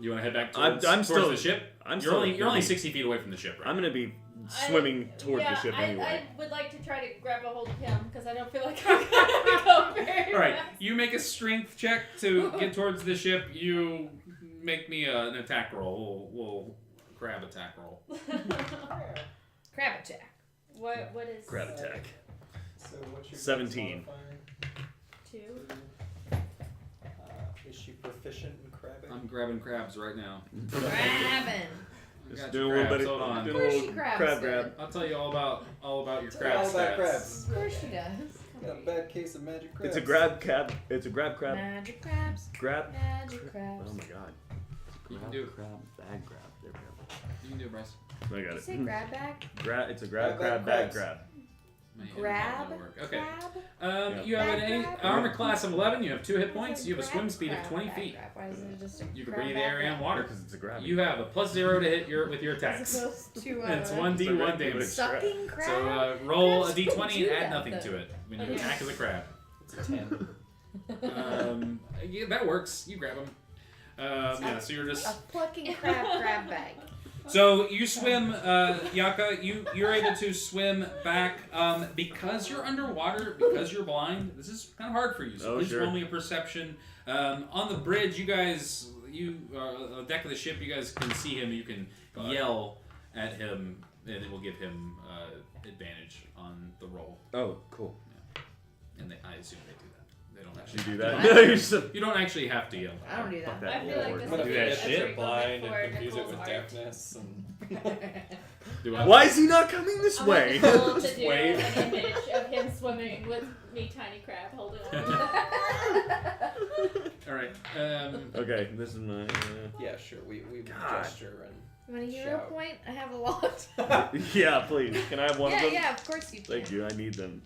You want to head back I'm towards still- the ship? I'm you're only 60 feet away from the ship, right? I'm gonna be swimming towards the ship anyway. I would like to try to grab a hold of him because I don't feel like I'm gonna go very All right, fast. you make a strength check to get towards the ship. You make me an attack roll. We'll crab attack roll. Crab attack. What is Crab attack. So what's your 17. dex modifier? 2? Is she proficient in crabbing? I'm grabbing crabs right now. Crabbing. Got Just your doing a little crabs, bit hold on. doing Of a course little she grabs crab it. grab. I'll tell you all about your Tell crab me all about stats. crabs. Of course she does. Got a bad case of magic crabs. It's a grab crab. It's a grab crab. Magic crabs. Grab. Magic crabs. Oh my god. You can do it. Crab. Bag grab. There we go. You can do it, Bryce. I got Did you it. say grab bag? It's a grab Grab crab bag bag crabs. grab. My internet Grab. won't work. Okay. Crab? You have Bag an grab? armor class of 11. You have 2 hit points. It's You have a like swim grab, speed of crab, 20 bag feet. grab. Why isn't it just a You can crab, breathe bag, air grab? and water. Because it's a grab. You have a +0 to hit with your As attacks. opposed to It's It's a 1d1 regular damage. sucking crab. So roll a Crabs don't d20 do and add that, nothing though. to it when you Okay. attack as a crab. It's a 10. Yeah, that works. You grab them. Yeah, so you're just. A plucking crab bag. So you swim, Yaka. You're able to swim back because you're underwater, because you're blind. This is kind of hard for you. So Oh, please sure. roll me a perception. On the bridge, you guys, on the deck of the ship, you guys can see him. You can yell at him, and it will give him advantage on the roll. Oh, cool. And I assume they do that. They don't You actually do What? that? You're so- You don't actually have to yell. I don't do Fuck that. that. I feel like Lord. this I'm gonna is Do that forget shit. that you're blind for and confuse it Nicole's with art. deafness. And Do I? Why is he not coming this I want way? Nicole to Just do wave. an image of him swimming with me, tiny crab, holding on. All right. Okay, this is my. yeah, sure. We God. gesture and. You want a hero Shout. point? I have a lot. Yeah, please. Can I have one of them? Yeah, of course you can. Thank you. I need them.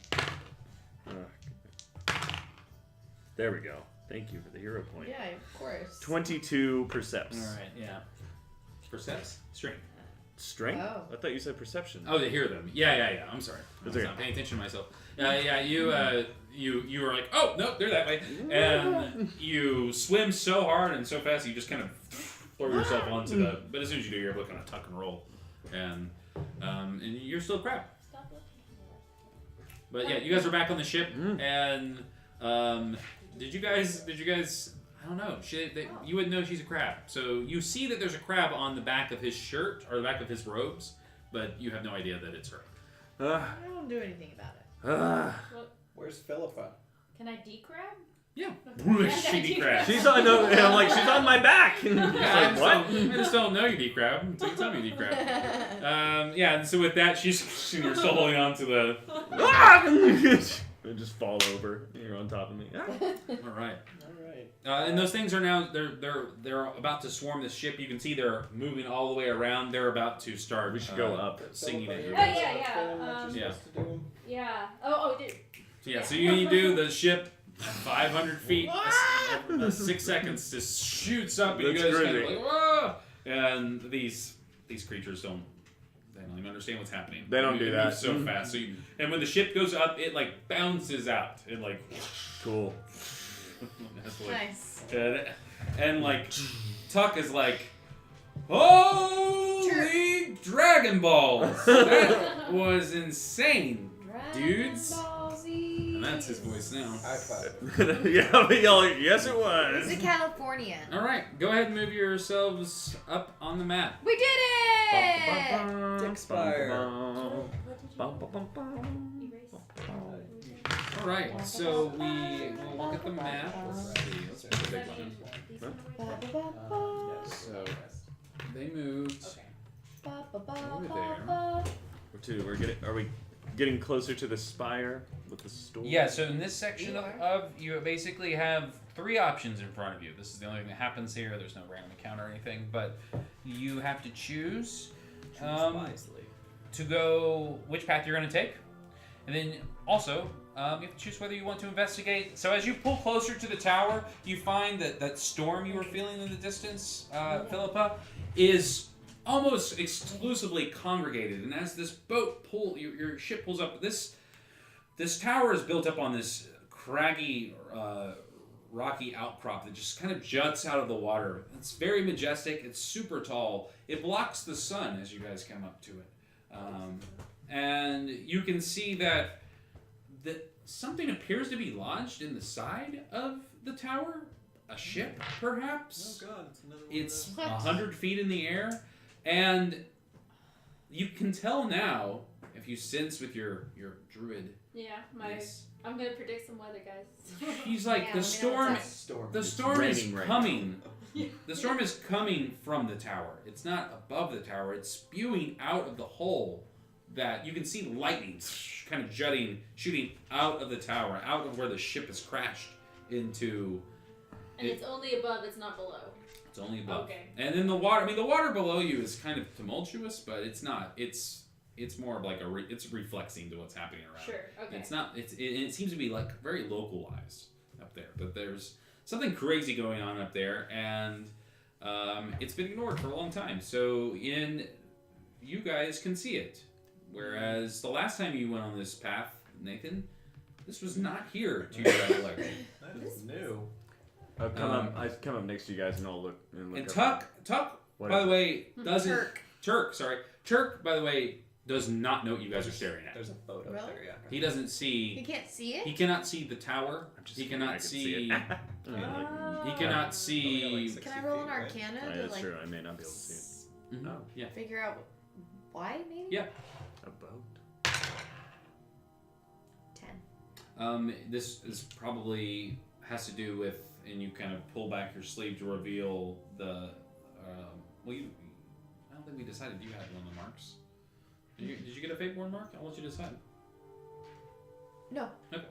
There we go. Thank you for the hero point. Yeah, of course. 22 percepts. All right. Yeah. Percepts. Strength. Strength? Oh. I thought you said perception. Oh, to hear them. Yeah. I'm sorry. I was It's okay. not paying attention to myself. Yeah, you were like, oh no, they're that way, and you swim so hard and so fast you just kind of throw yourself onto the. But as soon as you do, you're able to kind of tuck and roll, and you're still a crab. Stop looking. But yeah, you guys are back on the ship, and did you guys? I don't know. You wouldn't know she's a crab. So you see that there's a crab on the back of his shirt or the back of his robes, but you have no idea that it's her. Uh, I don't do anything about it. uh, Where's Philippa? Can I decrab? Yeah. She decrabs. She's on. No, and I'm like, she's on my back. And it's Yeah, like, what? I just don't know you decrab until you tell me you decrab. Yeah, and so with that, you're still holding on to the. I just fall over. You're on top of me. All right. All right. And those things are now they're about to swarm the ship. You can see they're moving all the way around. They're about to start. We should go up. Singing at you. Oh, yeah. Yeah. Yeah. Oh, dude. Yeah. So you do the ship at 500 feet. 6 seconds just shoots up, and you That's guys kind of crazy. like whoa. And these creatures don't even understand what's happening. They don't It do moves that. so fast. So and when the ship goes up, it like bounces out. It like Cool. that's what- Nice. and like Tuck is like, holy Dragon Balls! That was insane, dudes. And that's his voice now. High five. Yeah, but y'all like, yes, it It's was. a California. All right, go ahead and move yourselves up on the map. We did it! Dickspire. All right, so we will look at the map. Let's see. Let's put the big one. So they moved. Are we getting closer to the spire with the store? Yeah, so in this section of you basically have 3 options in front of you. This is the only thing that happens here. There's no random encounter or anything, but you have to choose Wisely. to go which path you're going to take. And then also, you have to choose whether you want to investigate. So as you pull closer to the tower, you find that that storm you were feeling in the distance, Philippa, is almost exclusively congregated. And as this boat your ship pulls up, this tower is built up on this craggy, rocky outcrop that just kind of juts out of the water. It's very majestic. It's super tall. It blocks the sun as you guys come up to it. And you can see that something appears to be lodged in the side of the tower. A ship, perhaps. Oh God, it's another one. It's 100 feet in the air, and you can tell now if you sense with your druid. Yeah, Yes. I'm gonna predict some weather, guys. He's like Yeah, the let me know storm. what's Storm. The storm is raining right coming. The storm is coming from the tower. It's not above the tower. It's spewing out of the hole that you can see lightning kind of shooting out of the tower, out of where the ship has crashed into. And it's only above, it's not below. It's only above. Okay. And then the water. I mean, the water below you is kind of tumultuous, but it's not. It's more of like it's reflexing to what's happening around. Sure, okay. It's not. It seems to be like very localized up there, but there's something crazy going on up there, and it's been ignored for a long time. So you guys can see it, whereas the last time you went on this path, Nathan, this was not here to your recollection. That is new. I come up next to you guys and I'll look. And up. Tuck, What by is the way, doesn't. Turk. Turk, by the way, does not know what you guys are staring at. There's a boat up Really? there, yeah. He doesn't see. You can't see it? He cannot see the tower. I'm just He kidding, I cannot can see. it. I mean, like, He cannot see. Can I roll an Arcana oh, to that's like true. I may not be able to see it. Mhm. Oh. Yeah. figure out why maybe? Yeah. A boat. 10. This is probably has to do with, and you kind of pull back your sleeve to reveal the. I don't think we decided you had one of the marks. Did you get a Fateborn mark? I'll let you decide. No. Okay.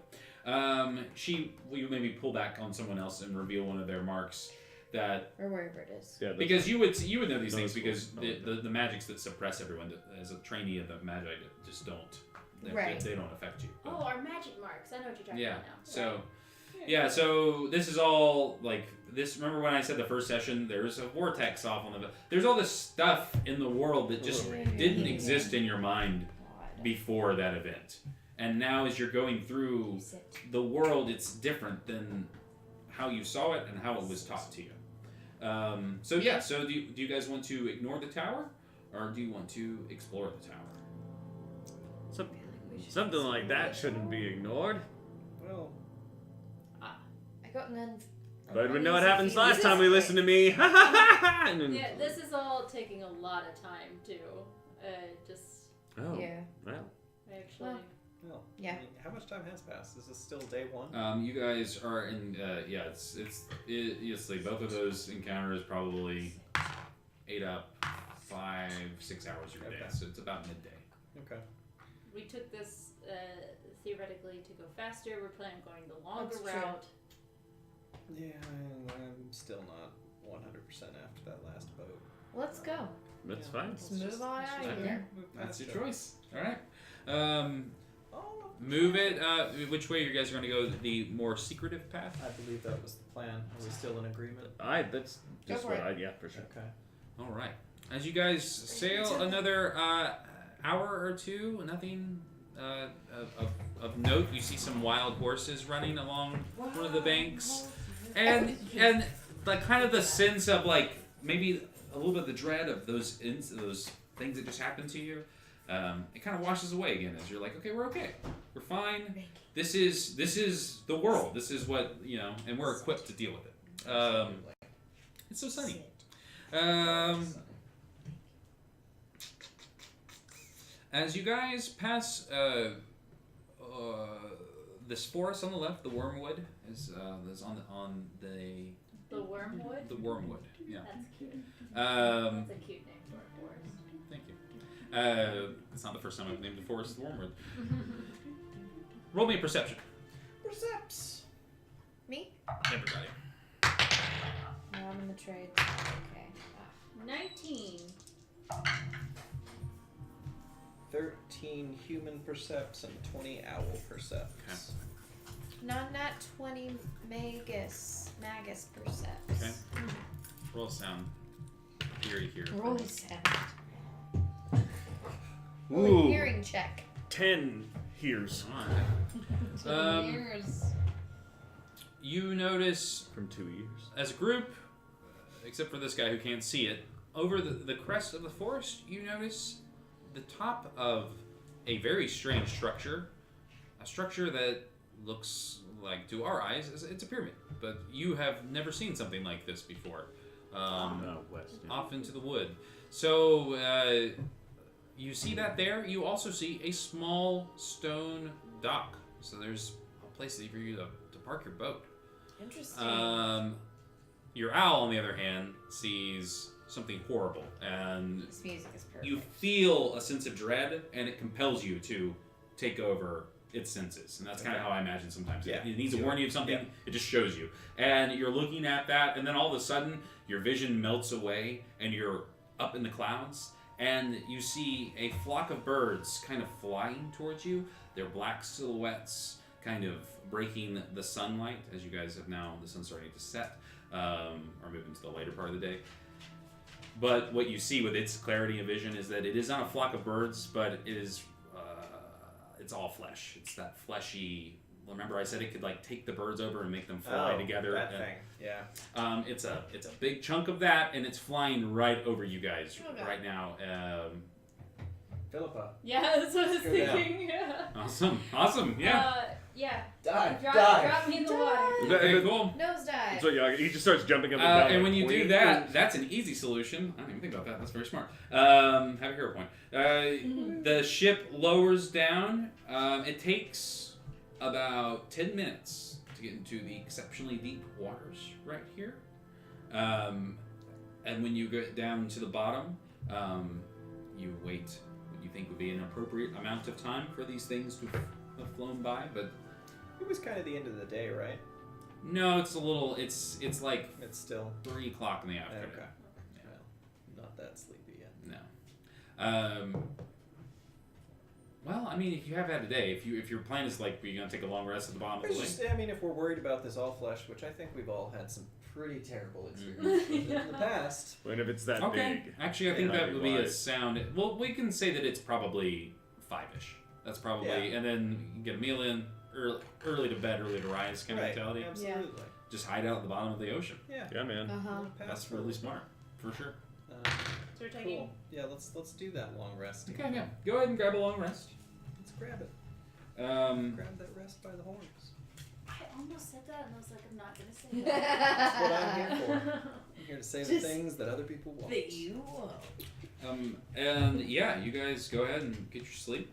You maybe pull back on someone else and reveal one of their marks that Or wherever it is. Yeah. that's because you would know these No, things it's because cool. the magics that suppress everyone as a trainee of the magi just don't. Right. They don't affect you. Oh, our magic marks. I know what you're talking Yeah. about now. So, yeah. So this is all like this. Remember when I said the first session? There's a vortex off on the. There's all this stuff in the world that just didn't exist in your mind God. before that event, and now as you're going through Use it. the world, it's different than how you saw it and how it was taught to you. So yeah. So do you guys want to ignore the tower, or do you want to explore the tower? Something like that shouldn't be ignored. Well, I got none. But we know what happens This last is time we great. listen to me. And then- Yeah, this is all taking a lot of time too. Just Oh. Yeah. Well. actually. Well, Yeah. I mean, how much time has passed? Is this still day one? You guys are in. It's like both of those encounters probably ate up 5-6 hours of your day, Okay. so it's about midday. Okay. We took this theoretically to go faster. We're planning on going the longer That's true. route. Yeah, I'm still not 100% after that last boat. Let's go. That's Yeah. fine. Let's move on out of Okay. here. That's your choice. All right. All of Move it. Which way you guys are going to go? The more secretive path. I believe that was the plan. Are we still in agreement? That's Go just for what it. yeah, for sure. Okay. All right. As you guys sail another hour or two, nothing of note. You see some wild horses running along one of the banks, and like kind of the sense of like maybe a little bit of the dread of those things that just happened to you. It kind of washes away again as you're like, okay, we're okay, we're fine. This is the world. This is what and we're equipped to deal with it. It's so sunny. As you guys pass this forest on the left, the wormwood is on The wormwood? the wormwood. Yeah. That's cute. Um, That's a cute name for a forest. Thank you. It's not the first time I've named the forest the wormwood. Roll me a perception. Perceps. Me? Everybody. No, I'm in the trade. Okay. 19. 13 human percepts and 20 owl percepts. Okay. Not nat 20 magus percepts. Okay. Roll a sound. Here. Roll a sound. Ooh. Roll a hearing check. 10 hears Alright. Ears. You notice from 2 years. as a group, except for this guy who can't see it, over the crest of the forest, you notice the top of a very strange structure. A structure that looks like, to our eyes, it's a pyramid. But you have never seen something like this before. West. Yeah. Off into the wood. So, you see that there. You also see a small stone dock. So there's a place for you to park your boat. Interesting. Your owl, on the other hand, sees something horrible, and This music is perfect. you feel a sense of dread, and it compels you to take over its senses. And that's kind of how I imagine sometimes. Yeah. It needs to warn you of something, Yeah. it just shows you. And you're looking at that, and then all of a sudden, your vision melts away, and you're up in the clouds, and you see a flock of birds kind of flying towards you. They're black silhouettes, kind of breaking the sunlight, as you guys have now, the sun's starting to set, or moving to the later part of the day. But what you see with its clarity of vision is that it is not a flock of birds, but it is, it's all flesh. It's that fleshy. Remember, I said it could like take the birds over and make them fly together. That thing. Yeah. It's a big chunk of that, and it's flying right over you guys Okay. right now. Philippa. Yeah, that's what I was Go down. thinking. Yeah. Awesome, yeah. Yeah. Dive. Drop me in the water. Okay, cool. Nosedive. So yeah, he just starts jumping up and down. And like when you do pointing. that, that's an easy solution. I didn't even think about that. That's very smart. Have a hero point. The ship lowers down. It takes about 10 minutes to get into the exceptionally deep waters right here. And when you get down to the bottom, you wait what you think would be an appropriate amount of time for these things to have flown by, but It was kind of the end of the day, right? no, it's a little. It's like It's still 3 o'clock in the afternoon. okay. Well, not that sleepy yet. No. Well, I mean, if you have had a day, if your plan is like you're gonna take a long rest at the bottom of the It's lake, just, I mean, if we're worried about this all flesh, which I think we've all had some pretty terrible experiences with in the past. And if it's that okay. big, Actually, I think Yeah, that would be a wise. sound. Well, we can say that it's probably 5-ish. That's probably, Yeah. and then you can get a meal in, early to bed, early to rise kind Right. of mentality. Absolutely. Just hide out at the bottom of the ocean. Yeah. yeah, man. Uh-huh. That's really smart, for sure. So we're taking. Cool. Yeah, let's do that long rest. Okay, yeah. Go ahead and grab a long rest. Let's grab it. Um, Grab that rest by the horns. I almost said that, and I was like, I'm not gonna say that. That's what I'm here for. I'm here to say the Just things that other people won't. That you won't. and yeah, you guys go ahead and get your sleep.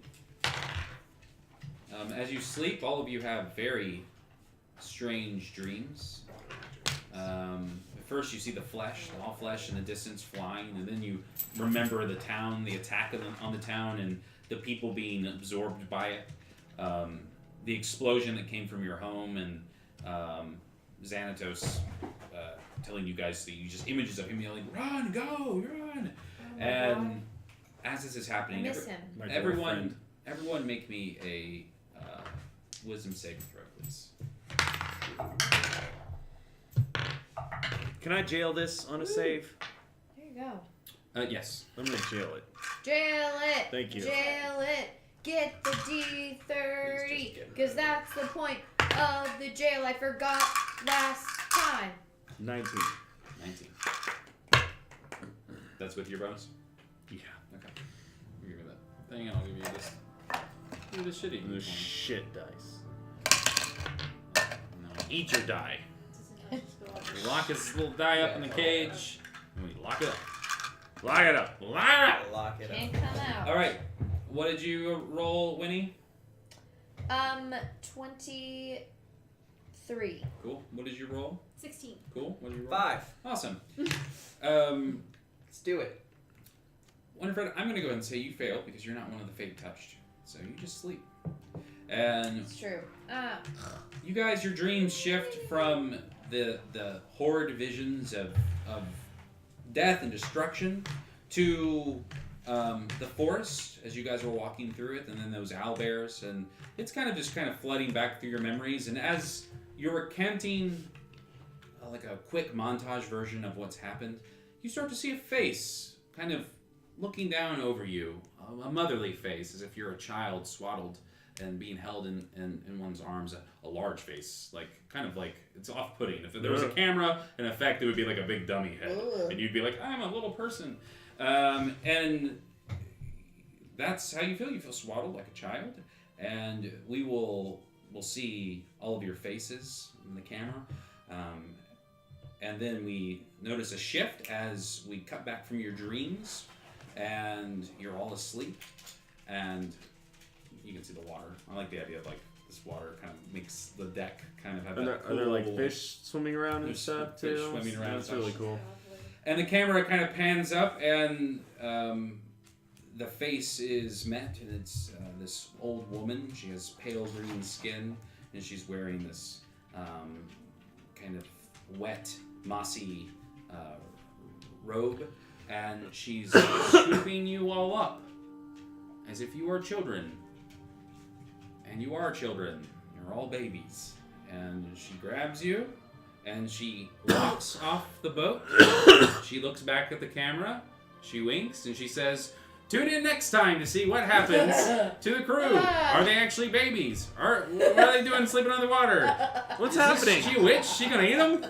As you sleep, all of you have very strange dreams. At first, you see the flesh, all flesh in the distance flying, and then you remember the town, the attack on the town, and the people being absorbed by it. The explosion that came from your home, and Xanatos telling you guys just images of him yelling, "Run, go, run!" And as this is happening, I miss him. everyone make me a wisdom saving throw, please. Can I jail this on a save? There you go. Yes. I'm gonna jail it. Jail it. Thank you. Jail it. Get the D30. Because that's the point of the jail I forgot last time. 19. 19. That's with your bonus? Yeah. Okay. You give me that thing, and I'll give you this. Give you the shitty. The shit dice. No. Eat your die. We lock his little die up in the cage, and we lock it up. Lock it up. Lock it up. Lock it Can't up. come out. All right. What did you roll, Winnie? 23. Cool. What did you roll? 16. Cool. What did you roll? 5. Awesome. Let's do it. Winifred, I'm going to go ahead and say you failed because you're not one of the fate touched. So you just sleep. And It's true. you guys, your dreams shift from the horrid visions of death and destruction to the forest as you guys were walking through it, and then those owlbears, and it's kind of flooding back through your memories. And as you're recanting like a quick montage version of what's happened, you start to see a face kind of looking down over you, a motherly face, as if you're a child swaddled and being held in one's arms, a large face, kind of like it's off-putting. If there was a camera, in effect, it would be like a big dummy head, and you'd be like, I'm a little person, and that's how you feel. You feel swaddled like a child, and we'll see all of your faces in the camera, and then we notice a shift as we cut back from your dreams, and you're all asleep, and you can see the water. I like the idea of this water kind of makes the deck kind of have that Are there like fish swimming around and stuff fish too? swimming around. That's really cool. And the camera kind of pans up, and the face is met, and it's this old woman. She has pale green skin, and she's wearing this kind of wet, mossy robe, and she's scooping you all up as if you are children. And you are children. You're all babies. And she grabs you, and she walks off the boat. She looks back at the camera. She winks, and she says, "Tune in next time to see what happens to the crew. Are they actually babies? What are they doing sleeping on the water? What's Is happening? she a witch? She gonna eat them?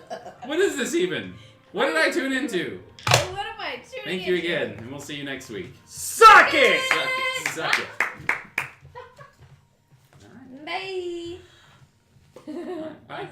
What is this even? What did I tune into?" What am I tuning Thank you into? again, and we'll see you next week. Suck it! Suck it. Suck it. Bye. All right, bye.